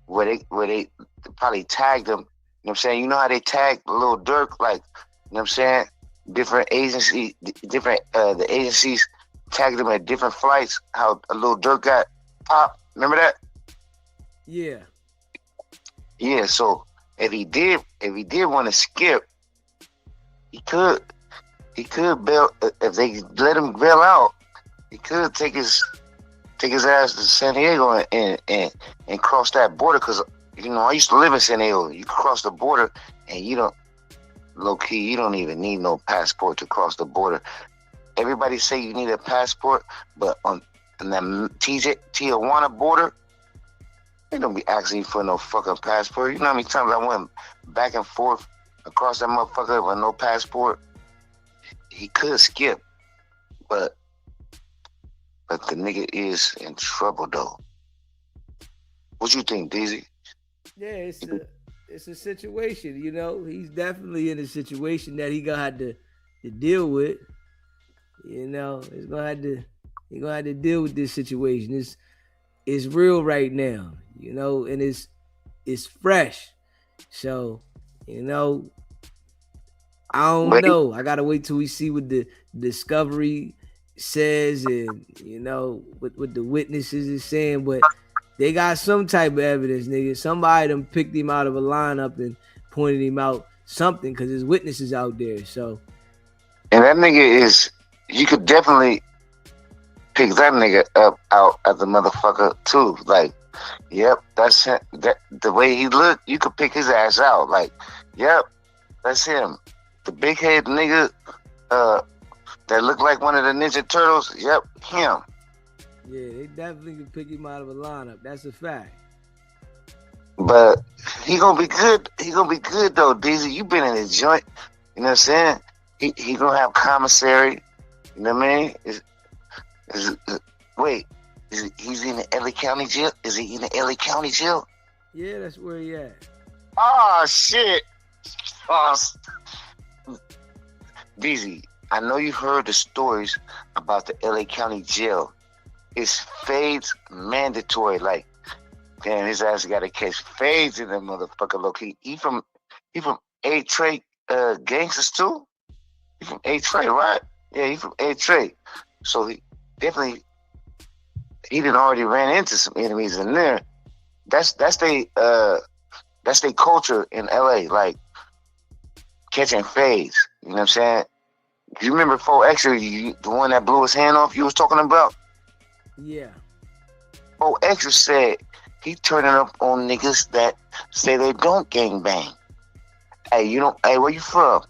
where they probably tagged him. You know what I'm saying? You know how they tagged Lil Durk, like, you know what I'm saying? Different agencies, the agencies tagged him at different flights. How a Lil Durk got popped. Remember that? Yeah. Yeah. So if he did want to skip, he could bail. If they let him bail out, he could take his ass to San Diego and cross that border. Because I used to live in San Diego. You cross the border and you don't, low key, you don't even need no passport to cross the border. Everybody say you need a passport, but on the Tijuana border, they don't be asking you for no fucking passport. You know how many times I went back and forth across that motherfucker with no passport? He could skip, but but the nigga is in trouble though. What you think, DZ? Yeah, it's a situation, you know. He's definitely in a situation that he gonna have to deal with. You know, he's gonna have to deal with this situation. It's real right now, you know, and it's fresh. So, you know, I don't know. I gotta wait till we see what the discovery says and you know what the witnesses is saying, but they got some type of evidence, nigga. Somebody done picked him out of a lineup and pointed him out something because there's witnesses out there. So, and that nigga is, you could definitely pick that nigga up out as a motherfucker too. Like, yep, that's him. That the way he looked, you could pick his ass out. Like, yep, that's him. The big head nigga that looked like one of the Ninja Turtles, yep, him. Yeah, they definitely can pick him out of a lineup. That's a fact. But he gonna be good. He gonna be good though, DZ. You been in his joint. You know what I'm saying? He gonna have commissary. You know what I mean? He's in the LA County jail? Is he in the LA County jail? Yeah, that's where he at. Oh shit. DZ, I know you heard the stories about the LA County jail. It's feuds mandatory. Like, damn, his ass got to catch feuds in that motherfucker. Look, he from A-Trade gangsters too. He from A-Trade, right? Yeah, he from A-Trade. So he definitely done already ran into some enemies in there. That's they culture in LA, like catching feuds. You know what I'm saying? Do you remember 4X, the one that blew his hand off you was talking about? Yeah. 4X said he turning up on niggas that say they don't gangbang. Hey, where you from?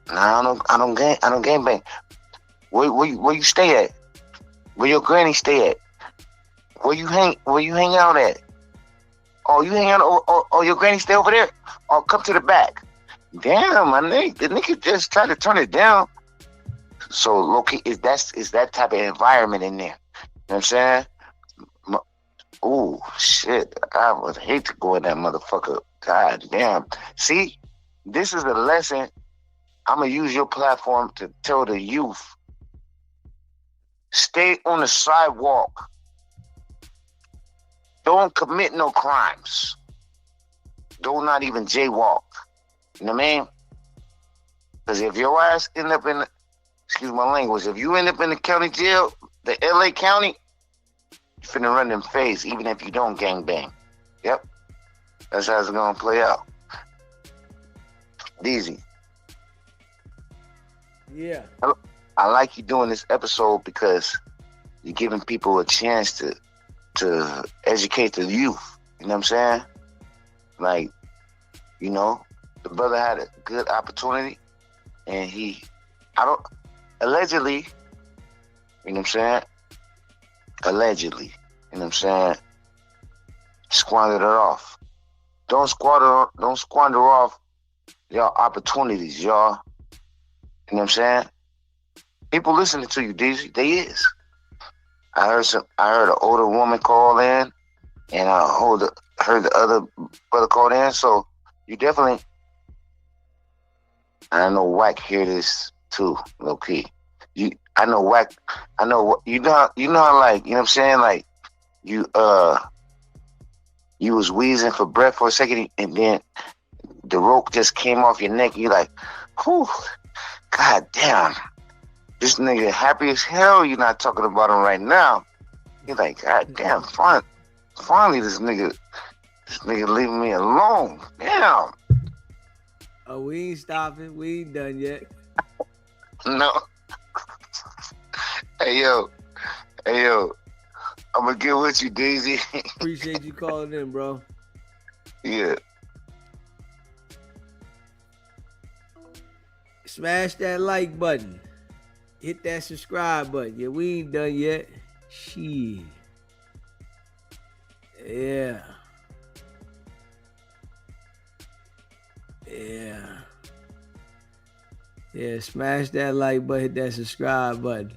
Nah, I don't gangbang. Where you stay at? Where your granny stay at? Where you hang out at? Oh, you hang out or your granny stay over there? Oh, come to the back. Damn, my nigga, the nigga just tried to turn it down. So low-key, is that type of environment in there. You know what I'm saying? Oh shit, I would hate to go in that motherfucker. God damn. See, this is a lesson. I'm gonna use your platform to tell the youth. Stay on the sidewalk. Don't commit no crimes. Don't not even jaywalk. You know what I mean? Because if your ass end up in, excuse my language, if you end up in the county jail, the LA County, you finna run them feuds, even if you don't gangbang. Yep. That's how it's gonna play out. DZ. Yeah. I like you doing this episode because you're giving people a chance to educate the youth. You know what I'm saying? Like, you know, the brother had a good opportunity and allegedly, you know what I'm saying? Allegedly, you know what I'm saying? Squandered it off. Don't squander off y'all opportunities, y'all. You know what I'm saying? People listening to you, DZ, they is. I heard an older woman call in, and I heard the other brother call in. So you definitely, I know Wack hear this too, low key. I know Wack. I know you know how, like, you know what I'm saying, like you was wheezing for breath for a second, and then the rope just came off your neck. You like, whew, god damn. This nigga happy as hell you're not talking about him right now. You're like, god damn, finally this nigga leaving me alone. Damn. Oh, we ain't stopping. We ain't done yet. No. Hey yo. I'm gonna get with you, Daisy. Appreciate you calling in, bro. Yeah. Smash that like button. Hit that subscribe button. Yeah, we ain't done yet. Shit. Yeah. Yeah, smash that like button, hit that subscribe button.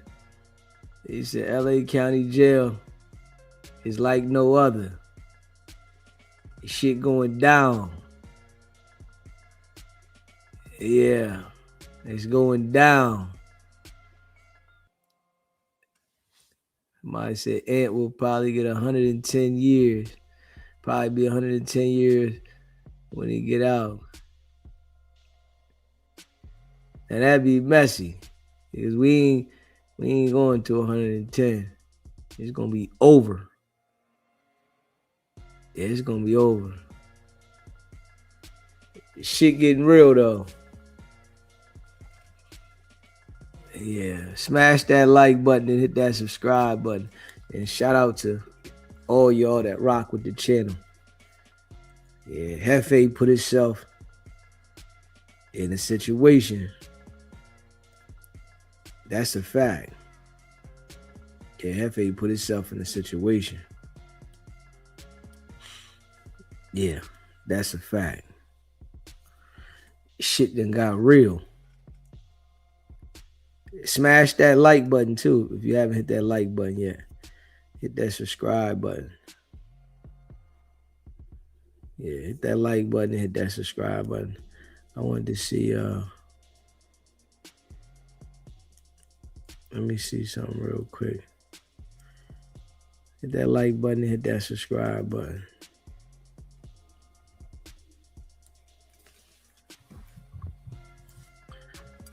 He said LA County Jail is like no other. Shit going down. Yeah, it's going down. Somebody said Ant will probably get 110 years. Probably be 110 years when he get out. And that'd be messy. Because we ain't going to 110. It's gonna be over. Yeah, it's gonna be over. Shit getting real though. Yeah, smash that like button and hit that subscribe button. And shout out to all y'all that rock with the channel. Yeah, Jefe put himself in a situation. That's a fact. Yeah, Jefe put himself in a situation. Yeah, that's a fact. Shit done got real. Smash that like button too. If you haven't hit that like button yet, hit that subscribe button. Yeah, hit that like button and hit that subscribe button. I wanted to see let me see something real quick. Hit that like button and hit that subscribe button.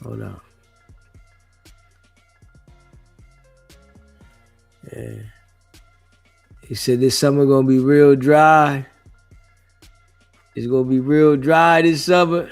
Hold on. Yeah. He said this summer gonna be real dry. It's gonna be real dry this summer.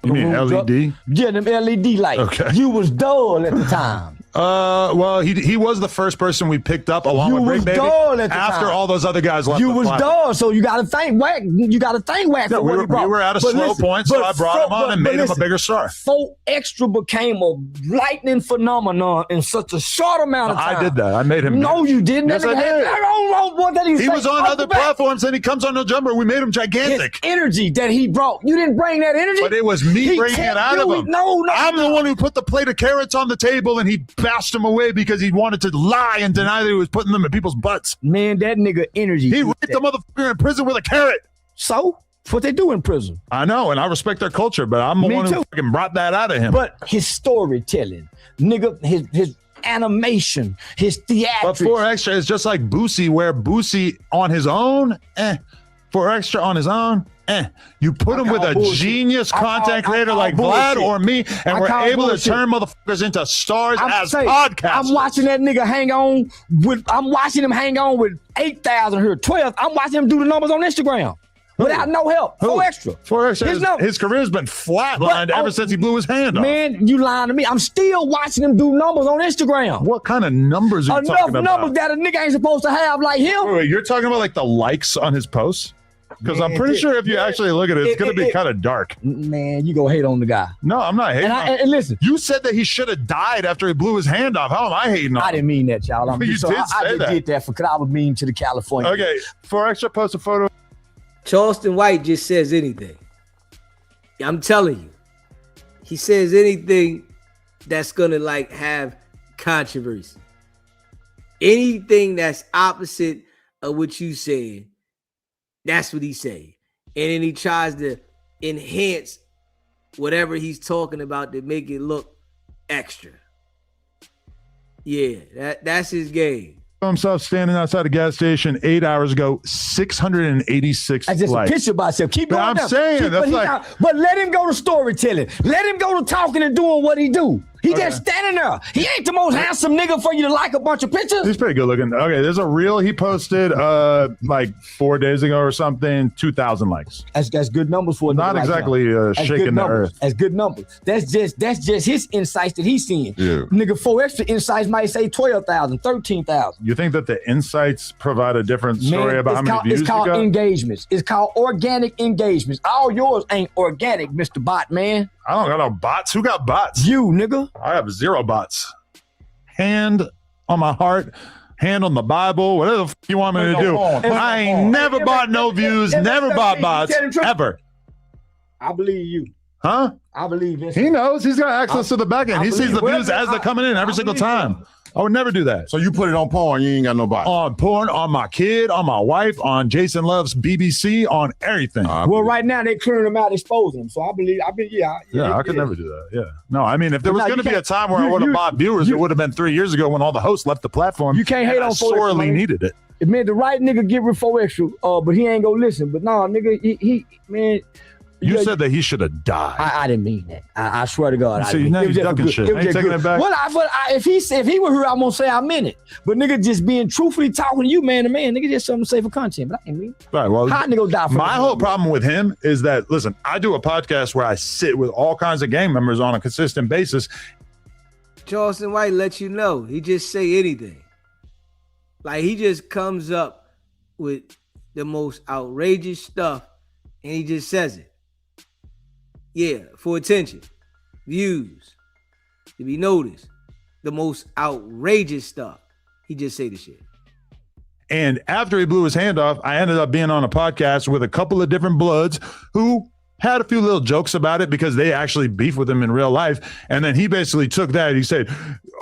You mean LED? Yeah, them LED lights. Okay. You was dull at the time. Well, he was the first person we picked up along with Big Baby after all those other guys left. You was dull, so you got to thank Wack. You got to thank Wack for what he brought. We were at a slow point, so I brought him on and made him a bigger star. 4 Extra became a lightning phenomenon in such a short amount of time. I did that. I made him. No, you didn't. Yes, I did. I don't know what that he was on other platforms, and he comes on No Jumper. We made him gigantic. His energy that he brought. You didn't bring that energy. But it was me bringing it out of him. No. I'm the one who put the plate of carrots on the table, and he bashed them away because he wanted to lie and deny that he was putting them in people's butts. Man, that nigga energy. He raped the motherfucker in prison with a carrot. So? That's what they do in prison. I know, and I respect their culture, but I'm the one who fucking brought that out of him. But his storytelling, nigga, his animation, his theatrics. But 4 Extra is just like Boosie, where Boosie on his own, 4 Extra on his own, You put him with a genius content creator like Vlad or me, and we're able to turn motherfuckers into stars as podcasters. I'm watching that nigga hang on with, I'm watching him hang on with 8,000 here, 12. I'm watching him do the numbers on Instagram. Without no help. 4 Extra. 4 Extra. His career's been flatlined ever since he blew his hand off. Man, you lying to me. I'm still watching him do numbers on Instagram. What kind of numbers are you talking about? Enough numbers that a nigga ain't supposed to have like him. Wait, you're talking about like the likes on his posts? Because I'm pretty sure if you actually look at it, it's going to be kind of dark. Man, you go hate on the guy. No, I'm not hating. And listen, you said that he should have died after he blew his hand off. How am I hating on him? I didn't mean that, y'all. I just did that because I was mean to the California. Okay, 4 Extra post a photo. Charleston White just says anything. I'm telling you. He says anything that's going to like have controversy. Anything that's opposite of what you said. That's what he say. And then he tries to enhance whatever he's talking about to make it look extra. Yeah, that's his game. Himself standing outside a gas station 8 hours ago, 686 I just likes. a picture by myself. Keep going. I'm saying that's like, but let him go to storytelling. Let him go to talking and doing what he do. He just standing there. He ain't the most handsome nigga for you to like a bunch of pictures. He's pretty good looking. Okay, there's a reel he posted like 4 days ago or something. 2,000 likes. That's good numbers for a not nigga exactly like shaking the earth. That's good numbers. That's just his insights that he's seeing. Yeah. Nigga, 4 Extra insights might say 12,000, 13,000. You think that the insights provide a different story about how many views it's called you got? Engagements. It's called organic engagements. All yours ain't organic, Mr. Bot Man. I don't got no bots. Who got bots? You, nigga. I have 0 bots. Hand on my heart, hand on the Bible, whatever the you want me to do. I ain't never bought no views, never bought bots, ever. I believe you. Huh? I believe this. He knows. He's got access to the back end. He sees the views as they're coming in every single time. I would never do that. So you put it on porn, you ain't got nobody. On porn, on my kid, on my wife, on Jason Love's BBC, on everything. Well, right now they're clearing them out, exposing them. So I believe, I could never do that. Yeah. No, I mean, if there was going to be a time where I would have bought viewers, it would have been 3 years ago when all the hosts left the platform. You can't hate on 4X. Sorely needed it. It meant the right nigga get with 4X, but he ain't gonna listen. But no, nigga, he man. You said that he should have died. I didn't mean that. I swear to God. See, now you're ducking shit. Ain't taking it back. Well, if he were here, I'm gonna say I meant it. But nigga, just being truthfully talking to you, man to man, nigga, just something to say for content. But I ain't mean. Right. Well, how nigga die for my whole problem with him is that listen, I do a podcast where I sit with all kinds of gang members on a consistent basis. Charleston White lets you know he just say anything. Like he just comes up with the most outrageous stuff and he just says it. Yeah, for attention, views, to be noticed. The most outrageous stuff. He just say the shit. And after he blew his hand off, I ended up being on a podcast with a couple of different Bloods who had a few little jokes about it because they actually beef with him in real life. And then he basically took that. He said,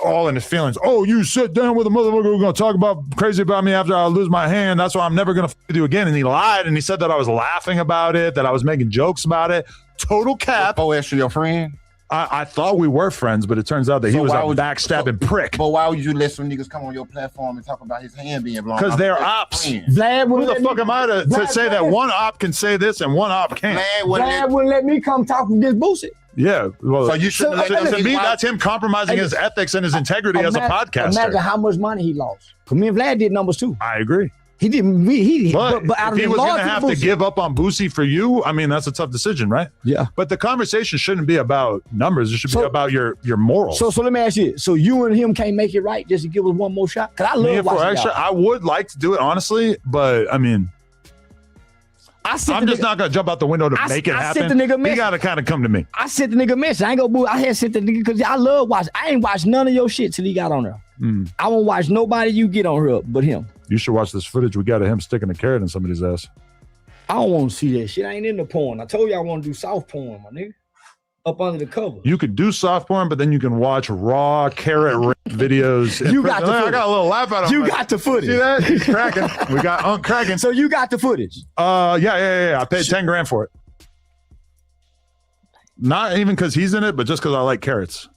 all in his feelings, oh, you sit down with a motherfucker who's going to talk about crazy about me after I lose my hand. That's why I'm never going to with you again. And he lied. And he said that I was laughing about it, that I was making jokes about it. Total cap. Oh, actually your friend? I thought we were friends, but it turns out that he was a backstabbing prick. But why would you let some niggas come on your platform and talk about his hand being blown? Because they're ops. Vlad, who the fuck am I to say that one op can say this and one op can't? Vlad wouldn't let me come talk against bullshit. Yeah, well, so you shouldn't to me, that's him compromising his ethics and his integrity as a podcaster. Imagine how much money he lost. Because me and Vlad did numbers too. I agree. He didn't. But out if he was going to have to give up on Boosie for you, I mean, that's a tough decision, right? Yeah. But the conversation shouldn't be about numbers. It should be about your morals. So let me ask you. So you and him can't make it right just to give us one more shot? Because I love watching y'all. I would like to do it, honestly, but I mean, I'm just not going to jump out the window to make it happen. I sent the nigga message. You got to kind of come to me. I sent the nigga message. I ain't gonna boo. I had sent the nigga because I love watching. I ain't watched none of your shit till he got on there. I won't watch nobody you get on here but him. You should watch this footage we got of him sticking a carrot in somebody's ass. I don't want to see that shit. I ain't into porn. I told you I want to do soft porn, my nigga. Up under the cover. You could do soft porn, but then you can watch raw carrot videos. You got the footage. I got a little laugh out of You got the footage. See that? He's cracking. We got Unc cracking. So you got the footage? Yeah. I paid 10 grand for it. Not even because he's in it, but just because I like carrots.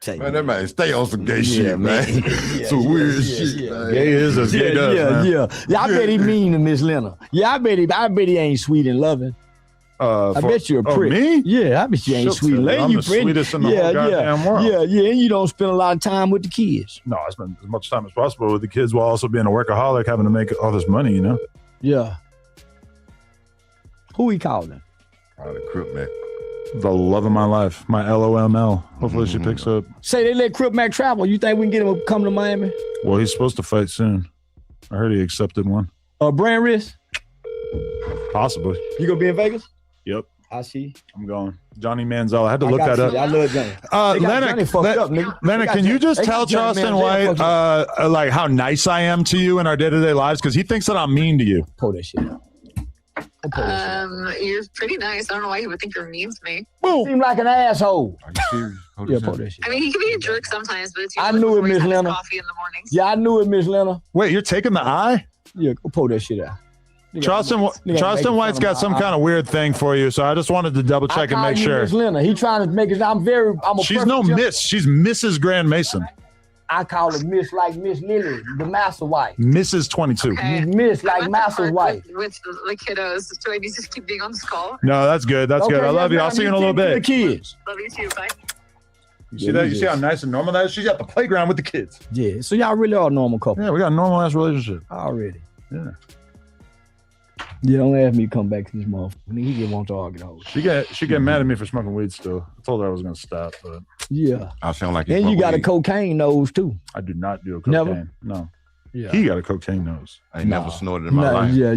Man, that man stay on some gay shit, man. Some weird shit. Man. Gay is as gay does, man. Yeah, I bet he mean to Miss Lena. Yeah, I bet he ain't sweet and loving. I bet you're a prick. Me? Yeah, I bet you ain't sweet and loving. I'm the sweetest in the whole goddamn world. Yeah, and you don't spend a lot of time with the kids. No, I spend as much time as possible with the kids while also being a workaholic, having to make all this money, you know? Yeah. Who he calling? The Crip Mac. The love of my life, my LOML. Hopefully she picks up. Say they let Crip Mac travel. You think we can get him to come to Miami? Well, he's supposed to fight soon. I heard he accepted one. Brand risk? Possibly. You gonna be in Vegas? Yep. I see. I'm going. Johnny Manziel. I had to look that up. I love Johnny. Leonard, can you just tell Charleston White like how nice I am to you in our day-to-day lives? Because he thinks that I'm mean to you. Pull that shit out. You're pretty nice. I don't know why he would think you're mean to me. Boom. Seem like an asshole. Are you serious? Yeah, pull that shit. I mean, he can be a jerk sometimes, but it's I knew it, Miss Lena. coffee in the mornings. Yeah, I knew it, Miss Lena. Wait, you're taking the eye? Yeah, go pull that shit out. Charleston White's got some kind of weird thing for you, so I just wanted to double check and make sure. Miss Lena. He trying to make it. She's no miss. She's Mrs. Grand Mason. I call her Miss like Miss Lily, the master wife. Mrs. 22. Okay. Miss like master's wife. With the kiddos. Do I need to keep being on this call? No, that's good. That's good. I love you. I'll see you in a little bit. The kids. Love you too. Bye. You see that? You see how nice and normal that is? She's at the playground with the kids. Yeah. So y'all really are a normal couple. Yeah, we got a normal ass relationship. Already. Yeah. Yeah, don't ask me to come back to this motherfucker. He just wants to argue the whole shit. She get mad at me for smoking weed still. I told her I was gonna stop, but yeah. I sound like and you got a cocaine nose too. I do not do a cocaine. Never? No. Yeah. He got a cocaine nose. I ain't never snorted in my life. Yeah.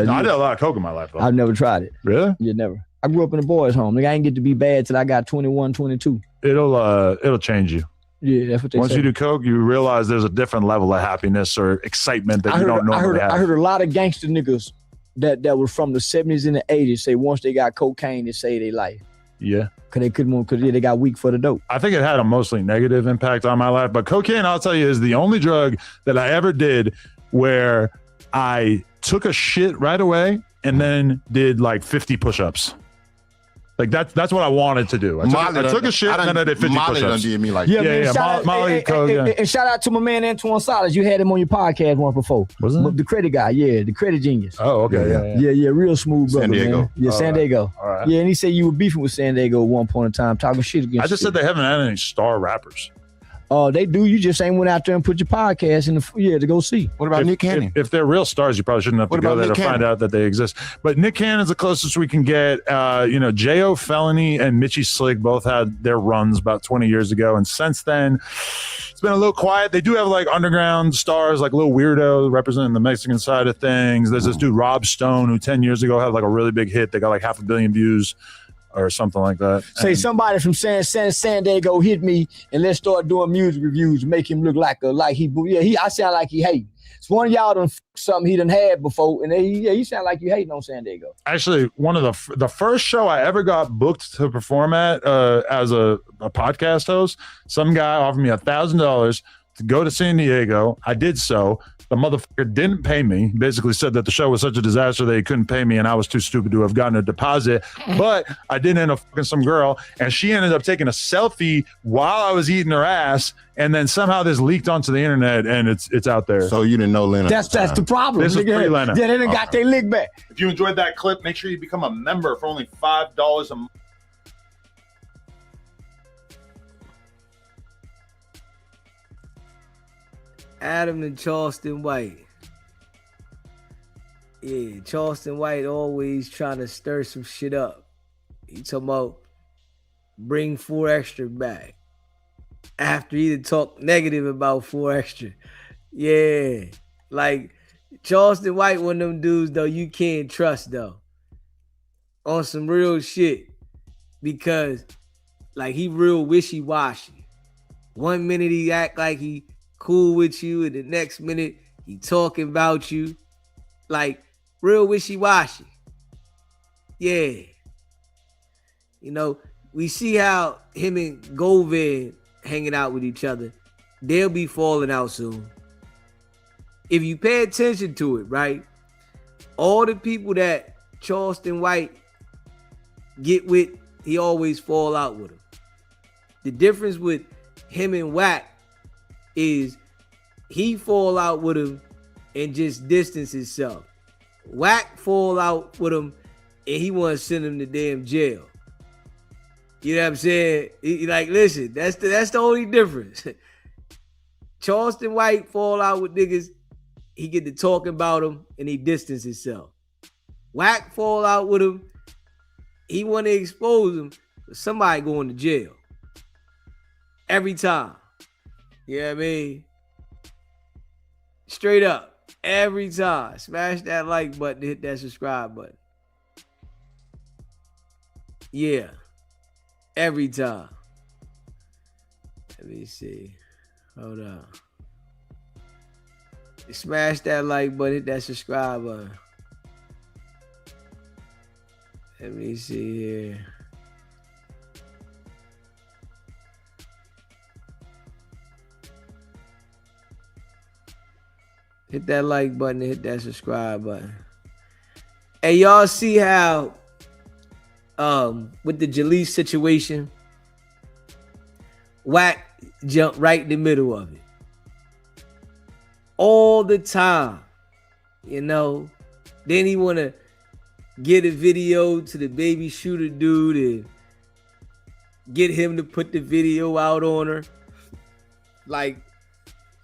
No, I did a lot of coke in my life though. I've never tried it. Really? Yeah, never. I grew up in a boys' home. Nigga, I ain't get to be bad till I got 21, 22. It'll change you. Yeah, that's what they say. Once you do coke, you realize there's a different level of happiness or excitement that you don't normally have. I heard a lot of gangster niggas that was from the 70s and the 80s say once they got cocaine, it saved their life. Yeah. Because they got weak for the dope. I think it had a mostly negative impact on my life. But cocaine, I'll tell you, is the only drug that I ever did where I took a shit right away and then did like 50 push-ups. Like that's what I wanted to do. I took a shit and then I did 50 Molly done push-ups. did me like Molly, and shout out to my man Antoine Salas. You had him on your podcast once before. Wasn't it? The credit guy, the credit genius. Oh, okay. Yeah, real smooth brother, San Diego. man. Yeah, San Diego. All right. Yeah, and he said you were beefing with San Diego at one point in time, talking shit against I just said they haven't had any star rappers. They do. You just ain't went out there and put your podcast in to go see. What about Nick Cannon? If they're real stars, you probably shouldn't have to go there to find out that they exist. But Nick Cannon's the closest we can get. J.O. Felony and Mitchie Slick both had their runs about 20 years ago. And since then, it's been a little quiet. They do have like underground stars, like Lil Weirdo representing the Mexican side of things. There's this dude, Rob Stone, who 10 years ago had like a really big hit. They got like 500 million views or something like that. Say somebody from San Diego hit me and let's start doing music reviews, make him look like I sound like he hating. It's one of y'all done something he done had before, and he sound like you hating on San Diego. Actually, one of the first show I ever got booked to perform at as a podcast host, some guy offered me $1,000 to go to San Diego. I did so. The motherfucker didn't pay me, basically said that the show was such a disaster that he couldn't pay me and I was too stupid to have gotten a deposit. But I did end up fucking some girl and she ended up taking a selfie while I was eating her ass, and then somehow this leaked onto the internet and it's out there. So you didn't know Lena. That's the problem. This is pre-Lena. Yeah, they done got their lick back. If you enjoyed that clip, make sure you become a member for only $5 a month. Adam and Charleston White. Yeah, Charleston White always trying to stir some shit up. He talking about bring 4 Extra back. After he talk negative about 4 Extra. Yeah. Like Charleston White, one of them dudes though you can't trust though. On some real shit. Because like he real wishy-washy. 1 minute he act like he cool with you, and the next minute he talking about you like real wishy-washy. Yeah. We see how him and Govan hanging out with each other. They'll be falling out soon. If you pay attention to it, right? All the people that Charleston White get with, he always fall out with them. The difference with him and Wack is he fall out with him and just distance himself. Wack fall out with him and he want to send him to damn jail. You know what I'm saying? He like, listen, that's the only difference. Charleston White fall out with niggas, he get to talking about him and he distance himself. Wack fall out with him, he want to expose him, but somebody going to jail. Every time. You know what I mean? Straight up. Every time. Smash that like button, hit that subscribe button. Yeah. Every time. Let me see. Hold on. Smash that like button, hit that subscribe button. Let me see here. Hit that like button and hit that subscribe button. Hey, y'all see how with the Jalise situation, Wack jumped right in the middle of it. All the time. Then he want to get a video to the baby shooter dude and get him to put the video out on her. Like,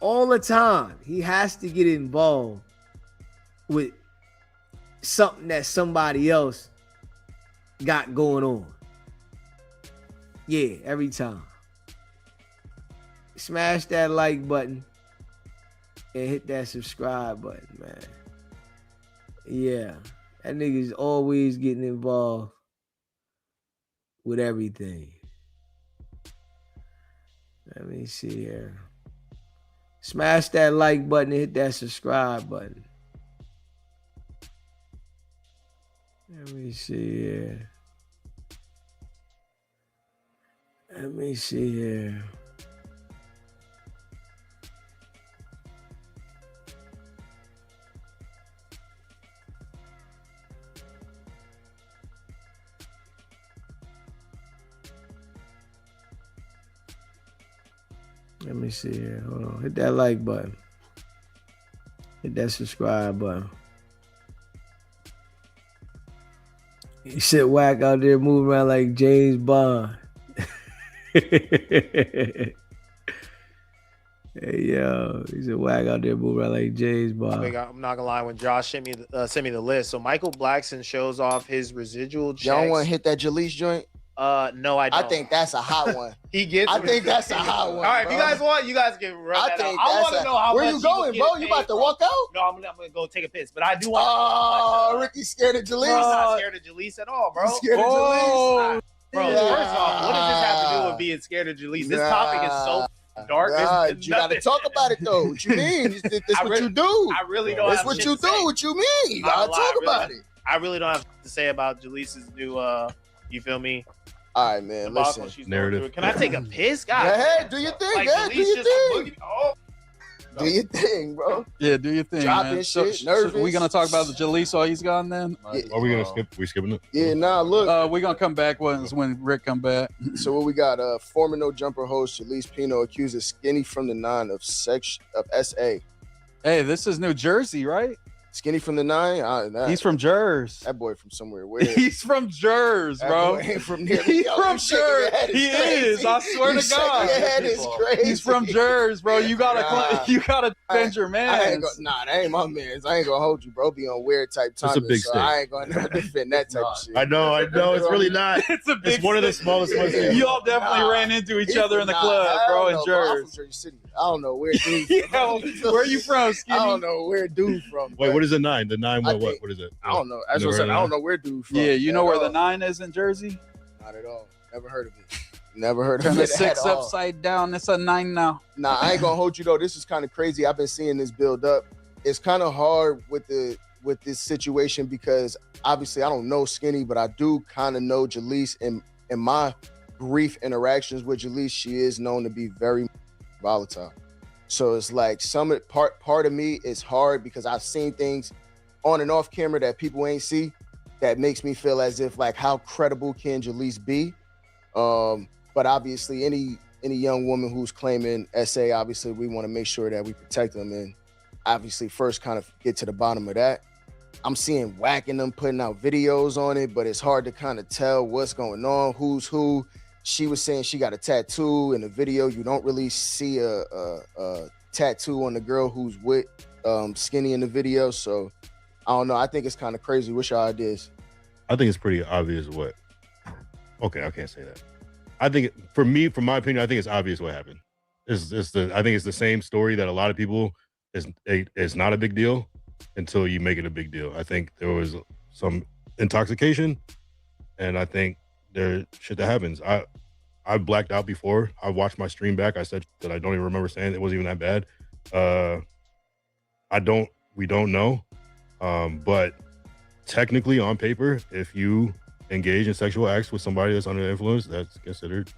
all the time, he has to get involved with something that somebody else got going on. Yeah, every time. Smash that like button and hit that subscribe button, man. Yeah, that nigga's always getting involved with everything. Let me see here. Smash that like button and hit that subscribe button. Let me see here. Let me see here. Let me see here. Hold on. Hit that like button. Hit that subscribe button. You sit whack out there moving around like James Bond. Hey, yo. He said whack out there moving around like James Bond. I'm not gonna lie. When Josh sent me the list, so Michael Blackson shows off his residual checks. Y'all want to hit that Jalise joint? No, I don't. I think that's a hot one. He gets. I think that's a hot one. All right, bro. if you guys want, you guys can run that out. I want to know how where much you going, bro? You about to walk out? No, I'm gonna go take a piss. But I do want. Oh, Ricky's scared of Jalise. I'm not scared of Jalise at all, bro. You scared of Jalise? Bro, first off, what does this have to do with being scared of Jalise? This topic is so dark. It's you got to talk about it though. What you mean? This what you do. I really don't. That's what you do. What you mean? You gotta talk about it. I really don't have to say about Jalice's new. You feel me? All right, man. Listen. Narrative. Can I take a piss, guys? Go ahead, do your thing. Like, Go ahead, do Jalise your just thing. Oh. Do your thing, bro. Yeah, do your thing, Dropping man. shit, So nervous. we gonna talk about the Jalise while he's gone then? Are we gonna skip? We skipping it? Yeah, nah, look. We're gonna come back when Rick come back. So what we got? Former No Jumper host Jalise Pino accuses Skinny from the 9 of SA. Hey, this is New Jersey, right? Skinny from the 9? He's from Jersey. That boy from somewhere weird. He's from Jersey, bro. That boy ain't from near. He's from You shaking your head Jersey. He crazy. is. I swear You to God. shaking your head is crazy. He's from Jersey, bro. You gotta defend your man. Nah, that ain't my man. I ain't gonna hold you, bro. Be on weird type It's a timing. big So state. I ain't gonna never defend that type of shit. I know. It's really not. It's one of the smallest ones. You all definitely ran into each other in the club, bro, in I'm Jersey. from Jersey City. I don't know where dude. Where you from, Skinny? I don't know where dude from. Wait, what is the 9? The 9 what is it? I don't know. That's what I'm saying. I don't know where dude from. Yeah, you know where the 9 is in Jersey? Not at all. Never heard of it. Never heard Turn of the it 6 at all. upside down. It's a 9 now. Nah, I ain't gonna hold you though. This is kind of crazy. I've been seeing this build up. It's kind of hard with this situation because obviously I don't know Skinny, but I do kind of know Jalise. In my brief interactions with Jalise, she is known to be very volatile. So it's like part of me is hard because I've seen things on and off camera that people ain't see that makes me feel as if like how credible can Jalise be? But obviously any young woman who's claiming SA, obviously we want to make sure that we protect them and obviously first kind of get to the bottom of that. I'm seeing whacking them putting out videos on it, but it's hard to kind of tell what's going on, who's who. She was saying she got a tattoo in the video. You don't really see a tattoo on the girl who's with Skinny in the video. So I don't know. I think it's kind of crazy. What's your ideas? I think it's pretty obvious what. Okay, I can't say that. I think from my opinion, I think it's obvious what happened. I think it's the same story that a lot of people is not a big deal until you make it a big deal. I think there was some intoxication, and I think there's shit that happens. I blacked out before. I watched my stream back. I said that I don't even remember saying it wasn't even that bad. We don't know. But technically on paper, if you engage in sexual acts with somebody that's under the influence, that's considered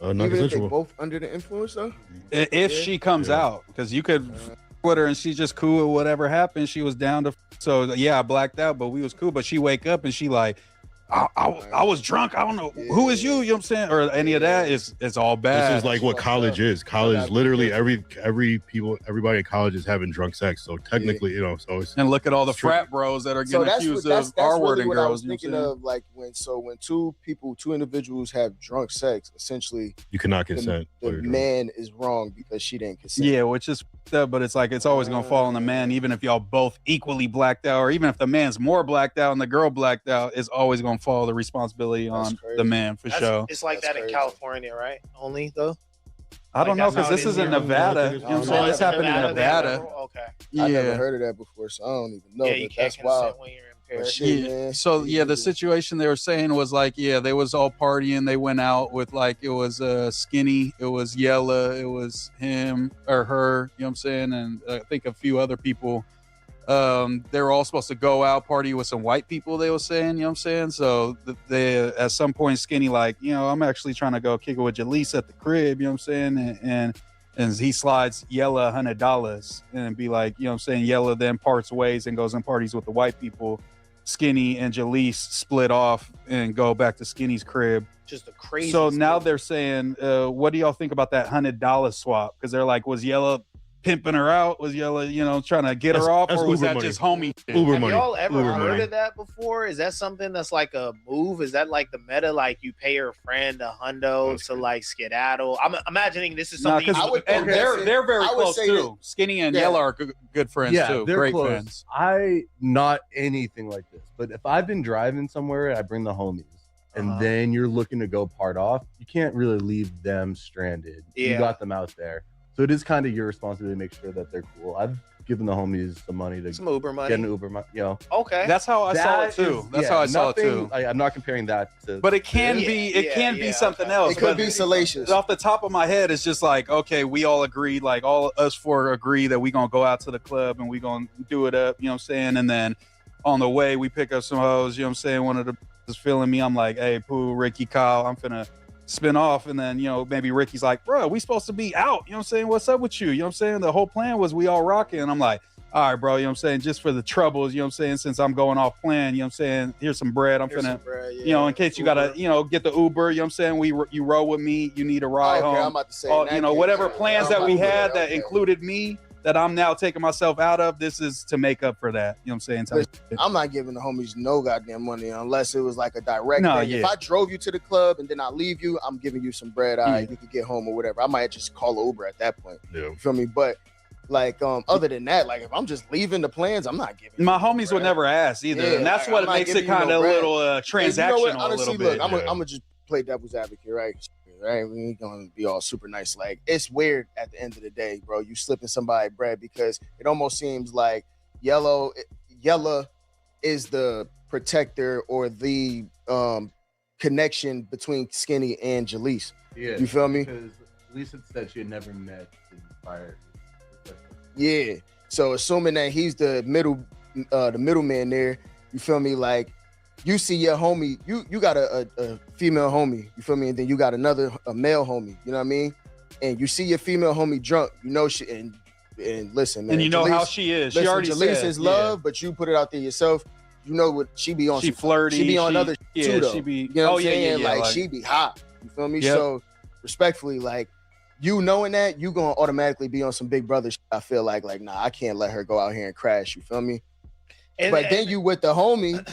Even if they non-consensual. both under the influence though? If she comes out, because you could with her and she's just cool with whatever happened. She was down to. So yeah, I blacked out, but we was cool. But she wake up and she like, I was drunk. I don't know who is you. You know what I'm saying? Or any of that is it's all bad. This is like what college is. College, literally everybody in college is having drunk sex. So technically, so it's and look at all the true. frat bros that are getting accused of R-wording really what I was girls. You know thinking what I'm saying? of, like when two individuals have drunk sex, essentially you cannot consent. The man is wrong because she didn't consent. Yeah, which is fucked up, but it's like it's always gonna fall on the man, even if y'all both equally blacked out, or even if the man's more blacked out and the girl blacked out, it's always gonna fall the responsibility on the man for sure. It's like that in California, right? Only though. I don't know because this is in Nevada. You know what I'm saying? This happened in Nevada. Okay. Yeah. I never heard of that before, so I don't even know. Yeah, you but can't that's consent wild. when you're impaired. But shit, Yeah. man. So yeah, the situation they were saying was like, yeah, they was all partying. They went out with like it was Skinny, it was Yella, it was him or her. You know what I'm saying? And I think a few other people. They were all supposed to go out party with some white people, they were saying, you know what I'm saying? So they at some point Skinny like, you know, I'm actually trying to go kick it with Jaleese at the crib, you know what I'm saying? And he slides Yella $100 and be like, you know what I'm saying? Yella then parts ways and goes and parties with the white people. Skinny and Jaleese split off and go back to Skinny's crib. Just a crazy. So now they're saying, what do y'all think about that $100 swap? Because they're like, was Yella pimping her out? Was Yella, you know, trying to get her off, or was that just homie shit? Have y'all ever heard of that before? Is that something that's like a move? Is that like the meta, like you pay your friend $100 to like skedaddle? I'm imagining this is something. They're very close too. Skinny and Yella are good friends too. They're Great close. friends. Not anything like this, but if I've been driving somewhere, I bring the homies. And then you're looking to go part off, you can't really leave them stranded. Yeah. You got them out there. So it is kind of your responsibility to make sure that they're cool. I've given the homies the money to some Uber money. Get an Uber money, you know. Okay. That's how I saw it too. That's how I saw it too. I'm not comparing that to. But it can be something else. It could be salacious. Off the top of my head, it's just like, okay, we all agreed, like all us four agree that we gonna go out to the club and we gonna do it up, you know what I'm saying? And then on the way, we pick up some hoes, you know what I'm saying? One of the is feeling me. I'm like, hey, Pooh, Ricky, Kyle, I'm finna spin off. And then, you know, maybe Ricky's like, bro, we supposed to be out. You know what I'm saying? What's up with you? You know what I'm saying? The whole plan was we all rocking. And I'm like, all right, bro, you know what I'm saying? Just for the troubles, you know what I'm saying? Since I'm going off plan, you know what I'm saying? Here's some bread. I'm finna, you know, in case you gotta, you know, get the Uber, you know what I'm saying? You roll with me. You need a ride home. I'm about to say, you know, whatever plans that we had that included me, that I'm now taking myself out of, this is to make up for that. You know what I'm saying? I'm not giving the homies no goddamn money unless it was like a direct thing. Yeah. If I drove you to the club and then I leave you, I'm giving you some bread. You could get home or whatever. I might just call an Uber at that point. Yeah. You feel me? But like, other than that, like if I'm just leaving the plans, I'm not giving. My homies would never ask either. Yeah, and that's like, what makes it kind of a little transactional. You know honestly, a little bit. Look, I'm gonna just play devil's advocate, right? Right, we ain't gonna be all super nice. Like it's weird at the end of the day, bro. You slipping somebody bread because it almost seems like Yella is the protector or the connection between Skinny and Jaleese. Yeah, you feel me? Because Lisa said she had never met his prior. Yeah. So assuming that he's the middleman there, you feel me? Like you see your homie, you got a female homie, you feel me? And then you got a male homie, you know what I mean? And you see your female homie drunk, you know she and listen, man. And you know Jaleese, how she is. She already Jaleese said, is love, but you put it out there yourself. You know what she be on? She flirty. She be on other too, though. She be. You know what I'm saying? Yeah, like she be hot. You feel me? So respectfully, like you knowing that, you gonna automatically be on some big brother shit. I feel like nah, I can't let her go out here and crash. You feel me? But then you with the homie.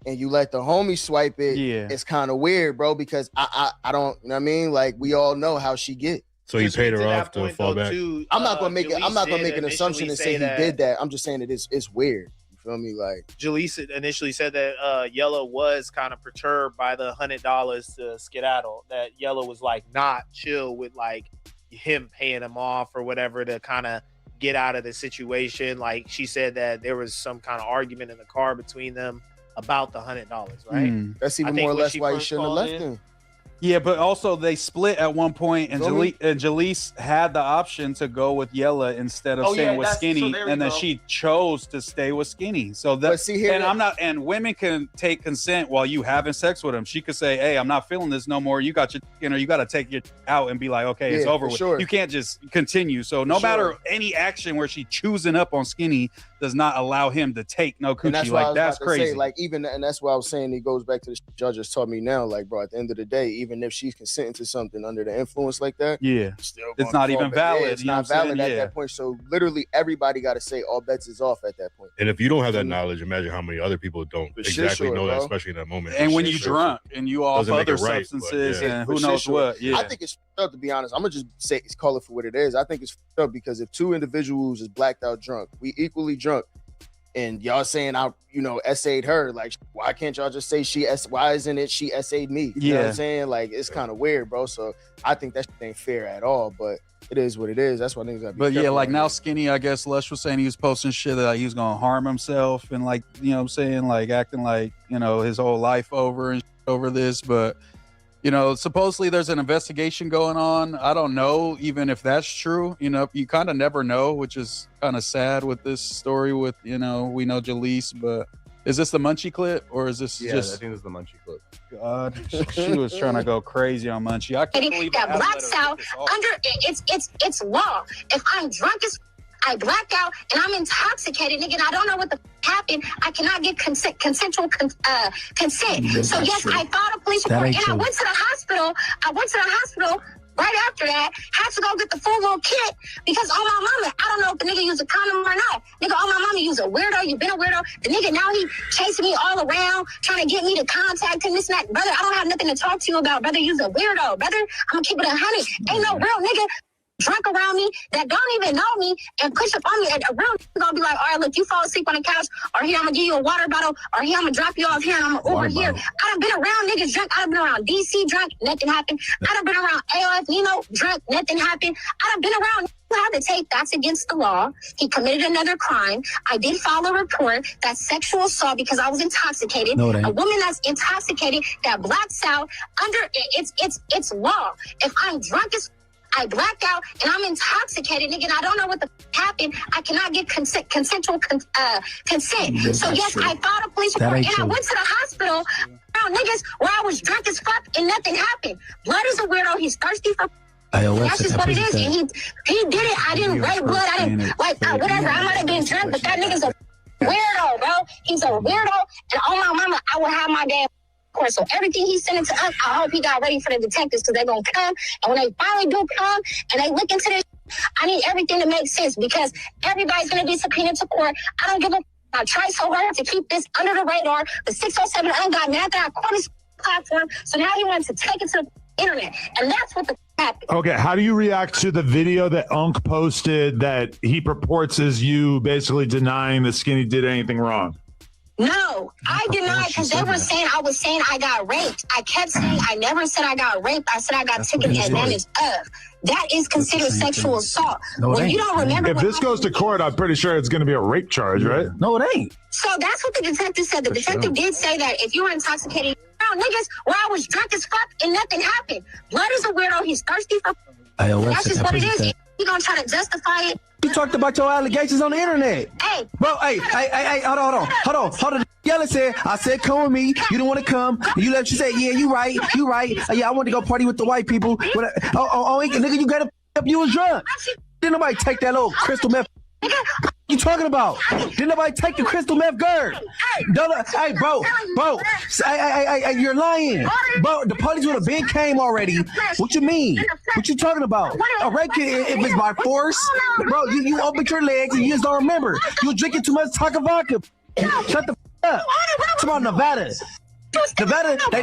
And you let the homie swipe it, it's kind of weird, bro, because I don't, you know what I mean? Like we all know how she get. So he paid her off to fall back. I'm not gonna make an assumption and say he did that. I'm just saying it's weird. You feel me? Like Jaleese initially said that Yella was kind of perturbed by the $100 to skedaddle. That Yella was like not chill with like him paying him off or whatever to kind of get out of the situation. Like she said that there was some kind of argument in the car between them about the $100, right? That's even more or less why you shouldn't have left him. Yeah, but also they split at one point, and Jaleese had the option to go with Yella instead of staying with Skinny, and then she chose to stay with Skinny. So that, and women can take consent while you having sex with them. She could say, "Hey, I'm not feeling this no more. You got your, you got to take your out and be like, okay, it's over with. Sure. You can't just continue." So no matter any action where she choosing up on Skinny does not allow him to take no coochie. Like that's crazy. Like even, and that's why I was saying it goes back to the judges taught me now. Like, bro, at the end of the day, even if she's consenting to something under the influence like that, it's not even valid. It's not valid at that point. So literally everybody got to say all bets is off at that point. And if you don't have that knowledge, imagine how many other people don't exactly know that, especially in that moment. And when you drunk and you off other substances and who knows what. I think it's up, to be honest. I'm gonna just say call it for what it is. I think it's up because if two individuals is blacked out drunk, we equally drunk, and y'all saying I, essayed her, like, why can't y'all just say why isn't it she essayed me? You know what I'm saying? Like, it's kind of weird, bro. So I think that shit ain't fair at all, but it is what it is. That's why niggas gotta be But yeah, careful like on now it. Skinny, I guess Lush was saying he was posting shit that he was gonna harm himself and like, you know what I'm saying, like acting like, his whole life over and over this, but You know, supposedly there's an investigation going on. I don't know even if that's true. You know, you kind of never know, which is kind of sad with this story with, you know, we know Jaleese, but is this the Munchie clip or is this just... I think this is the Munchie clip. God, she was trying to go crazy on Munchie. I can't believe that blacks out under it's law. If I'm drunk as I black out and I'm intoxicated, nigga, and I don't know what the happened. I cannot get consensual consent. So yes, I filed a police report and I went to the hospital. Right after that, had to go get the full little kit because on my mama, I don't know if the nigga used a condom or not. Nigga, on my mama, you's a weirdo. You been a weirdo. The nigga now he chasing me all around, trying to get me to contact him. This and that, brother. I don't have nothing to talk to you about, brother. You's a weirdo, brother. I'm gonna keep it 100. Ain't no real nigga drunk around me that don't even know me and push up on me. And a real nigga gonna be like, all right, look, you fall asleep on the couch, or here I'm gonna give you a water bottle, or here I'm gonna drop you off here and I'm gonna Uber here. I done been around niggas drunk. I done been around DC drunk, nothing happened. I done been around AOF Nino drunk, nothing happened. I done been around how to take that's against the law. He committed another crime. I did file a report that's sexual assault because I was intoxicated. No, a woman that's intoxicated that blacks out under it's law. If I'm drunk as I blacked out and I'm intoxicated, nigga, and I don't know what the happened. I cannot get consensual consent. So yes, I filed a police report and I went to the hospital around niggas where I was drunk as fuck and nothing happened. Blood is a weirdo. He's thirsty for. That's just what it is. And he did it. I didn't rape blood. I didn't whatever. I might have been drunk, but that nigga's a weirdo, bro. He's a weirdo. And on my mama, I will have my damn course. So everything he's sending to us, I hope he got ready for the detectives because they're gonna come. And when they finally do come and they look into this, I need everything to make sense because everybody's gonna be subpoenaed to court. I don't give a. I try so hard to keep this under the radar. The 607 got mad that I called his platform, so now he wants to take it to the internet, and that's what the happened. Okay, how do you react to the video that Unc posted that he purports as you basically denying that Skinny did anything wrong? No, I denied because they were saying I was saying I got raped. I kept saying I never said I got raped. I said I got taken advantage of. That is considered sexual assault. When you don't remember. If this goes to court, I'm pretty sure it's going to be a rape charge, right? No, it ain't. So that's what the detective said. The detective did say that if you were intoxicated, niggas, where I was drunk as fuck and nothing happened. Blood is a weirdo. He's thirsty for. That's just what it is. He gonna try to justify it. You talked about your allegations on the internet. Hey. Bro, hey, hold on. Yella said, I said, come with me. You didn't want to come. You left. She said, yeah, you right. Yeah, I want to go party with the white people. Nigga, you got to up. You was drunk. Didn't nobody take that little crystal meth. You talking about? Didn't nobody take the crystal meth girl? Hey, bro, you're lying. Bro, the police would have been came already. What you mean? What you talking about? A rape kit, if it's by force, bro, you opened your legs and you just don't remember. You were drinking too much vodka. Shut the up. It's about Nevada. Nevada, they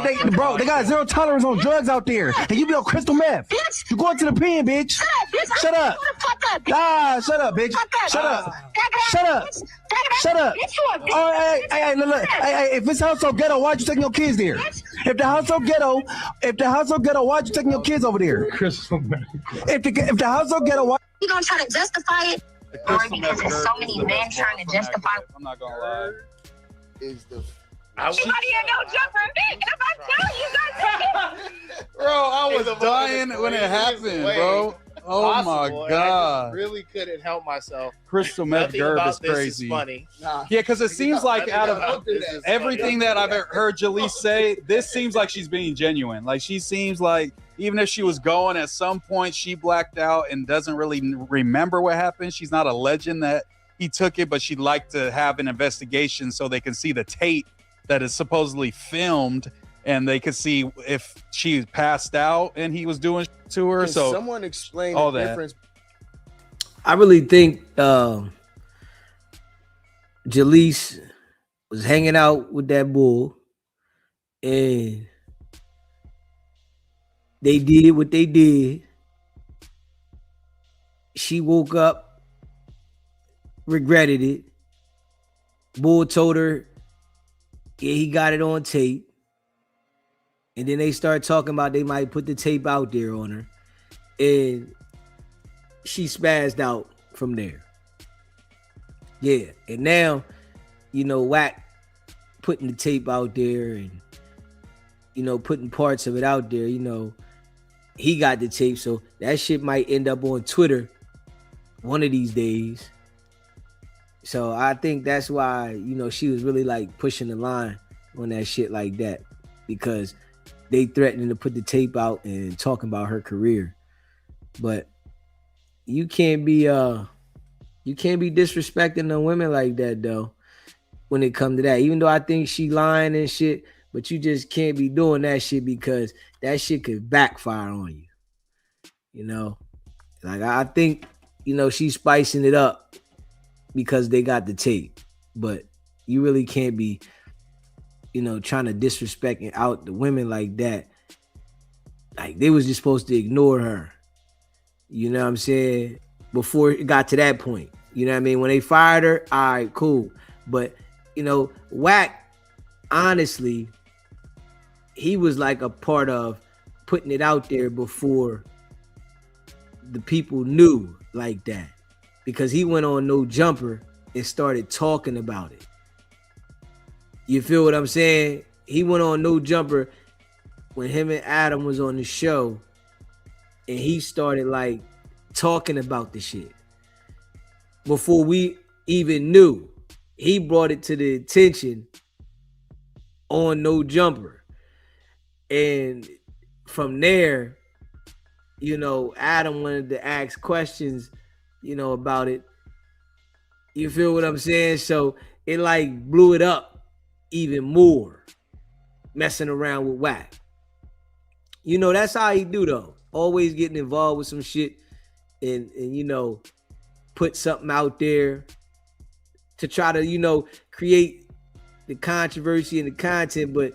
got zero tolerance on drugs out there. And you be on crystal meth. You going to the pen, bitch. Shut up. Shut up, bitch. Shut up. All right, hey, look. Hey, if it's house so ghetto, why'd you taking your kids there? If the house so ghetto, why'd you taking your kids over there? Crystal meth. If the house so ghetto, why? You gonna try to justify it? Because there's so many men trying to justify. I'm not gonna lie. Is the Everybody ain't no jumper and if I tell you guys, bro, I was dying when it happened, bro. Oh my god! I really couldn't help myself. Crystal meth Gerb is crazy. Is funny. Yeah, because it seems like out of everything that I've heard Jaleese say, this seems like she's being genuine. Like she seems like even if she was going at some point, she blacked out and doesn't really remember what happened. She's not a legend that he took it, but she'd like to have an investigation so they can see the tape that is supposedly filmed and they could see if she passed out and he was doing to her. Can so someone explain all the that difference? I really think Jaleese was hanging out with that bull and they did what they did. She woke up, regretted it. Bull told her, yeah, he got it on tape. And then they start talking about they might put the tape out there on her. And she spazzed out from there. Yeah. And now, Wack putting the tape out there and, putting parts of it out there, he got the tape, so that shit might end up on Twitter one of these days. So I think that's why, she was really like pushing the line on that shit like that, because they threatening to put the tape out and talking about her career. But you can't be disrespecting the women like that though when it comes to that. Even though I think she lying and shit, but you just can't be doing that shit because that shit could backfire on you. Like I think, she's spicing it up because they got the tape, but you really can't be, trying to disrespect and out the women like that. Like they was just supposed to ignore her. You know what I'm saying? Before it got to that point. You know what I mean? When they fired her, all right, cool. But, Wack, honestly, he was like a part of putting it out there before the people knew like that. Because he went on No Jumper and started talking about it. You feel what I'm saying? He went on No Jumper when him and Adam was on the show, and he started like talking about the shit. Before we even knew, he brought it to the attention on No Jumper. And from there, Adam wanted to ask questions, about it. You feel what I'm saying? So it like blew it up even more, messing around with Wack. That's how he do though. Always getting involved with some shit and put something out there to try to, create the controversy and the content. But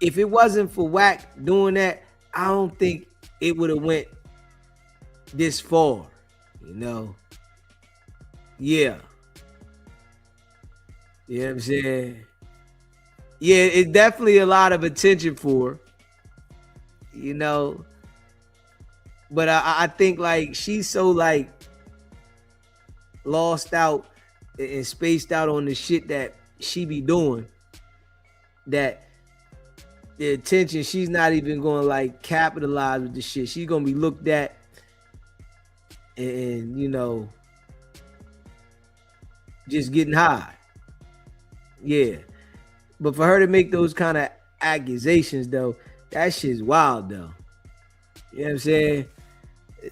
if it wasn't for Wack doing that, I don't think it would have went this far, Yeah. You know what I'm saying? Yeah, it's definitely a lot of attention for, but I think like she's so like lost out and spaced out on the shit that she be doing that the attention, she's not even going to like capitalize with the shit. She's going to be looked at and, just getting high. Yeah. But for her to make those kind of accusations though, that shit's wild though. You know what I'm saying?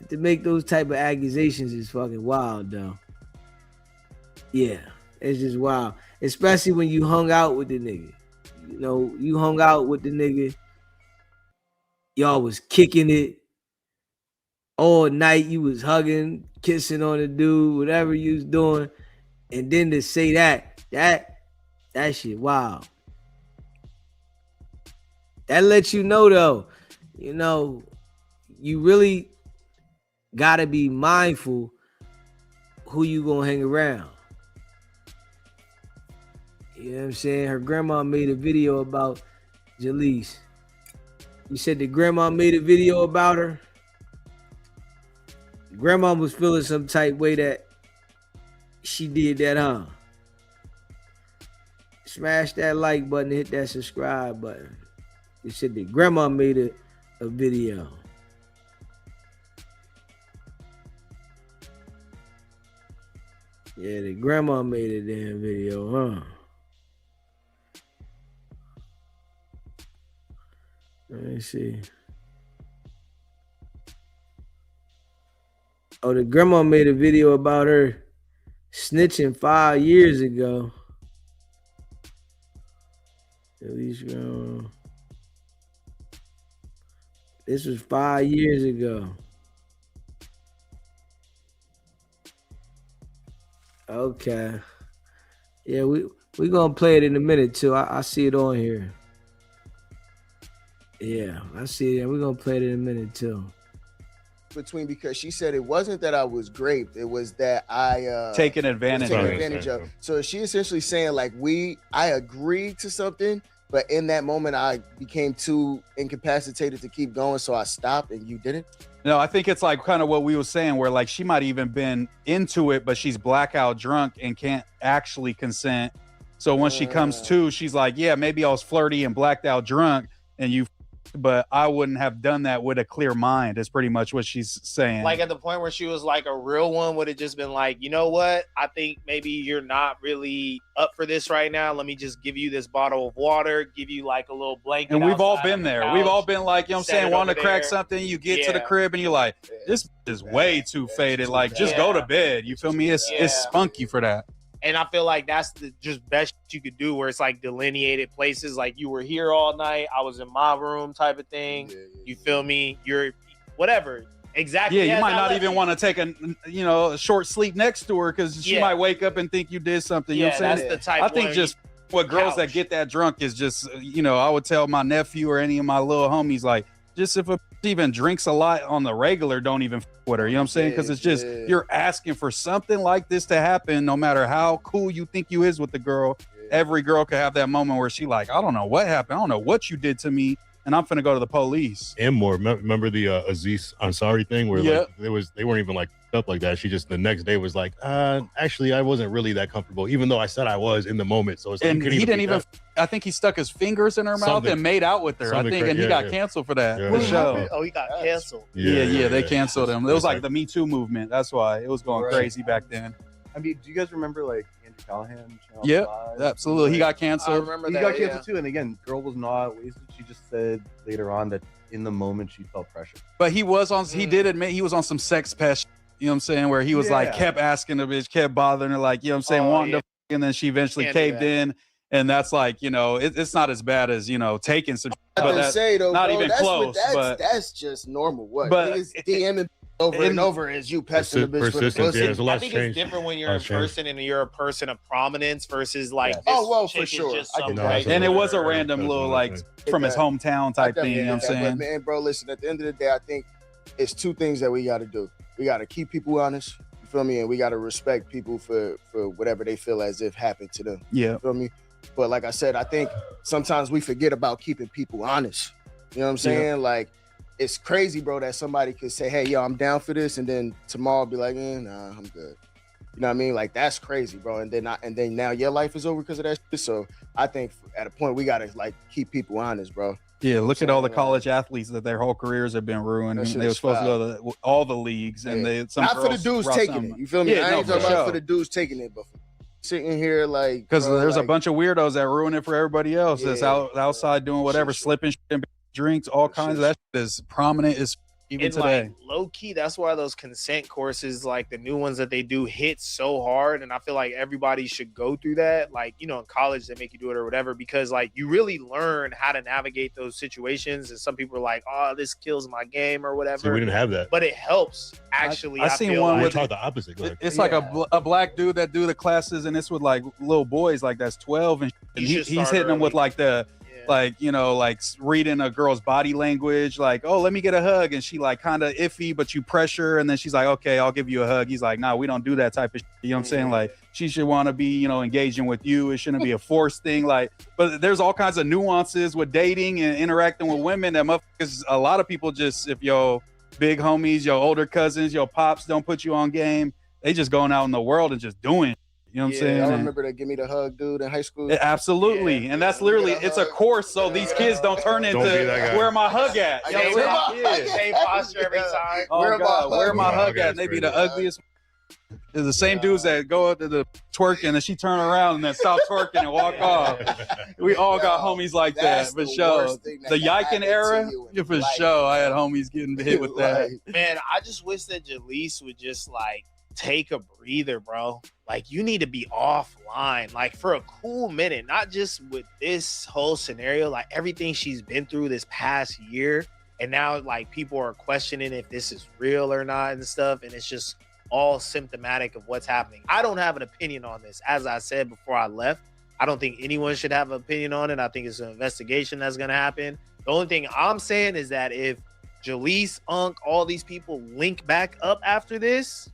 To make those type of accusations is fucking wild though. Yeah, it's just wild. Especially when you hung out with the nigga. You hung out with the nigga. Y'all was kicking it all night. You was hugging, kissing on the dude, whatever you was doing. And then to say that shit wild. That lets you know though, you really gotta be mindful who you gonna hang around. You know what I'm saying? Her grandma made a video about Jalise. You said the grandma made a video about her? Grandma was feeling some type way that she did that, huh? Smash that like button, hit that subscribe button. You said the grandma made a video. Yeah, the grandma made a damn video, huh? Let me see. Oh, the grandma made a video about her snitching 5 years ago. At least, this was 5 years ago. Okay. Yeah, we gonna play it in a minute too. I see it on here. Yeah, I see it. We're gonna play it in a minute too. Because she said it wasn't that I was raped, it was that I taken advantage of. So she essentially saying like I agreed to something, but in that moment I became too incapacitated to keep going, so I stopped and you didn't. No, I think it's like kind of what we were saying, where like she might even been into it, but she's blackout drunk and can't actually consent So when she comes to, she's like, yeah, maybe I was flirty and blacked out drunk and you, but I wouldn't have done that with a clear mind is pretty much what she's saying. Like at the point where she was like a real one would have just been like, you know what? I think maybe you're not really up for this right now. Let me just give you this bottle of water, give you like a little blanket. And we've all been there. We've all been like, you know what I'm saying, wanting to crack there. something. You get to the crib and you're like, this is way too faded. Like, just go to bed. You feel me? It's spunky for that. And I feel like that's the just best you could do, where it's like delineated places. Like you were here all night, I was in my room, type of thing. You feel me? You're whatever. Exactly. Yeah, you might not even want to take a short sleep next to her because she might wake up and think you did something. You know what I'm saying? That's the type. I think just what girls that get that drunk is just, I would tell my nephew or any of my little homies, like, just if a even drinks a lot on the regular, don't even with her. You know what I'm saying? Because it's just you're asking for something like this to happen, no matter how cool you think you is with the girl. Every girl could have that moment where she like, I don't know what happened. I don't know what you did to me, and I'm finna go to the police. And more. Remember the Aziz Ansari thing where like they weren't even like up like that. She just the next day was like, actually, I wasn't really that comfortable, even though I said I was in the moment. So it's like, and he didn't even. I think he stuck his fingers in her mouth and made out with her. I think, and he got canceled for that. For sure. Oh, he got canceled. Yeah, they canceled him. It was like the Me Too movement. That's why it was going crazy back then. I mean, do you guys remember like Andrew Callahan? Yeah, absolutely. He got canceled. I remember he got canceled too. And again, girl was not wasted. She just said later on that in the moment she felt pressure. But he was on. He did admit he was on some sex pest. You know what I'm saying? Where he was like kept asking the bitch, kept bothering her, like, you know what I'm saying, wanting to, and then she eventually caved in. And that's like, it's not as bad as, taking some. But that's not even close. But that's just normal. What? But it's DMing over and over as you pestering the bitch for the pussy. I think it's different when you're in person and you're a person of prominence versus like. For sure. And it was a random little like from his hometown type thing. You know what I'm saying? But man, bro, listen. At the end of the day, I think it's two things that we got to do. We got to keep people honest. You feel me? And we got to respect people for whatever they feel as if happened to them. Yeah. You feel me? But like I said, I think sometimes we forget about keeping people honest. You know what I'm saying? Yeah. Like, it's crazy, bro, that somebody could say, hey, yo, I'm down for this. And then tomorrow be like, nah, I'm good. You know what I mean? Like, that's crazy, bro. And then now your life is over because of that shit. So I think at a point we got to like keep people honest, bro. Yeah, look at all the college athletes that their whole careers have been ruined. And they were supposed to go to all the leagues. And not for the dudes taking it. You feel me? I ain't talking about for the dudes taking it, but sitting here like, because there's a bunch of weirdos that ruin it for everybody else that's outside doing whatever, slipping drinks, all kinds of that shit is prominent as even today. Like, low key, that's why those consent courses, like the new ones that they do, hit so hard. And I feel like everybody should go through that. Like, in college they make you do it or whatever, because like you really learn how to navigate those situations. And some people are like, oh, this kills my game or whatever. See, we didn't have that, but it helps actually. I seen one with the opposite. It's like a black dude that do the classes, and it's with like little boys like that's 12, and he's hitting them with like the. Like, like reading a girl's body language, like, oh, let me get a hug. And she like kind of iffy, but you pressure. And then she's like, okay, I'll give you a hug. He's like, nah, we don't do that type of shit. You know what I'm saying? Like, she should want to be, engaging with you. It shouldn't be a forced thing. Like, but there's all kinds of nuances with dating and interacting with women that motherfuckers, a lot of people just, if your big homies, your older cousins, your pops don't put you on game, they just going out in the world and just doing. You know what I'm saying? I remember that give me the hug dude in high school. Absolutely. And that's literally, it's a course so these kids don't turn into where my hug at. You know what I'm saying? Same posture every time. Where my hug at? And they be the ugliest. They're the same dudes that go up to the twerking and she turn around and then stop twerking and walk off. We all got homies like that, for sure. The Yikin era, for sure. I had homies getting hit with that. Man, I just wish that Jaleese would just like take a breather, bro. Like, you need to be offline, like, for a cool minute, not just with this whole scenario, like everything she's been through this past year. And now, like, people are questioning if this is real or not and stuff. And it's just all symptomatic of what's happening. I don't have an opinion on this. As I said before I left, I don't think anyone should have an opinion on it. I think it's an investigation that's going to happen. The only thing I'm saying is that if Jaleese, Unc, all these people link back up after this,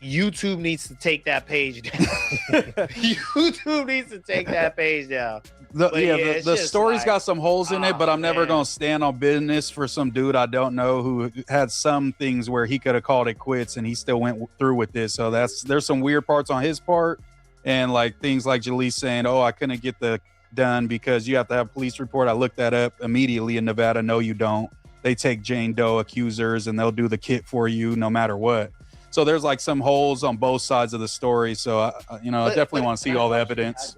YouTube needs to take that page down. YouTube needs to take that page down. The story's got some holes in it, but I'm never going to stand on business for some dude I don't know who had some things where he could have called it quits and he still went through with this. So there's some weird parts on his part. And like things like Jalise saying, oh, I couldn't get the done because you have to have a police report. I looked that up immediately in Nevada. No, you don't. They take Jane Doe accusers and they'll do the kit for you no matter what. So there's like some holes on both sides of the story. So, I definitely want to see all the evidence.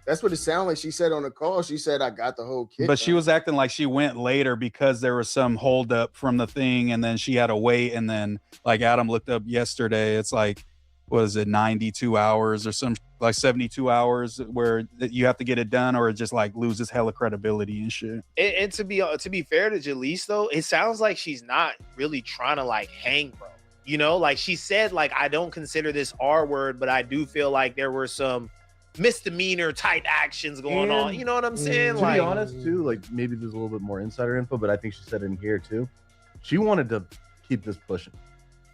That's what it sounded like. She said on the call, she said, I got the whole kit. But she was acting like she went later because there was some holdup from the thing. And then she had to wait. And then like Adam looked up yesterday, it's like, what is it, 92 hours or some like 72 hours where you have to get it done or it just like loses hella credibility and shit. And to be fair to Jalise though, it sounds like she's not really trying to like hang bro. You know, like she said, like, I don't consider this R word, but I do feel like there were some misdemeanor type actions going on. You know what I'm saying? To be honest too, like maybe there's a little bit more insider info, but I think she said in here too. She wanted to keep this pushing.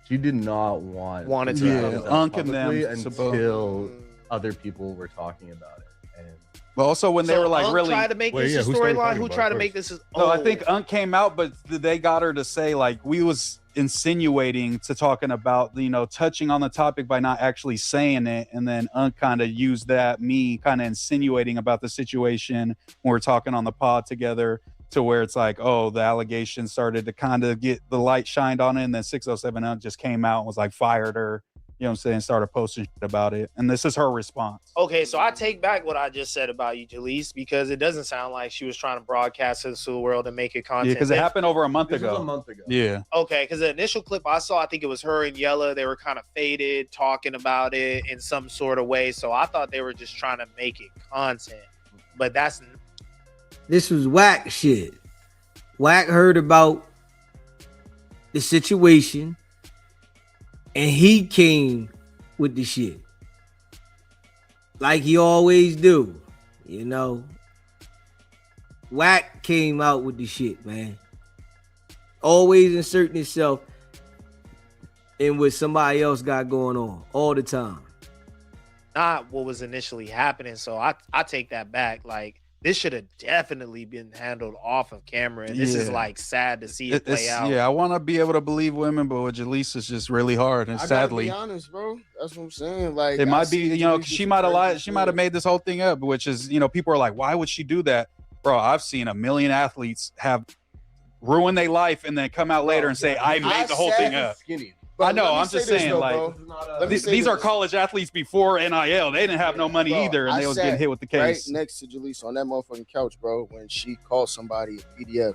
She did not want it to happen publicly until other people were talking about it. And but also when they were like Unc really tried to make this a storyline. Who tried to make this? No, I think Unc came out, but they got her to say like we was insinuating to talking about, you know, touching on the topic by not actually saying it, and then Unc kind of used that, me kind of insinuating about the situation when we're talking on the pod together, to where it's like, oh, the allegations started to kind of get the light shined on it, and then 607 Unc just came out and was like fired her, you know what I'm saying, started posting shit about it, and this is her response. Okay, so I take back what I just said about you, Jalise, because it doesn't sound like she was trying to broadcast this to the world and make it content. Yeah, because it happened over a month this ago. was a month ago. Yeah. Okay, because the initial clip I saw, I think it was her and Yella. They were kind of faded, talking about it in some sort of way. So I thought they were just trying to make it content. But this was whack shit. Whack heard about the situation and he came with the shit. Like he always do, you know. Whack came out with the shit, man. Always inserting himself in what somebody else got going on all the time. not what was initially happening. So I take that back. Like, this should have definitely been handled off of camera. And this is like sad to see it play out. Yeah, I want to be able to believe women, but with Jalise, it's just really hard. And sadly, I gotta be honest, bro. That's what I'm saying. Like, it might be, you know, she might have lied. She might have made this whole thing up, which is, you know, people are like, why would she do that? Bro, I've seen a million athletes have ruined their life and then come out later and say, I made the whole thing up. I know. I'm just saying, like, these are college athletes before NIL. They didn't have no money either, and they was getting hit with the case. Right next to Jalise on that motherfucking couch, bro, when she called somebody a PDF,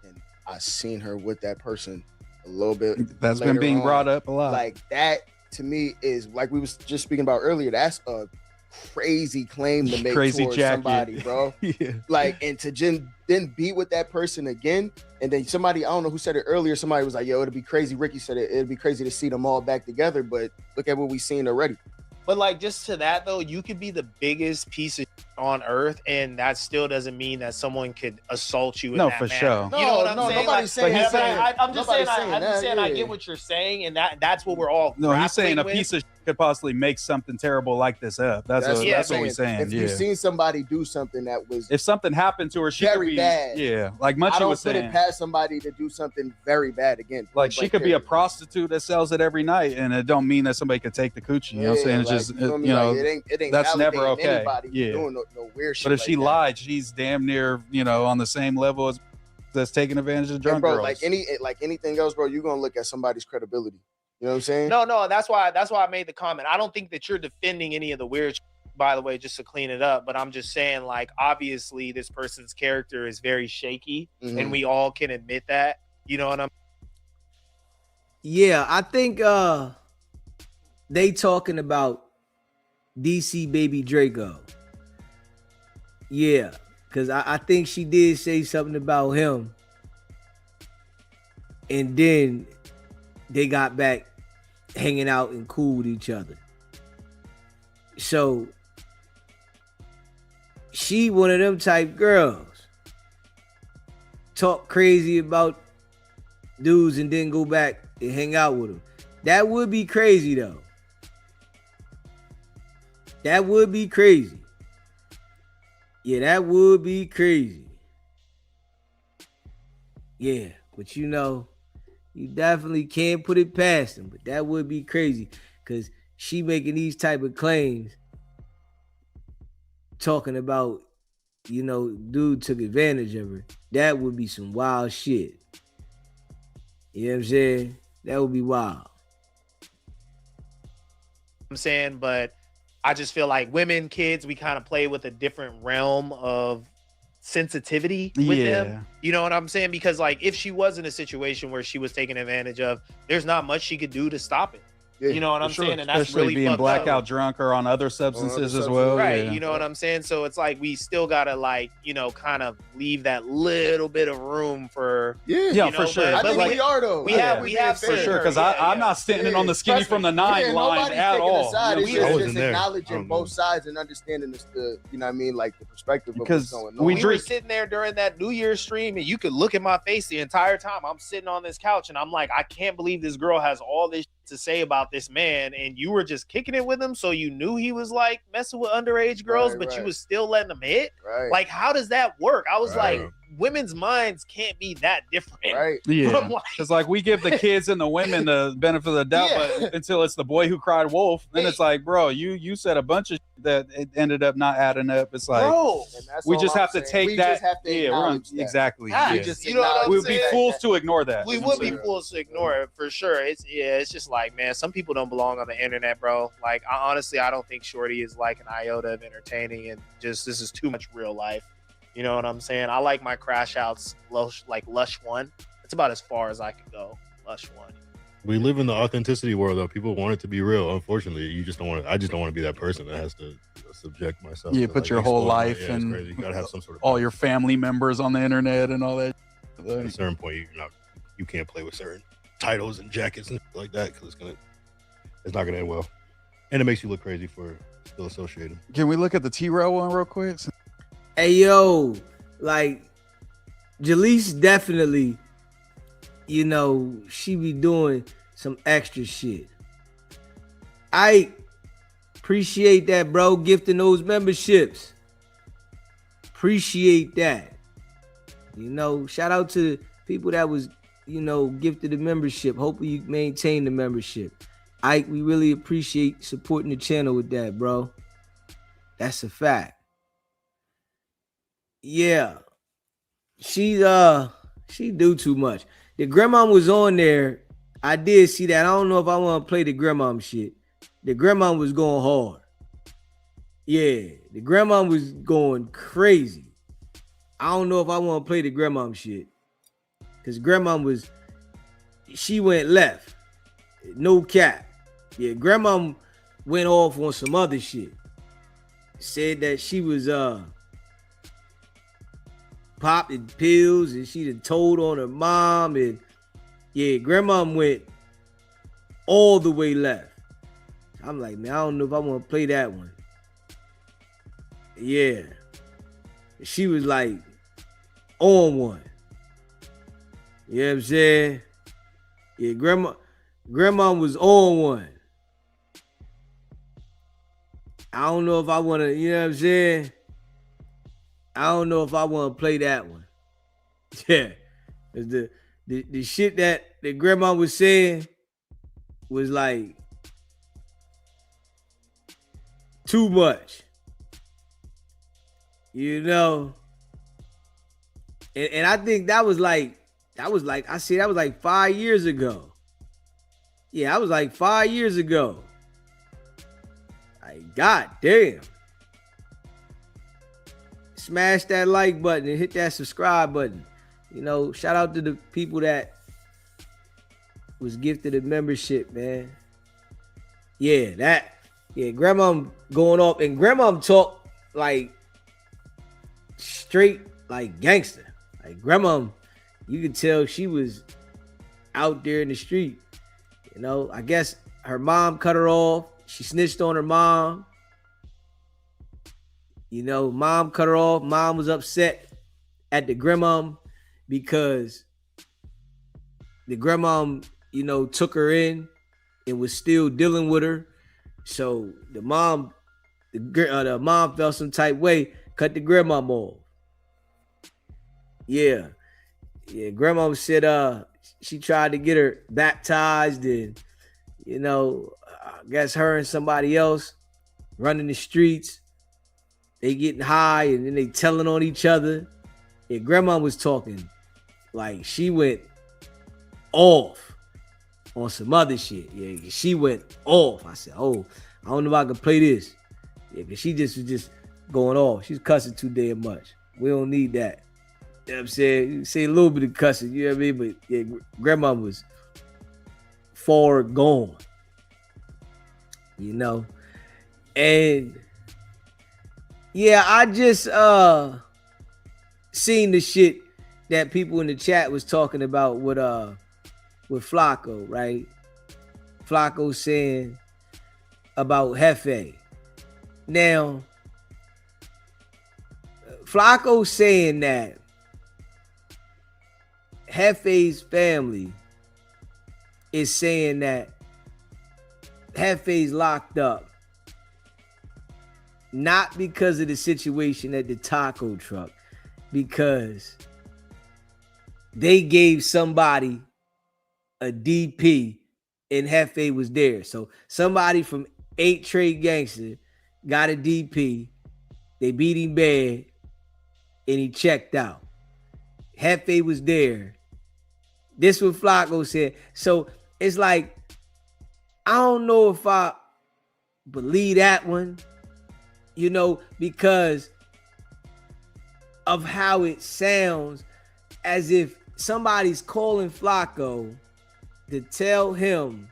and I seen her with that person a little bit. That's been being brought up a lot. Like, that to me is, like we was just speaking about earlier, that's a crazy claim to make towards somebody, bro. Yeah. Like, and to then be with that person again, and then somebody, I don't know who said it earlier, somebody was like, yo, it'd be crazy. Ricky said it'd be crazy to see them all back together, but look at what we've seen already. But like, just to that though, you could be the biggest piece of on earth, and that still doesn't mean that someone could assault you in that manner. Sure. You know what I'm saying? Nobody's saying that. I'm just saying I get what you're saying, and that's what we're all No, he's saying a with. piece of shit could possibly make something terrible like this up. That's what we're saying. If you've seen somebody do something that was, if something happened to her, she very could be bad. Yeah, like Munchie I don't was put saying. it past somebody to do something very bad again. Like, she could be a prostitute that sells it every night, and it don't mean that somebody could take the coochie. You know what I'm saying? It's just, you know, it ain't that's never validating okay. anybody Yeah. doing no weird shit. But if like she that. lied, she's damn near, you know, on the same level as that's taking advantage of drunk And bro, girls. like anything else, bro, you're gonna look at somebody's credibility. You know what I'm saying? No, that's why I made the comment. I don't think that you're defending any of the weird shit, by the way, just to clean it up. But I'm just saying, like, obviously this person's character is very shaky, and we all can admit that. You know what I'm? Yeah, I think they talking about DC Baby Draco. Yeah, because I think she did say something about him. And then they got back hanging out and cool with each other. So she one of them type girls. Talk crazy about dudes and then go back and hang out with them. That would be crazy though. That would be crazy. Yeah, that would be crazy. Yeah, but you know, you definitely can't put it past them. But that would be crazy. Because she making these type of claims, talking about, you know, dude took advantage of her. That would be some wild shit. You know what I'm saying? That would be wild. I'm saying, but I just feel like women, kids, we kind of play with a different realm of sensitivity with them. You know what I'm saying? Because like if she was in a situation where she was taken advantage of, there's not much she could do to stop it. Yeah, you know what I'm saying? And that's especially really being fucked blackout up. drunk or on other substances as well. Right. Yeah. You know what I'm saying? So it's like we still gotta like, you know, kind of leave that little bit of room for for sure. But I think like, we are though. We I have think we for sure, because I'm not standing on the skinny from the 9 line at all. It's You know, just acknowledging both sides and understanding the you know what I mean, like the perspective of what's going on. We were sitting there during that New Year's stream, and you could look at my face the entire time. I'm sitting on this couch, and I'm like, I can't believe this girl has all this to say about this man, and you were just kicking it with him, so you knew he was like messing with underage girls, but you was still letting him hit. Like, how does that work? I was like, women's minds can't be that different. Yeah, because like we give the kids and the women the benefit of the doubt, but until it's the boy who cried wolf, then it's like, bro, you said a bunch of shit that it ended up not adding up. It's like, we just have to take that. Exactly. You know what I'm We'd saying? be fools to ignore that. We would be fools to ignore it for sure. It's just like, man, some people don't belong on the internet, bro. Like, I don't think Shorty is like an iota of entertaining, and just this is too much real life. You know what I'm saying? I like my crash outs, like Lush One. It's about as far as I could go. Lush One. We live in the authenticity world, though. People want it to be real. Unfortunately, you just don't want to. I just don't want to be that person that has to subject myself. You to, put like, your whole expose life it's and crazy. You gotta have some sort of all your family members on the internet and all that. At a certain point, you can't play with certain titles and jackets and like that because it's not gonna end well, and it makes you look crazy for still associating. Can we look at the T-Rail one real quick? Hey, yo, like, Jaleese definitely, you know, she be doing some extra shit. I appreciate that, bro, gifting those memberships. Appreciate that. You know, shout out to people that was, you know, gifted the membership. Hopefully you maintain the membership. We really appreciate supporting the channel with that, bro. That's a fact. Yeah. She do too much. The grandma was on there. I did see that. I don't know if I want to play the grandma shit. The grandma was going hard. Yeah, the grandma was going crazy. I don't know if I want to play the grandma shit. Because grandma she went left. No cap. Yeah, grandma went off on some other shit. Said that she was popping pills and she done told on her mom, and yeah, grandma went all the way left. I'm like, man, I don't know if I want to play that one. Yeah. She was like on one. You know what I'm saying? Yeah, grandma was on one. I don't know if I want to, you know what I'm saying? I don't know if I want to play that one. Yeah. The shit that the grandma was saying was like too much. You know? And I think that was like 5 years ago. Yeah, that was like 5 years ago. Like, god damn. Smash that like button and hit that subscribe button. You know, shout out to the people that was gifted a membership, man. Yeah, grandma going off, and grandma talk like straight like gangster. Like grandma, you could tell she was out there in the street. You know, I guess her mom cut her off. She snitched on her mom. You know, mom cut her off. Mom was upset at the grandma because the grandma, you know, took her in and was still dealing with her. So the mom felt some type way, cut the grandma off. Yeah, grandma said she tried to get her baptized, and you know, I guess her and somebody else running the streets. They getting high and then they telling on each other. And grandma was talking like she went off on some other shit. Yeah, she went off. I said, oh, I don't know if I can play this. Yeah, because she just was just going off. She's cussing too damn much. We don't need that. You know what I'm saying? You say a little bit of cussing, you know what I mean? But yeah, grandma was far gone. You know? And yeah, I just seen the shit that people in the chat was talking about with Flacco, right? Flacco saying about Jefe. Now, Flacco saying that Jefe's family is saying that Jefe's locked up not because of the situation at the taco truck, because they gave somebody a DP and Jefe was there. So somebody from 8 Trade Gangster got a DP. They beat him bad and he checked out. Jefe was there. This what Flacco said. So it's like, I don't know if I believe that one, you know, because of how it sounds as if somebody's calling Flacco to tell him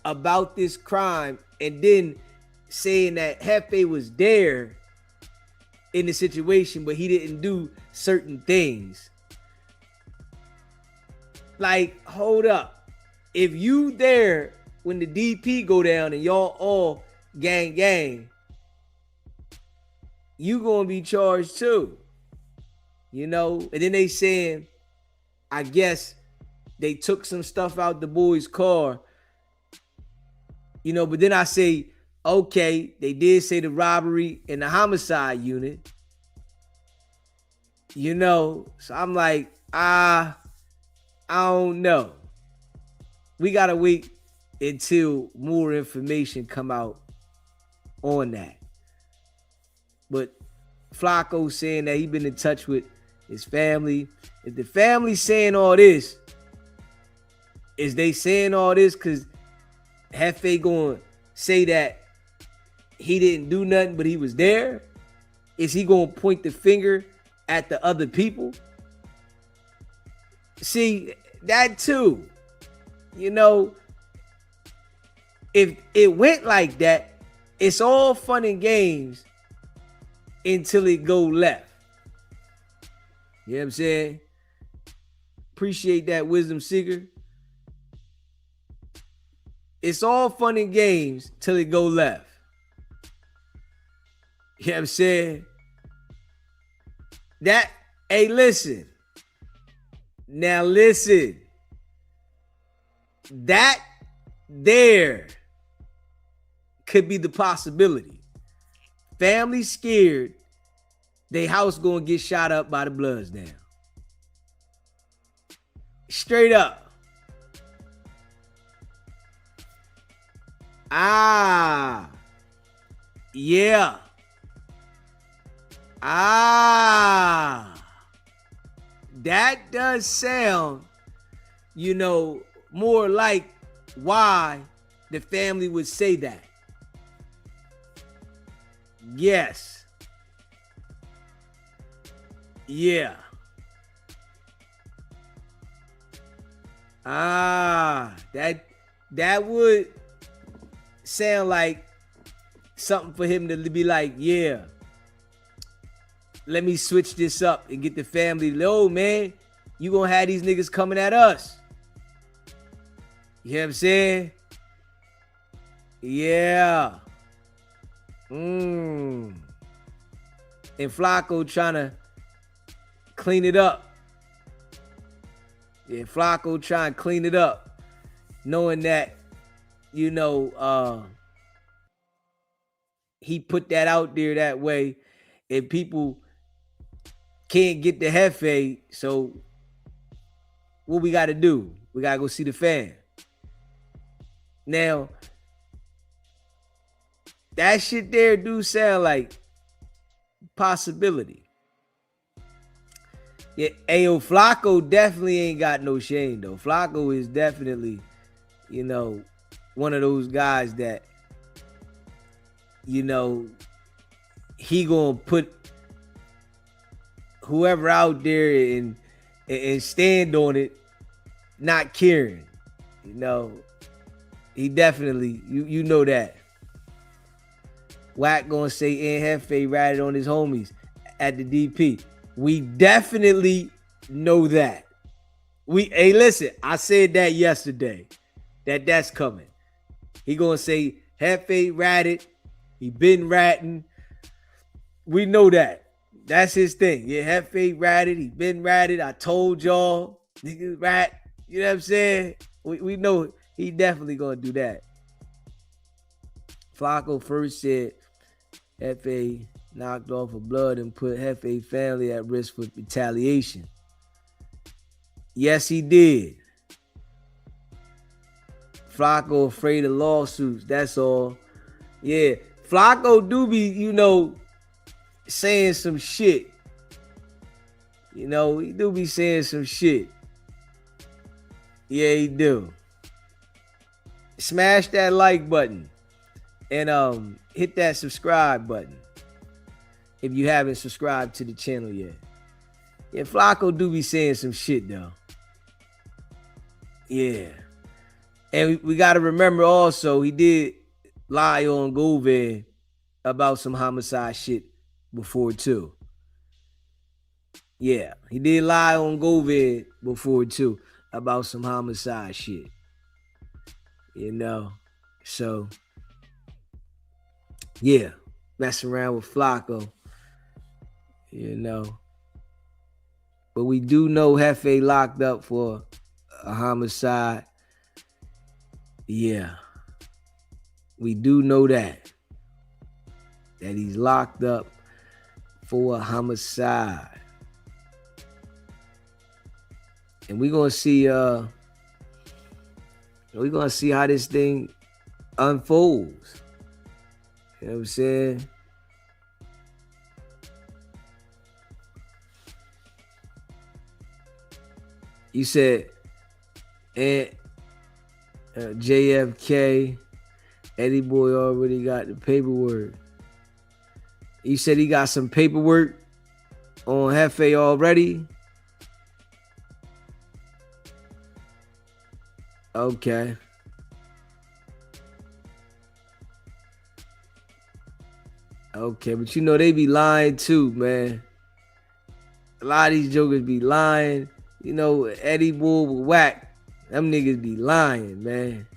about this crime and then saying that Jefe was there in the situation, but he didn't do certain things. Like, hold up. If you there when the DP go down and y'all all gang, you gonna be charged too. You know? And then they saying, I guess they took some stuff out the boy's car. You know, but then I say, okay, they did say the robbery and the homicide unit. You know, so I'm like, I don't know. We gotta wait until more information come out on that. But Flacco saying that he been in touch with his family. If the family saying all this, is they saying all this because Jefe going to say that he didn't do nothing but he was there? Is he going to point the finger at the other people? See, that too. You know, if it went like that, it's all fun and games until it go left. You know what I'm saying? Appreciate that, Wisdom Seeker. It's all fun and games till it go left. You know what I'm saying? That, hey, listen. Now listen. That there could be the possibility. Family scared they house gonna get shot up by the Bloods now. Straight up. Yeah. That does sound, you know, more like why the family would say that. Yes. Yeah. That would sound like something for him to be like, yeah, let me switch this up and get the family low, man. You gonna have these niggas coming at us. You know what I'm saying? Yeah. And Flacco trying to clean it up. Yeah, Flacco trying to clean it up. Knowing that, you know, he put that out there that way. And people can't get the Jefe, so what we got to do? We got to go see the fan. Now, that shit there do sound like possibility. Yeah, Ayo, Flacco definitely ain't got no shame though. Flacco is definitely, you know, one of those guys that, you know, he gonna put whoever out there and stand on it, not caring. You know, he definitely, you know that. Wack gonna say Aunt Hefe ratted on his homies at the DP. We definitely know that. Hey, listen, I said that yesterday. That's coming. He gonna say Hefe ratted. He been ratting. We know that. That's his thing. Yeah, Hefe ratted. He been ratted. I told y'all, niggas rat. You know what I'm saying? We know he definitely gonna do that. Flacco first said Hefe knocked off of blood and put Hefe family at risk for retaliation. Yes, he did. Flacco afraid of lawsuits. That's all. Yeah, Flacco do be, you know, saying some shit. You know, he do be saying some shit. Yeah, he do. Smash that like button and hit that subscribe button if you haven't subscribed to the channel yet. Yeah, Flacco do be saying some shit though. Yeah. And we got to remember also, he did lie on Govan about some homicide shit before too. Yeah, he did lie on Govan before too about some homicide shit. You know, so yeah, messing around with Flacco. You know, but we do know Hefe locked up for a homicide. Yeah, we do know that he's locked up for a homicide. And we're gonna see how this thing unfolds. You know what I'm saying? You said and JFK, Eddie Boy already got the paperwork. You said he got some paperwork on Hefe already? Okay. Okay, but you know they be lying too, man. A lot of these jokers be lying. You know, Eddie Bull with Whack, them niggas be lying, man.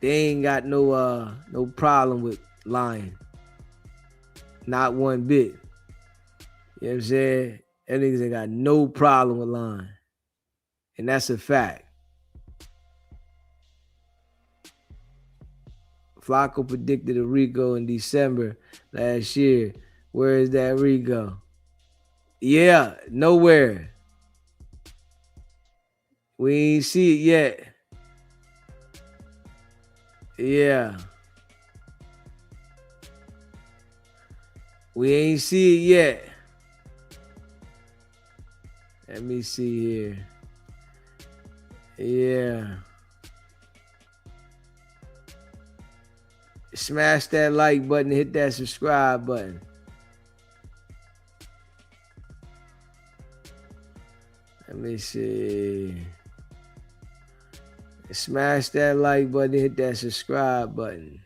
They ain't got no problem with lying. Not one bit. You know what I'm saying? Them niggas ain't got no problem with lying. And that's a fact. Flacco predicted a Rico in December last year. Where is that Rico? Yeah, nowhere. We ain't see it yet. Yeah. We ain't see it yet. Let me see here. Yeah. Smash that like button, hit that subscribe button. Let me see. Smash that like button, hit that subscribe button.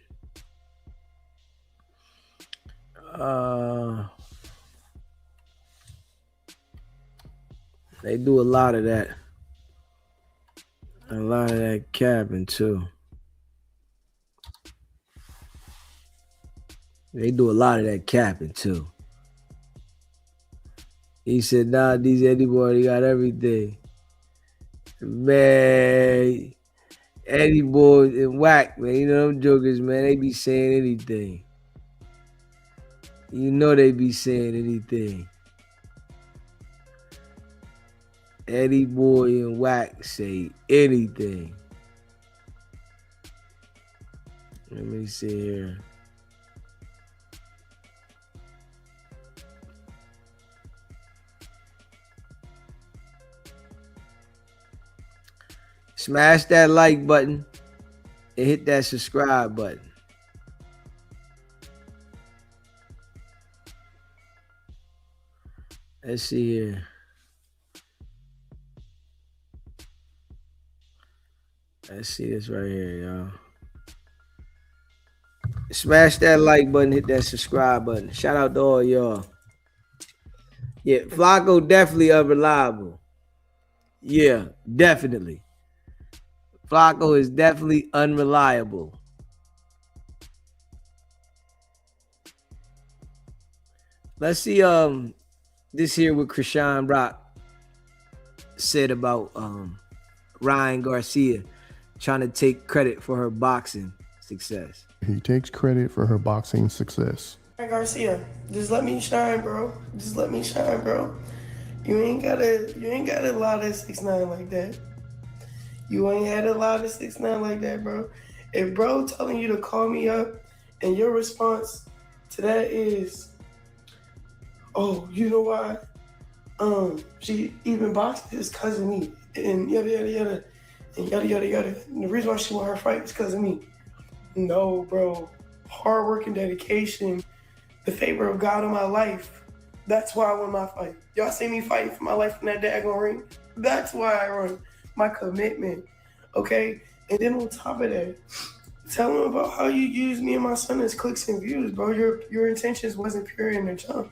They do a lot of that. A lot of that capping too. They do a lot of that capping too. He said, nah, these Eddie Boy, they got everything. Man, Eddie Boy and Whack, man. You know them jokers, man, they be saying anything. You know they be saying anything. Eddie Boy and Whack say anything. Let me see here. Smash that like button and hit that subscribe button. Let's see here. Let's see this right here, y'all. Smash that like button, hit that subscribe button. Shout out to all y'all. Yeah, Flacco definitely unreliable. Yeah, definitely. Flacco is definitely unreliable. Let's see this here what Krishan Rock said about Ryan Garcia trying to take credit for her boxing success. He takes credit for her boxing success. Ryan Garcia, just let me shine, bro. Just let me shine, bro. You ain't gotta lie to 6ix9ine like that. You ain't had a lot of 6ix9ine like that, bro. If bro telling you to call me up and your response to that is, oh, you know why? She even boxed his cousin me and yada yada yada and yada yada yada. And the reason why she won her fight is because of me. No, bro. Hard work and dedication, the favor of God in my life. That's why I won my fight. Y'all see me fighting for my life in that daggone ring? That's why I run. My commitment, okay? And then on top of that, tell them about how you use me and my son as clicks and views, bro. Your intentions wasn't pure in the jump.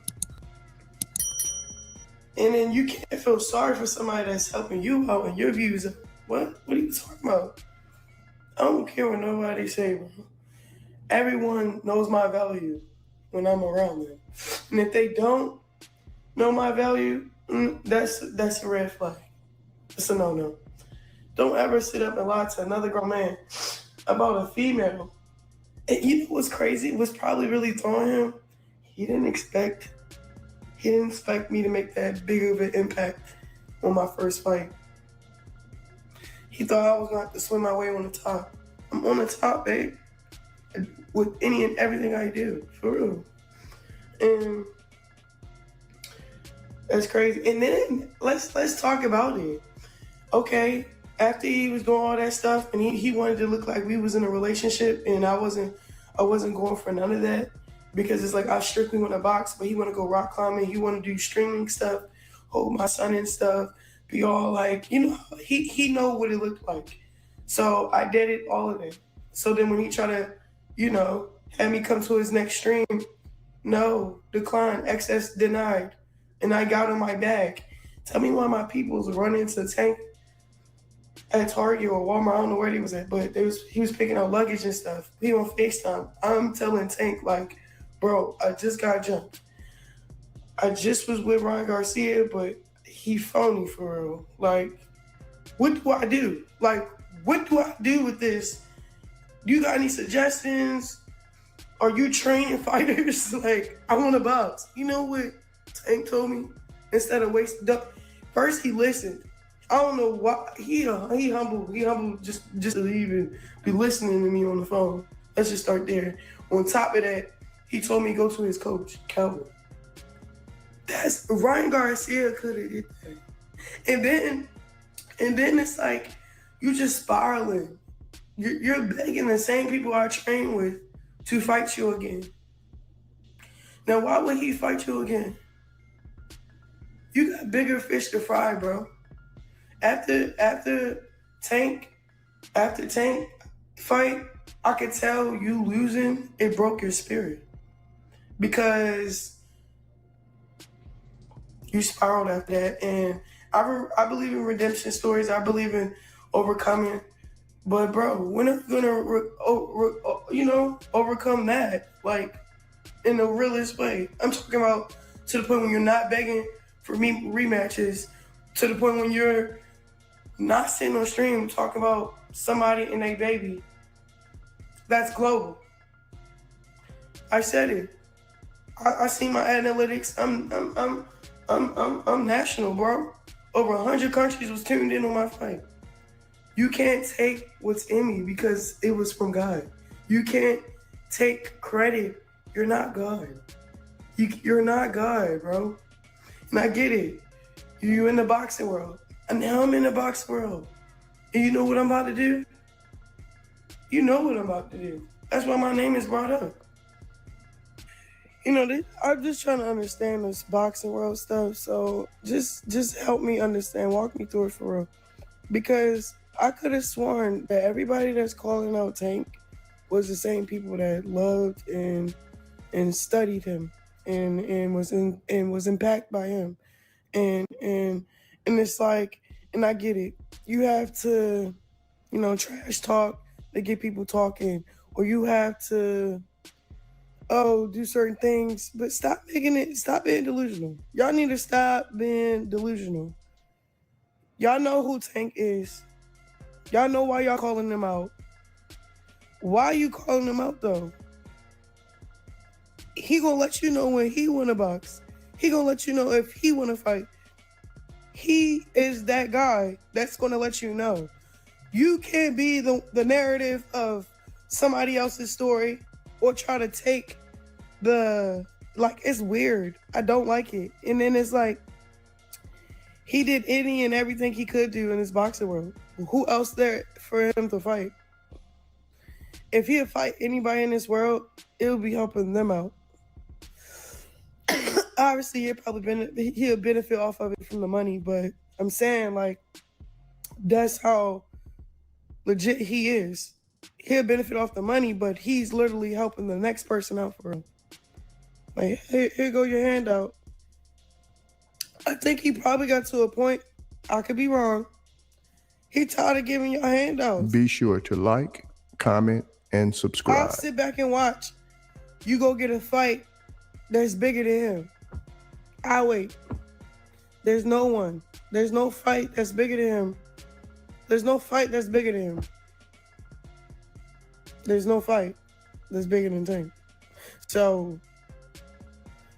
And then you can't feel sorry for somebody that's helping you out and your views. What are you talking about? I don't care what nobody say, bro. Everyone knows my value when I'm around them. And if they don't know my value, that's a red flag. It's a no-no. Don't ever sit up and lie to another grown man about a female. And you know what's crazy? What's probably really throwing him? He didn't expect me to make that big of an impact on my first fight. He thought I was going to have to swim my way on the top. I'm on the top, babe. With any and everything I do, for real. And that's crazy. And then let's talk about it. Okay, after he was doing all that stuff and he wanted to look like we was in a relationship and I wasn't going for none of that because it's like I strictly want to box, but he want to go rock climbing, he want to do streaming stuff, hold my son and stuff, be all like, you know, he know what it looked like. So I did it, all of it. So then when he tried to, you know, have me come to his next stream, no, decline, access denied. And I got in my bag. Tell me why my peoples run into Tank at Target or Walmart, I don't know where he was at, but he was picking up luggage and stuff. He on FaceTime. I'm telling Tank, like, bro, I just got jumped. I just was with Ryan Garcia, but he phony for real. Like, what do I do? Like, what do I do with this? Do you got any suggestions? Are you training fighters? Like, I want to box. You know what Tank told me? Instead of wasting up, first he listened. I don't know why he humble just to even be listening to me on the phone. Let's just start there. On top of that, he told me to go to his coach, Calvin. That's Ryan Garcia could have did that. And then it's like you just spiraling. You're begging the same people I train with to fight you again. Now, why would he fight you again? You got bigger fish to fry, bro. After Tank fight, I could tell you losing, it broke your spirit. Because you spiraled after that. And I believe in redemption stories. I believe in overcoming. But bro, when are you gonna, overcome that? Like, in the realest way. I'm talking about to the point when you're not begging for me rematches, to the point when you're not sitting on stream talking about somebody and a baby. That's global. I said it. I see my analytics. I'm national, bro. Over 100 countries was tuned in on my fight. You can't take what's in me because it was from God. You can't take credit. You're not God. You're not God, bro. And I get it. You in the boxing world. And now I'm in the boxing world. And you know what I'm about to do? You know what I'm about to do. That's why my name is brought up. You know, I'm just trying to understand this boxing world stuff. So just help me understand. Walk me through it for real. Because I could have sworn that everybody that's calling out Tank was the same people that loved and studied him and was impacted by him. And it's like, and I get it. You have to, you know, trash talk to get people talking, or you have to do certain things, but stop being delusional. Y'all need to stop being delusional. Y'all know who Tank is. Y'all know why y'all calling him out. Why are you calling him out though? He gonna let you know when he wanna box. He gonna let you know if he wanna fight. He is that guy that's gonna let you know. You can't be the narrative of somebody else's story or try to take it's weird. I don't like it. And then it's like, he did any and everything he could do in this boxing world. Who else there for him to fight? If he'd fight anybody in this world, it would be helping them out. Obviously, he'll benefit off of it from the money, but I'm saying, like, that's how legit he is. He'll benefit off the money, but he's literally helping the next person out for him. Like, here go your handout. I think he probably got to a point, I could be wrong, he tired of giving y'all handouts. Be sure to like, comment, and subscribe. I'll sit back and watch. You go get a fight that's bigger than him. I'll wait. There's no one. There's no fight that's bigger than him. There's no fight that's bigger than him. There's no fight that's bigger than Tank. So,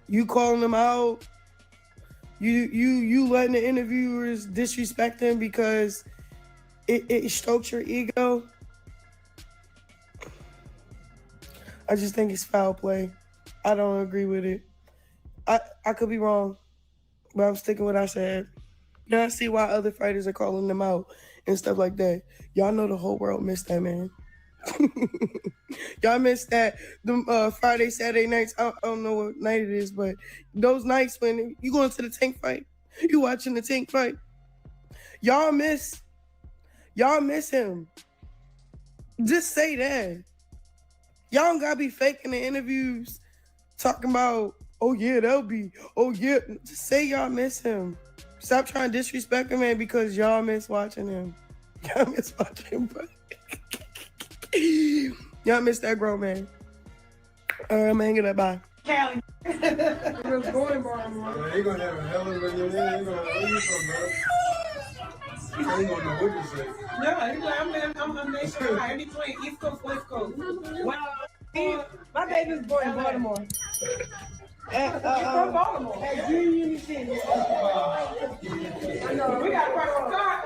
you calling him out, you letting the interviewers disrespect him because it strokes your ego. I just think it's foul play. I don't agree with it. I could be wrong, but I'm sticking with what I said. Now I see why other fighters are calling them out and stuff like that. Y'all know the whole world missed that, man. Y'all missed that. The Friday, Saturday nights. I don't know what night it is, but those nights when you going to the Tank fight, you watching the Tank fight. Y'all miss him. Just say that. Y'all don't gotta be faking the interviews, talking about, oh yeah, just say y'all miss him. Stop trying to disrespect him, man, because y'all miss watching him. Y'all miss watching him, bro. Y'all miss that grown man. I'm hanging up. Bye. Cali. They gonna have a hell of a day. They ain't gonna where you from, bro? I ain't gonna know what to say. No, I'm nationwide. In between East Coast, West Coast. My baby's born in Baltimore. From Baltimore. At Union City. I know. We got across the car.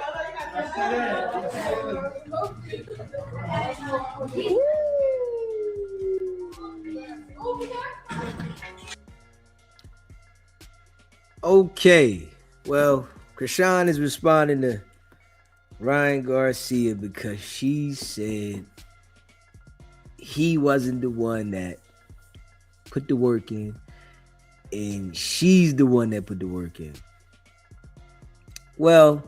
Okay, well, Krishan is responding to Ryan Garcia because she said he wasn't the one that put the work in, and she's the one that put the work in. Well,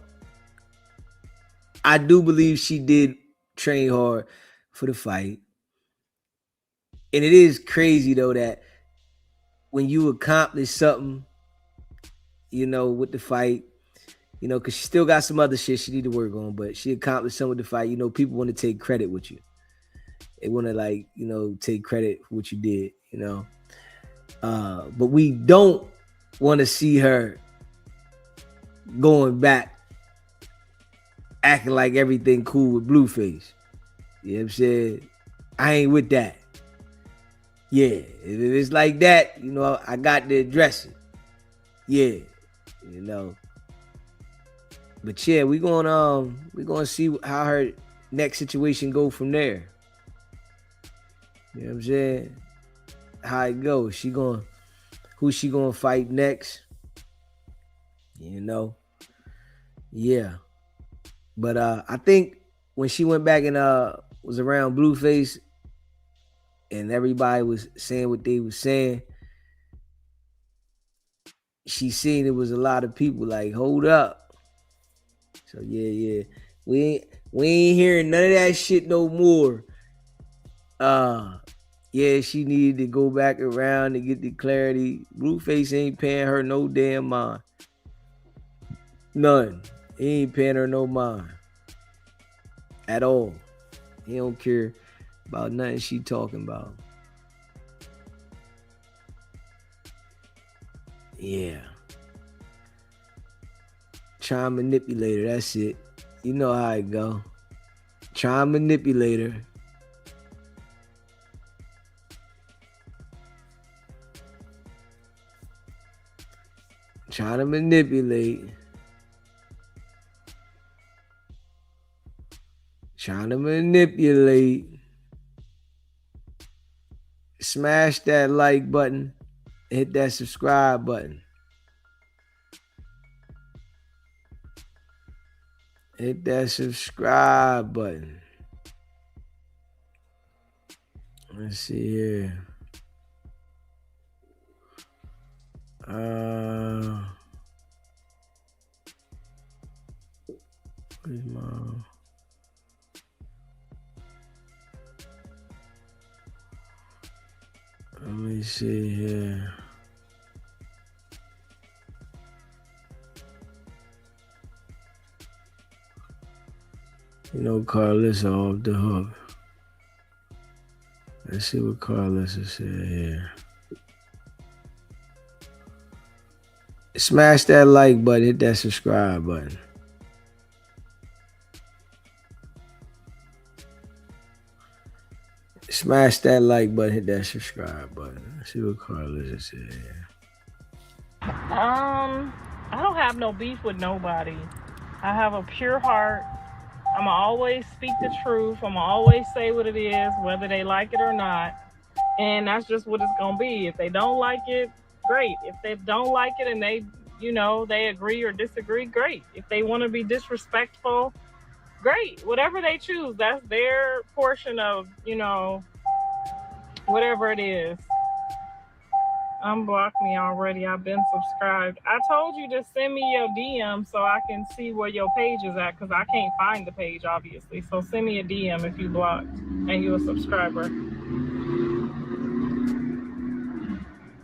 I do believe she did train hard for the fight. And it is crazy, though, that when you accomplish something, you know, with the fight, you know, because she still got some other shit she need to work on, but she accomplished something with the fight. You know, people want to take credit with you. They want to, like, you know, take credit for what you did, you know. But we don't want to see her going back, acting like everything cool with Blueface. You know what I'm saying? I ain't with that. Yeah, if it's like that, you know, I got to address it. Yeah, you know. But yeah, we're gonna see how her next situation go from there. You know what I'm saying? How it goes. Who she gonna fight next? You know? Yeah. But I think when she went back and was around Blueface and everybody was saying what they was saying, she seen it was a lot of people like, hold up. So yeah. We ain't hearing none of that shit no more. Yeah, she needed to go back around to get the clarity. Blueface ain't paying her no damn mind. None. He ain't paying her no mind. At all. He don't care about nothing she talking about. Yeah. Try and manipulate her. That's it. You know how it go. Try and manipulate her. Try to manipulate. Trying to manipulate. Smash that like button. Hit that subscribe button. Hit that subscribe button. Let's see here. Where's my... Let me see here. You know Carlissa off the hook. Let's see what Carlissa said here. Smash that like button, hit that subscribe button. Smash that like button, hit that subscribe button. Let's see what Carlissa said here. I don't have no beef with nobody. I have a pure heart. I'ma always speak the truth. I'ma always say what it is, whether they like it or not. And that's just what it's gonna be. If they don't like it, great. If they don't like it and they, they agree or disagree, great. If they want to be disrespectful, great. Whatever they choose, that's their portion of, whatever it is. Unblock me already. I've been subscribed. I told you to send me your DM so I can see where your page is at, because I can't find the page, obviously. So send me a DM if you blocked and you're a subscriber.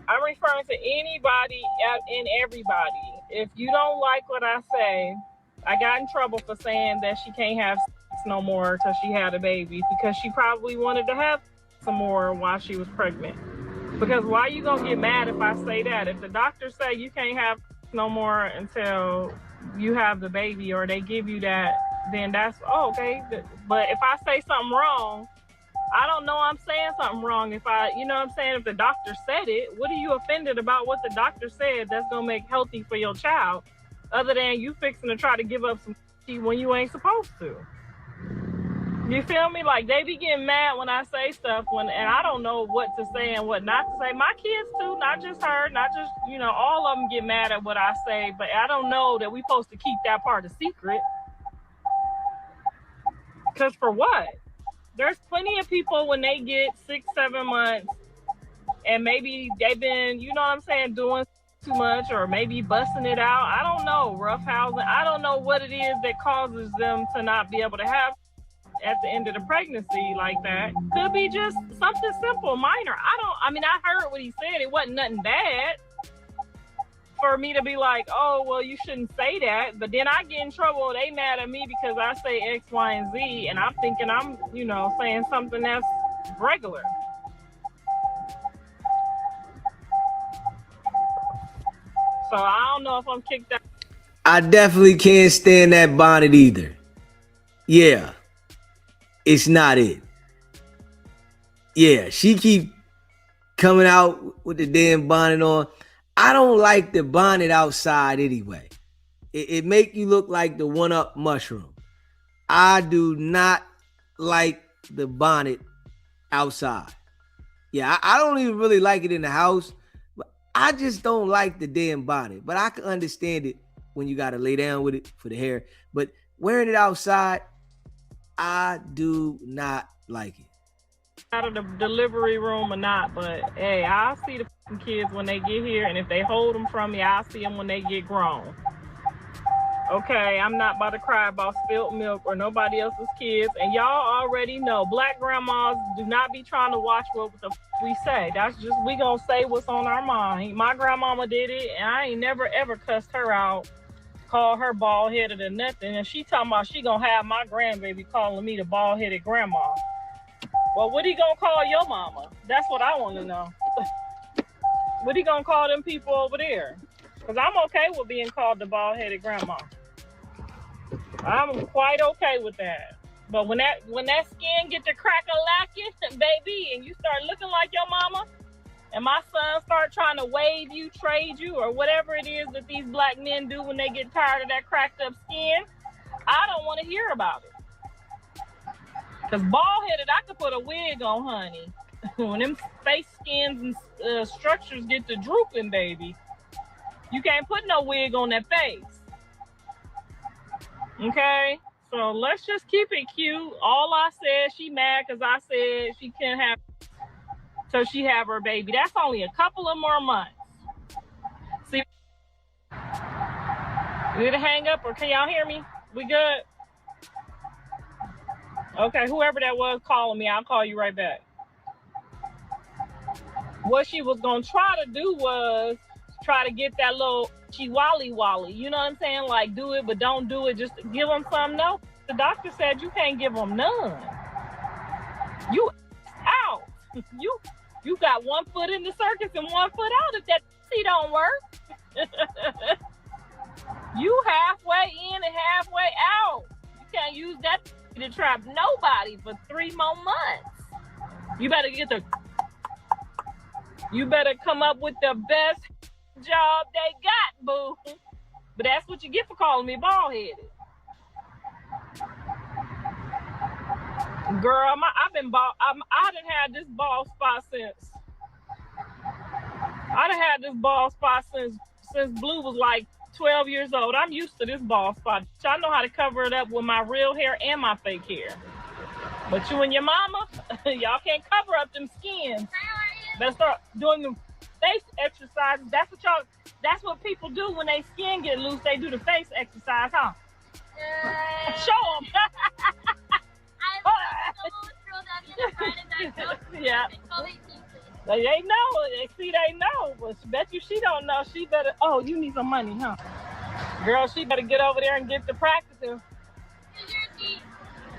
I'm referring to anybody and everybody. If you don't like what I say, I got in trouble for saying that she can't have sex no more because she had a baby, because she probably wanted to have some more while she was pregnant. Because why you gonna get mad if I say that? If the doctors say you can't have no more until you have the baby, or they give you that, then that's okay. But if I say something wrong, I don't know I'm saying something wrong. If if the doctor said it, what are you offended about what the doctor said that's gonna make healthy for your child, other than you fixing to try to give up some when you ain't supposed to? You feel me? Like, they be getting mad when I say stuff and I don't know what to say and what not to say. My kids too, not just her, not just, all of them get mad at what I say, but I don't know that we supposed to keep that part a secret. Because for what? There's plenty of people when they get 6-7 months and maybe they've been, doing too much, or maybe busting it out. I don't know, roughhousing. I don't know what it is that causes them to not be able to have at the end of the pregnancy like that. Could be just something simple, minor. I heard what he said. It wasn't nothing bad for me to be like, oh, well, you shouldn't say that. But then I get in trouble. They mad at me because I say X, Y, and Z, and I'm thinking I'm, saying something that's regular. So I don't know if I'm kicked out. I definitely can't stand that bonnet either. Yeah. It's not it. Yeah, she keep coming out with the damn bonnet on. I don't like the bonnet outside anyway. It make you look like the one-up mushroom. I do not like the bonnet outside. Yeah, I don't even really like it in the house. But I just don't like the damn bonnet. But I can understand it when you got to lay down with it for the hair. But wearing it outside, I do not like it. Out of the delivery room or not, but hey, I'll see the kids when they get here, and if they hold them from me, I'll see them when they get grown. Okay, I'm not about to cry about spilled milk or nobody else's kids, and y'all already know black grandmas do not be trying to watch what the we say. That's just, we gonna say what's on our mind. My grandmama did it, and I ain't never ever cussed her out, call her bald-headed or nothing, and she talking about she gonna have my grandbaby calling me the bald-headed grandma. Well, what he gonna call your mama? That's what I want to know. What he gonna call them people over there? Because I'm okay with being called the bald-headed grandma. I'm quite okay with that. But when that skin get to crack-a-lacking, baby, and you start looking like your mama, and my son start trying to wave you, trade you, or whatever it is that these black men do when they get tired of that cracked-up skin, I don't want to hear about it. Because bald-headed, I could put a wig on, honey. When them face skins and structures get to drooping, baby, you can't put no wig on that face. Okay? So let's just keep it cute. All I said, she mad because I said she can't have till she have her baby. That's only a couple of more months. See? Did it hang up or can y'all hear me? We good? Okay, whoever that was calling me, I'll call you right back. What she was gonna try to do was try to get that little wally. You know what I'm saying? Like, do it, but don't do it. Just give them some. No, the doctor said you can't give them none. You out. You got one foot in the circus and one foot out if that don't work. You halfway in and halfway out. You can't use that to trap nobody for 3 more months. You better come up with the best job they got, boo. But that's what you get for calling me bald-headed. Girl, I've been bald. I done had this bald spot since Blue was like 12 years old. I'm used to this bald spot. I know how to cover it up with my real hair and my fake hair. But you and your mama, y'all can't cover up them skins. Better start doing them face exercises. That's what people do when they skin get loose. They do the face exercise, huh? Show them. Yeah. They know. They know. But bet you she don't know. She better. Oh, you need some money, huh? Girl, she better get over there and get to practicing.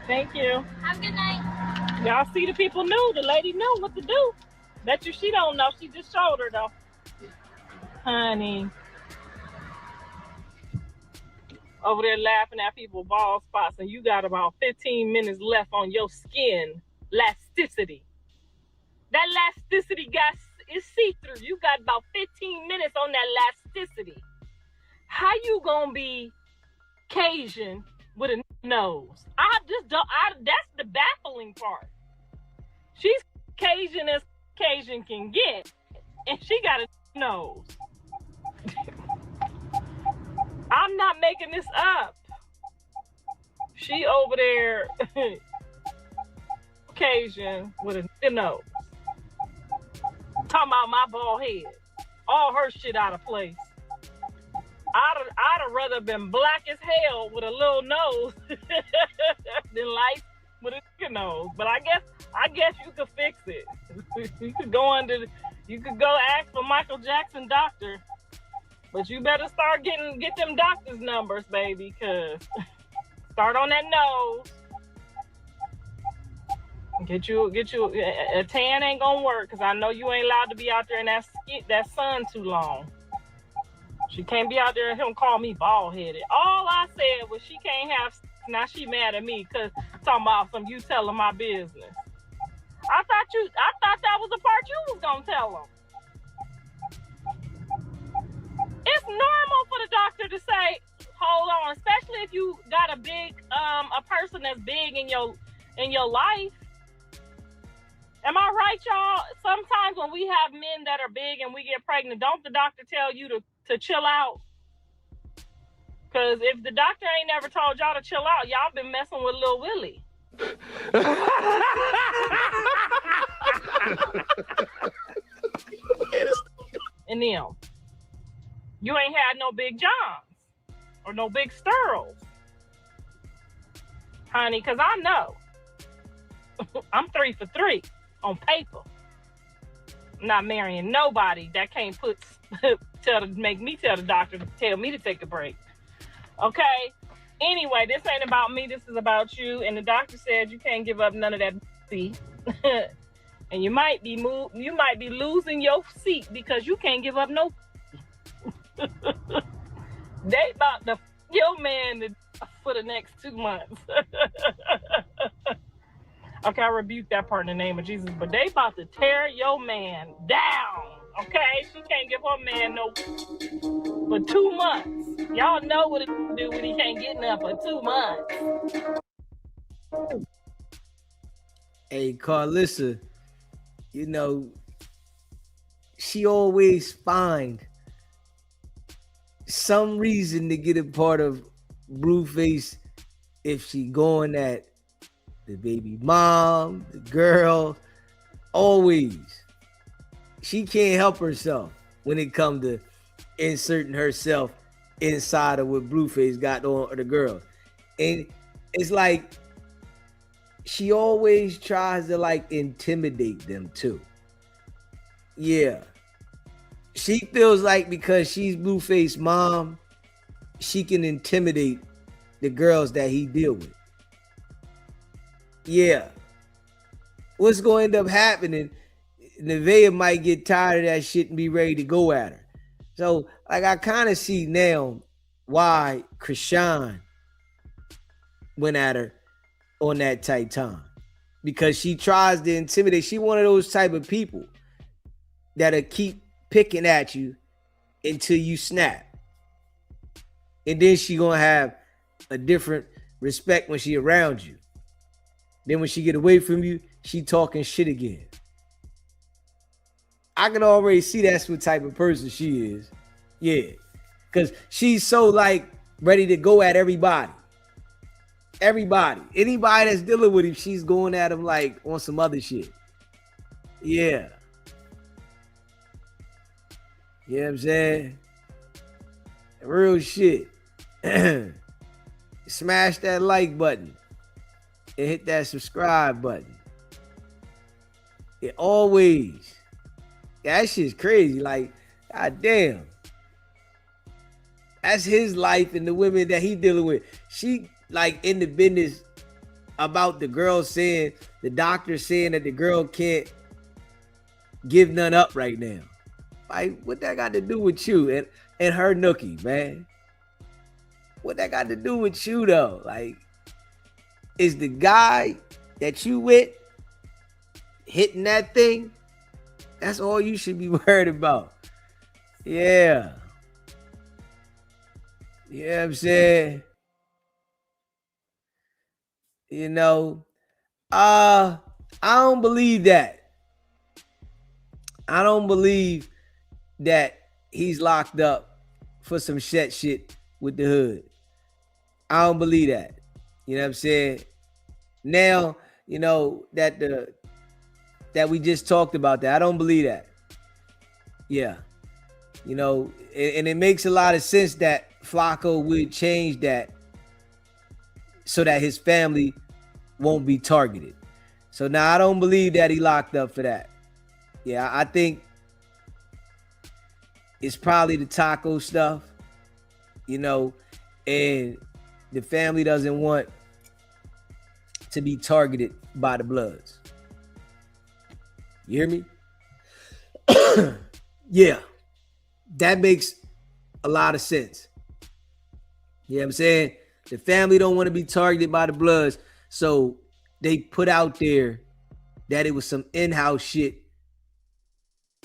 Thank you. Have a good night. Y'all see the people knew. The lady knew what to do. Bet you she don't know. She just showed her though. Honey. Over there laughing at people bald spots, and you got about 15 minutes left on your skin elasticity. That elasticity is see-through. You got about 15 minutes on that elasticity. How you gonna be Cajun with a nose? That's the baffling part. She's Cajun as Cajun can get, and she got a nose. I'm not making this up. She over there, Cajun with a nose. Talking about my bald head. All her shit out of place. I'd have rather been black as hell with a little nose than light with a nose. But I guess you could fix it. You could go ask for Michael Jackson doctor. But you better start get them doctor's numbers, baby, cause start on that nose. Get you a tan ain't gonna work, cause I know you ain't allowed to be out there in that sun too long. She can't be out there and he'll call me bald-headed. All I said was she can't have. Now she mad at me cause talking about some you telling my business. I thought that was the part you was gonna tell them. It's normal for the doctor to say, hold on, especially if you got a person that's big in your life. Am I right, y'all? Sometimes when we have men that are big and we get pregnant, don't the doctor tell you to chill out? Because if the doctor ain't never told y'all to chill out, y'all been messing with Lil Willie. And them. You ain't had no big Johns or no big Sterls. Honey, because I know. I'm 3 for 3 on paper. I'm not marrying nobody that can't make me tell the doctor to tell me to take a break. Okay? Anyway, this ain't about me. This is about you. And the doctor said you can't give up none of that seat. And you might be losing your seat because you can't give up no. They about to your man for the next 2 months. Okay, I rebuke that part in the name of Jesus. But they about to tear your man down. Okay, she can't give her man no for 2 months. Y'all know what it do when he can't get enough for 2 months. Hey, Carlissa, you know, she always find some reason to get a part of Blueface if she going at the baby mom, the girl, always. She can't help herself when it comes to inserting herself inside of what Blueface got on the girl. And it's like she always tries to like intimidate them too. Yeah. She feels like because she's Blueface mom, she can intimidate the girls that he deal with. Yeah. What's going to end up happening, Nevaeh might get tired of that shit and be ready to go at her. So, like, I kind of see now why Krishan went at her on that tight time. Because she tries to intimidate. She one of those type of people that'll keep picking at you until you snap. And then she gonna have a different respect when she around you. Then when she get away from you, she talking shit again. I can already see that's what type of person she is. Yeah. Because she's so like ready to go at everybody. Everybody. Anybody that's dealing with him, she's going at him like on some other shit. Yeah. You know what I'm saying? Real shit. Smash that like button and hit that subscribe button. It always. That shit's crazy. Like, god damn. That's his life and the women that he dealing with. She like in the business about the girl saying, the doctor saying that the girl can't give none up right now. Like, what that got to do with you and her nookie, man? What that got to do with you, though? Like, is the guy that you with hitting that thing? That's all you should be worried about. Yeah. You know what I'm saying? You know, I don't believe that. I don't believe that he's locked up for some shit with the hood. I don't believe that. You know what I'm saying? Now, you know, that we just talked about that. I don't believe that. Yeah. You know, and it makes a lot of sense that Flacco would change that so that his family won't be targeted. So now I don't believe that he locked up for that. Yeah, I think it's probably the taco stuff, you know, and the family doesn't want to be targeted by the Bloods. You hear me? Yeah, that makes a lot of sense. You know what I'm saying? The family don't want to be targeted by the Bloods, so they put out there that it was some in-house shit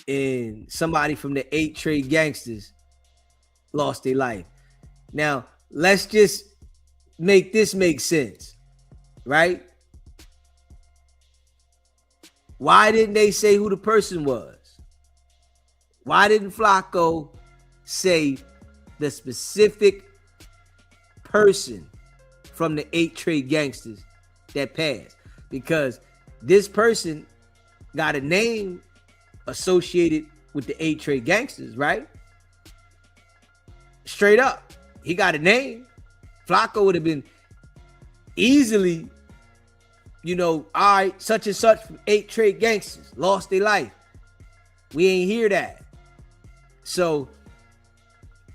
and somebody from the 8 Trade Gangsters lost their life. Now, let's just make this make sense, right? Why didn't they say who the person was? Why didn't Flacco say the specific person from the 8 Trade Gangsters that passed? Because this person got a name associated with the 8 Trade Gangsters, right? Straight up. He got a name. Flacco would have been easily, all right, such and such from 8 Trade Gangsters lost their life. We ain't hear that. So,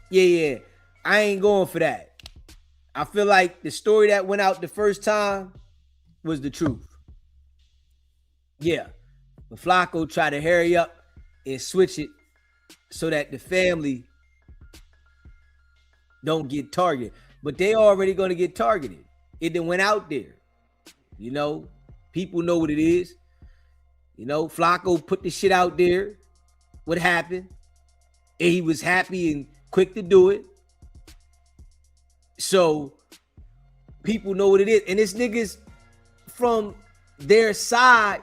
yeah, I ain't going for that. I feel like the story that went out the first time was the truth. Yeah. But Flacco tried to hurry up and switch it so that the family don't get targeted. But they already going to get targeted. It done went out there. People know what it is. Flacco put the shit out there. What happened? And he was happy and quick to do it. So people know what it is. And it's niggas from their side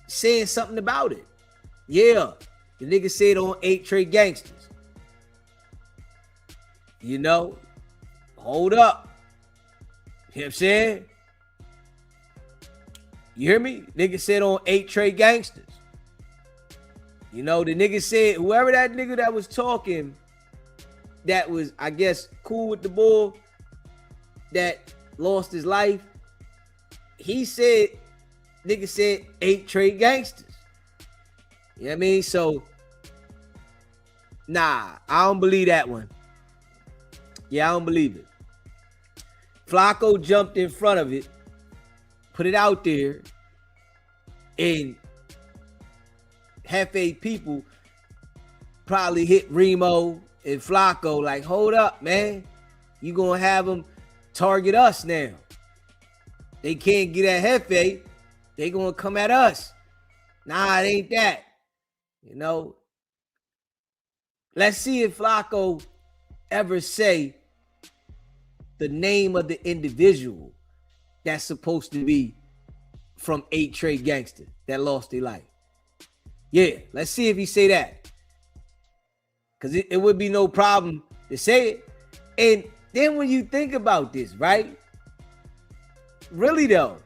saying something about it. Yeah. The nigga said on 8 Trade Gangsters. Hold up. You know what I'm saying? You hear me? Nigga said on 8 Trade Gangsters. The nigga said, whoever that nigga that was talking, that was, I guess, cool with the bull, that lost his life, he said, nigga said 8 Trade Gangsters. You know what I mean? So, nah, I don't believe that one. Yeah, I don't believe it. Flacco jumped in front of it, put it out there, and Hefe people probably hit Remo and Flacco like, hold up, man. You gonna have them target us now. They can't get at Hefe. They gonna come at us. Nah, it ain't that. Let's see if Flacco ever say the name of the individual that's supposed to be from 8 Trade Gangsters that lost their life. Yeah, let's see if he say that. Because it would be no problem to say it. And then when you think about this, right? Really though,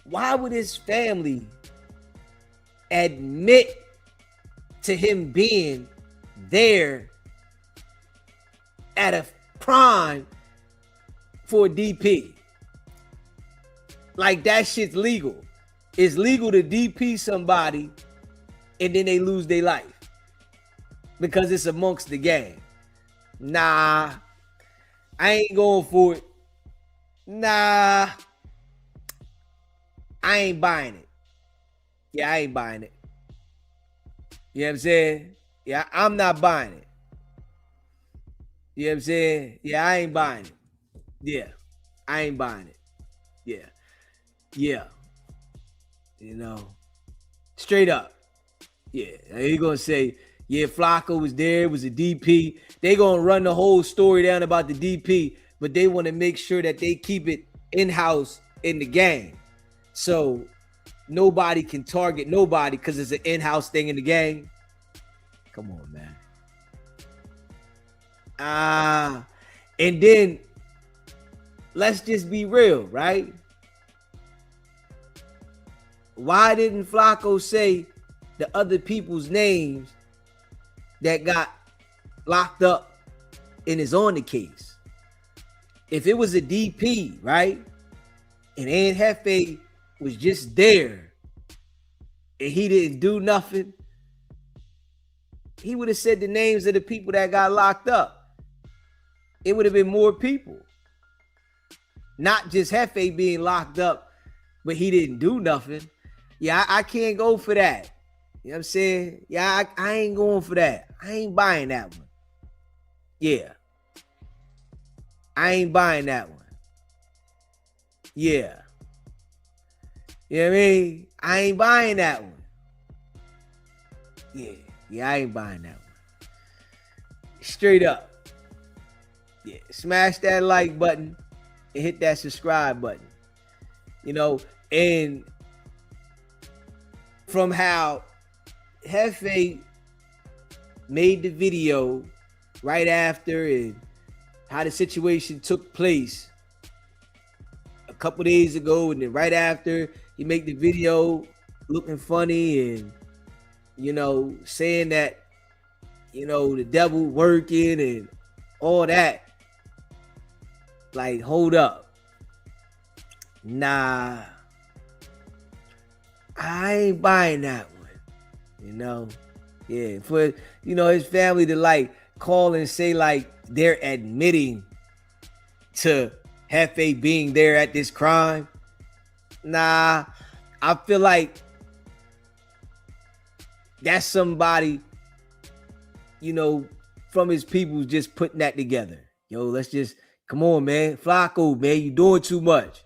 why would his family admit to him being there at a crime for a DP? Like that shit's legal. It's legal to DP somebody and then they lose their life because it's amongst the gang. Nah, I ain't going for it. Nah, I ain't buying it. Yeah, I ain't buying it. You know what I'm saying? Yeah, I'm not buying it. You know what I'm saying? Yeah, I ain't buying it. Yeah, I ain't buying it. Yeah. Yeah. Straight up. Yeah. He gonna say, yeah, Flacco was there, it was a DP. They gonna run the whole story down about the DP, but they want to make sure that they keep it in-house in the gang. So nobody can target nobody because it's an in-house thing in the gang. Come on, man. And then let's just be real, right? Why didn't Flacco say the other people's names that got locked up and is on the case? If it was a DP, right? And Aunt Hefe was just there and he didn't do nothing, he would have said the names of the people that got locked up. It would have been more people. Not just Hefe being locked up, but he didn't do nothing. Yeah, I can't go for that. You know what I'm saying? Yeah, I ain't going for that. I ain't buying that one. Yeah. I ain't buying that one. Yeah. You know what I mean? I ain't buying that one. Yeah. Yeah, I ain't buying that one. Straight up. Yeah. Smash that like button and hit that subscribe button. And from how Jefe made the video right after and how the situation took place a couple days ago, and then right after he made the video looking funny and, you know, saying that, you know, the devil working and all that. Like, hold up. Nah, I ain't buying that one. You know? Yeah, for, you know, his family to like call and say like they're admitting to Jefe being there at this crime. Nah, I feel like that's somebody, you know, from his people just putting that together. Yo, let's just, come on, man. Flacco, man, you doing too much.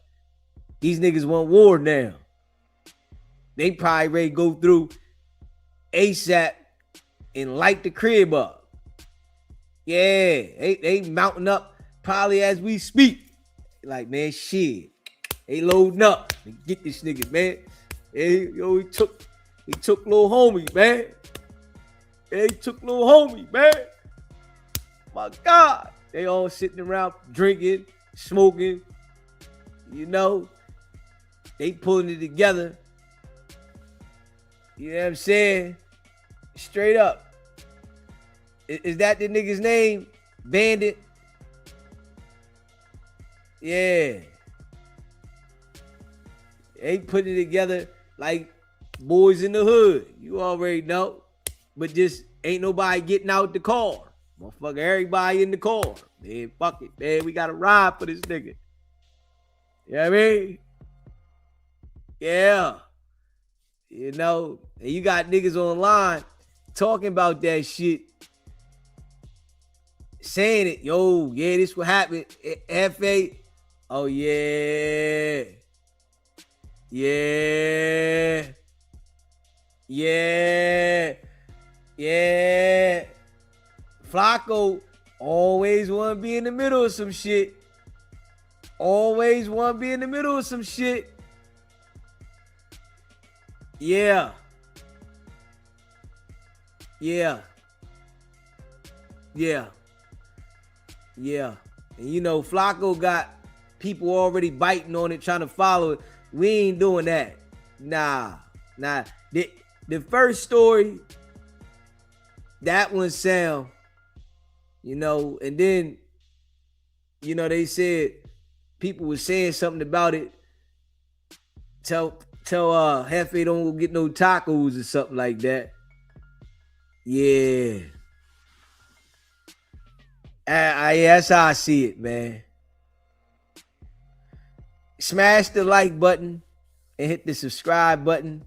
These niggas want war now. They probably ready to go through ASAP and light the crib up. Yeah, they mounting up probably as we speak. Like, man, shit. They loading up to get this nigga, man. Hey, yo, he took little homie, man. He took little homie, man. My God. They all sitting around drinking, smoking. You know, they pulling it together. You know what I'm saying? Straight up. Is that the nigga's name? Bandit? Yeah. They putting it together like boys in the hood. You already know. But just ain't nobody getting out the car. Motherfucker, everybody in the car. Man, fuck it, man. We got to ride for this nigga. You know what I mean? Yeah. You know, and you got niggas online talking about that shit, saying it. Yo, yeah, this what happened. Jefe. Oh, yeah. Yeah. Yeah. Yeah. Flacco always want to be in the middle of some shit. Always want to be in the middle of some shit. Yeah. Yeah. Yeah. Yeah. And you know, Flacco got people already biting on it, trying to follow it. We ain't doing that. Nah. The first story, that one sound, you know, and then, you know, they said people were saying something about it. Tell Jefe don't get no tacos or something like that. Yeah. That's how I see it, man. Smash the like button and hit the subscribe button.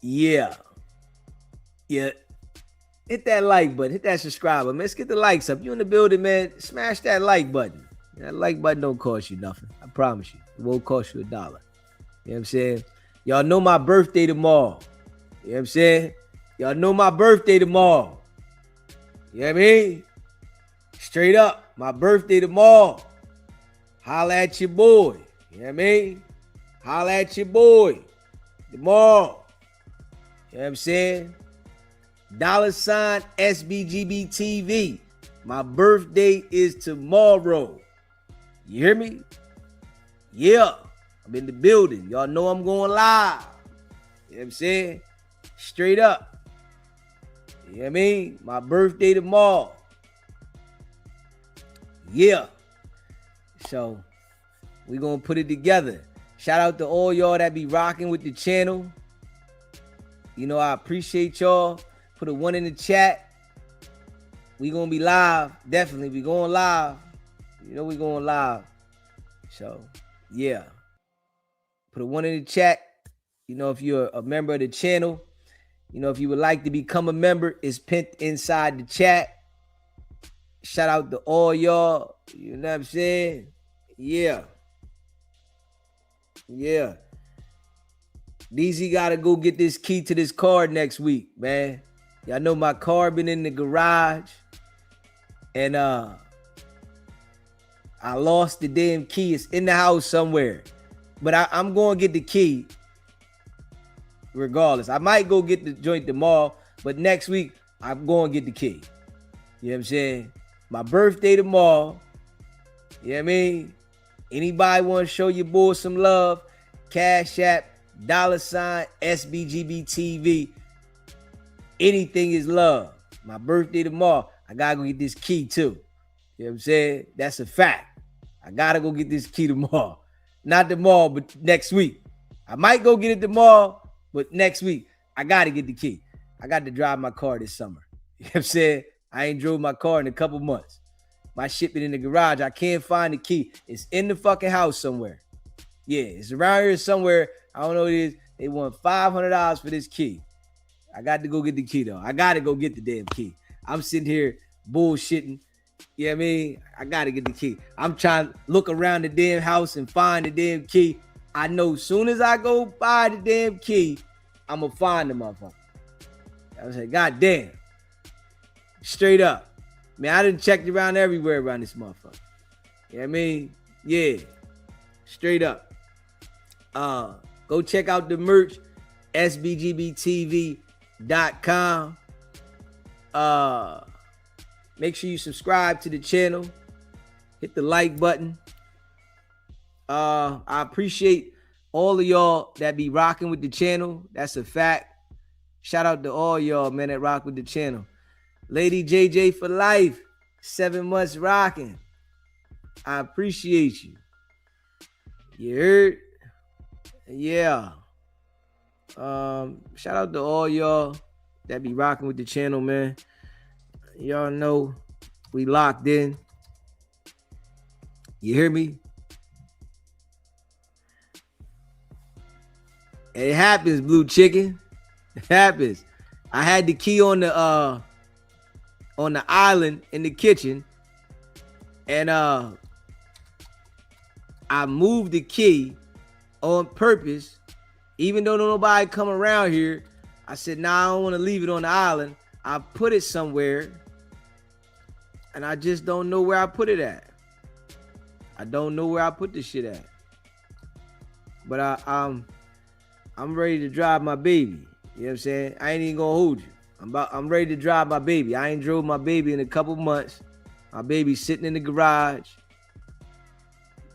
Yeah. Yeah. Hit that like button. Hit that subscribe button. Let's get the likes up. You in the building, man. Smash that like button. That like button don't cost you nothing. I promise you. It won't cost you $1. You know what I'm saying? Y'all know my birthday tomorrow. You know what I'm saying? Y'all know my birthday tomorrow. You know what I mean? Straight up. My birthday tomorrow. Holla at your boy. You know what I mean? Holla at your boy. Tomorrow. You know what I'm saying? $ SBGB TV. My birthday is tomorrow. You hear me? Yeah. I'm in the building. Y'all know I'm going live. You know what I'm saying? Straight up. You know what I mean? My birthday tomorrow. Yeah. So, we gonna put it together. Shout out to all y'all that be rocking with the channel. You know, I appreciate y'all. Put a 1 in the chat. We gonna be live. Definitely, we going live. You know we going live. So, yeah. Put a 1 in the chat. You know, if you're a member of the channel, you know, if you would like to become a member, it's pinned inside the chat. Shout out to all y'all. You know what I'm saying? Yeah. Yeah. DZ gotta go get this key to this car next week, man. Y'all know my car been in the garage. And I lost the damn key. It's in the house somewhere. But I'm going to get the key. regardless. I might go get the joint tomorrow, but next week I'm going to get the key. You know what I'm saying? My birthday tomorrow. You know what I mean? Anybody want to show your boy some love? Cash App, $ SBGBTV. Anything is love. My birthday tomorrow. I gotta go get this key too. You know what I'm saying? That's a fact. I gotta go get this key tomorrow. Not tomorrow, but next week. I might go get it tomorrow, but next week, I gotta get the key. I got to drive my car this summer. You know what I'm saying? I ain't drove my car in a couple months. My shit been in the garage. I can't find the key. It's in the fucking house somewhere. Yeah, it's around here somewhere. I don't know what it is. They want $500 for this key. I got to go get the key, though. I got to go get the damn key. I'm sitting here bullshitting. You know what I mean? I got to get the key. I'm trying to look around the damn house and find the damn key. I know as soon as I go buy the damn key, I'm going to find the motherfucker. I was like, God damn. Straight up. Man, I done checked around everywhere around this motherfucker. You know what I mean? Yeah. Straight up. Go check out the merch, sbgbtv.com. Make sure you subscribe to the channel. Hit the like button. I appreciate all of y'all that be rocking with the channel. That's a fact. Shout out to all y'all, man, that rock with the channel. Lady JJ for life. 7 months rocking. I appreciate you. You heard? Yeah. Shout out to all y'all that be rocking with the channel, man. Y'all know we locked in. You hear me? It happens, Blue Chicken. It happens. I had the key on the island in the kitchen, and I moved the key on purpose, even though nobody come around here. I said, nah, I don't want to leave it on the island. I put it somewhere, and I just don't know where I put it at. I don't know where I put this shit at. But I'm ready to drive my baby. You know what I'm saying? I ain't even gonna hold you. I'm ready to drive my baby. I ain't drove my baby in a couple months. My baby's sitting in the garage.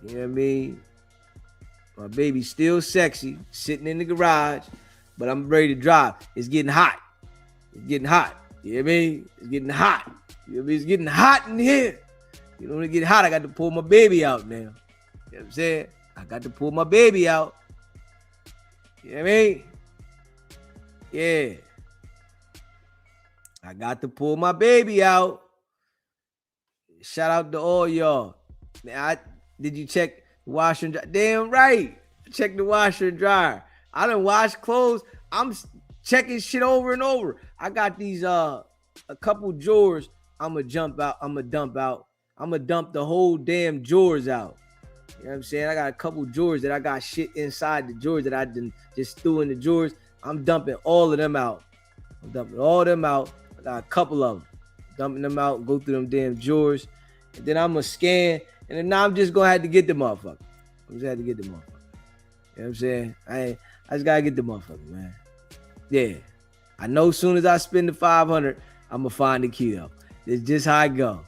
You know what I mean? My baby's still sexy, sitting in the garage, but I'm ready to drive. It's getting hot. It's getting hot. You know what I mean? It's getting hot. You know what I mean? It's getting hot in here. You know, when it get hot, I got to pull my baby out now. You know what I'm saying? I got to pull my baby out. You know what I mean? Yeah. I got to pull my baby out. Shout out to all y'all. Man, did you check the washer and dryer? Damn right. Check the washer and dryer. I done wash clothes. I'm checking shit over and over. I got these a couple drawers I'ma dump out. I'm gonna dump the whole damn drawers out. You know what I'm saying? I got a couple drawers that I got shit inside the drawers that I done just threw in the drawers. I'm dumping all of them out. I'm dumping all of them out. I got a couple of them. Dumping them out, go through them damn drawers. And then I'm gonna scan. And then now I'm just gonna have to get the motherfucker. I'm just have to get the motherfucker. You know what I'm saying? I just gotta get the motherfucker, man. Yeah. I know as soon as I spend the 500, I'm gonna find the key though. It's just how I go.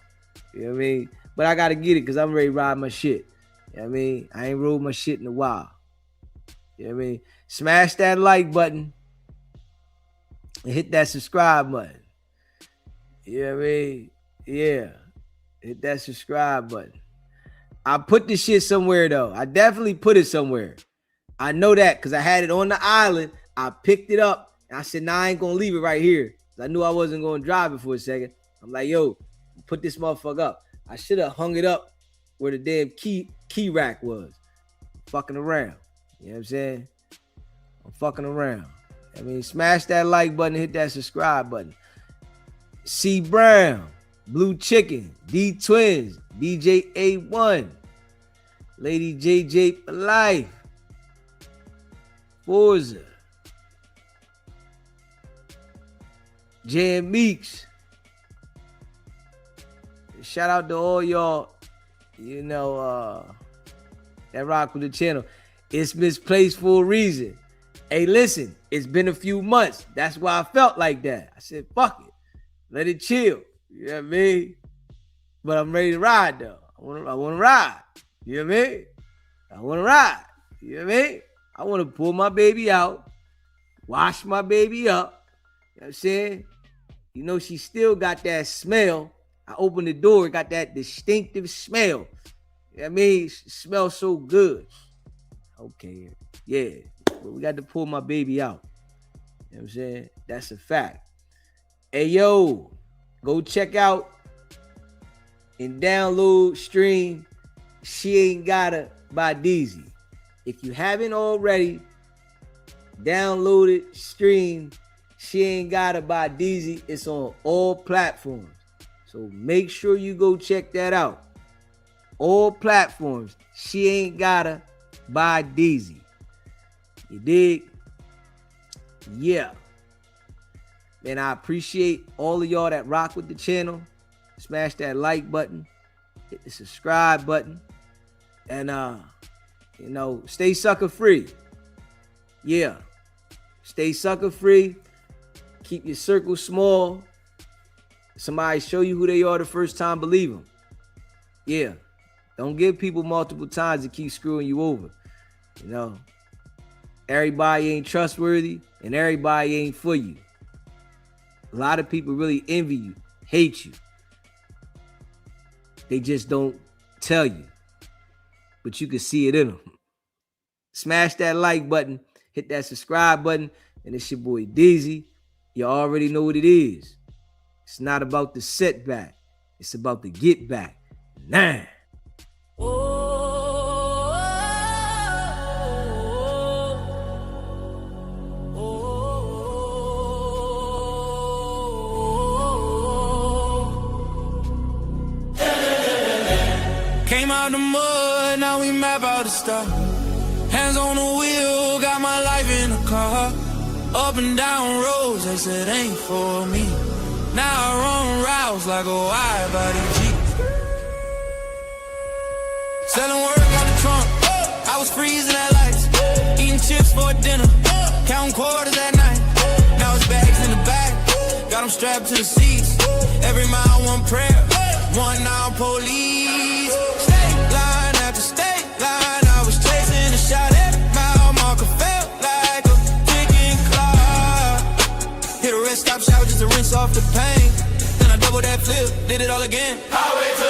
You know what I mean? But I gotta get it because I'm ready to ride my shit. You know what I mean? I ain't rolled my shit in a while. You know what I mean? Smash that like button and hit that subscribe button. You know what I mean? Yeah. Hit that subscribe button. I put this shit somewhere though. I definitely put it somewhere. I know that because I had it on the island. I picked it up and I said, nah, I ain't gonna leave it right here. I knew I wasn't gonna drive it for a second. I'm like, yo, put this motherfucker up. I should have hung it up where the damn key rack was. Fucking around. You know what I'm saying? I'm fucking around. I mean, smash that like button, hit that subscribe button. C Brown, Blue Chicken, D Twins, DJ A1, Lady JJ for life, Forza, Jan Meeks. Shout out to all y'all, you know, that rock with the channel. It's misplaced for a reason. Hey, listen, it's been a few months. That's why I felt like that. I said, fuck it. Let it chill. You know what I mean? But I'm ready to ride, though. I want to ride. You know what I mean? I want to ride. You know what I mean? I want to pull my baby out, wash my baby up. You know what I'm saying? You know, she still got that smell. I opened the door, got that distinctive smell. You know what I mean? It smells so good. Okay, yeah. But we got to pull my baby out. You know what I'm saying? That's a fact. Hey, yo, go check out and download, stream She Ain't Gotta by DZ. If you haven't already, download it, stream She Ain't Gotta by DZ. It's on all platforms. So make sure you go check that out. All platforms. She Ain't Gotta by DZ. You dig? Yeah. Man, I appreciate all of y'all that rock with the channel. Smash that like button. Hit the subscribe button. And, you know, stay sucker free. Yeah. Stay sucker free. Keep your circle small. Somebody show you who they are the first time, believe them. Yeah. Don't give people multiple times to keep screwing you over. You know, everybody ain't trustworthy and everybody ain't for you. A lot of people really envy you, hate you. They just don't tell you. But you can see it in them. Smash that like button, hit that subscribe button, and it's your boy DZ. You already know what it is. It's not about the setback. It's about the get back. Nah. Came out the mud, now we map out the stuff. Hands on the wheel, got my life in the car. Up and down roads, they said ain't for me. Now I run routes like a wide body Jeep. Selling work out the trunk, I was freezing at lights. Eating chips for dinner, counting quarters at night. Now it's bags in the back, got them strapped to the seats. Every mile one prayer, one now police. State line after state line, I was chasing a shot at mile marker, felt like a ticking clock. Hit a rest stop shower just to rinse off the pain. Then I double that flip, did it all again. Highway to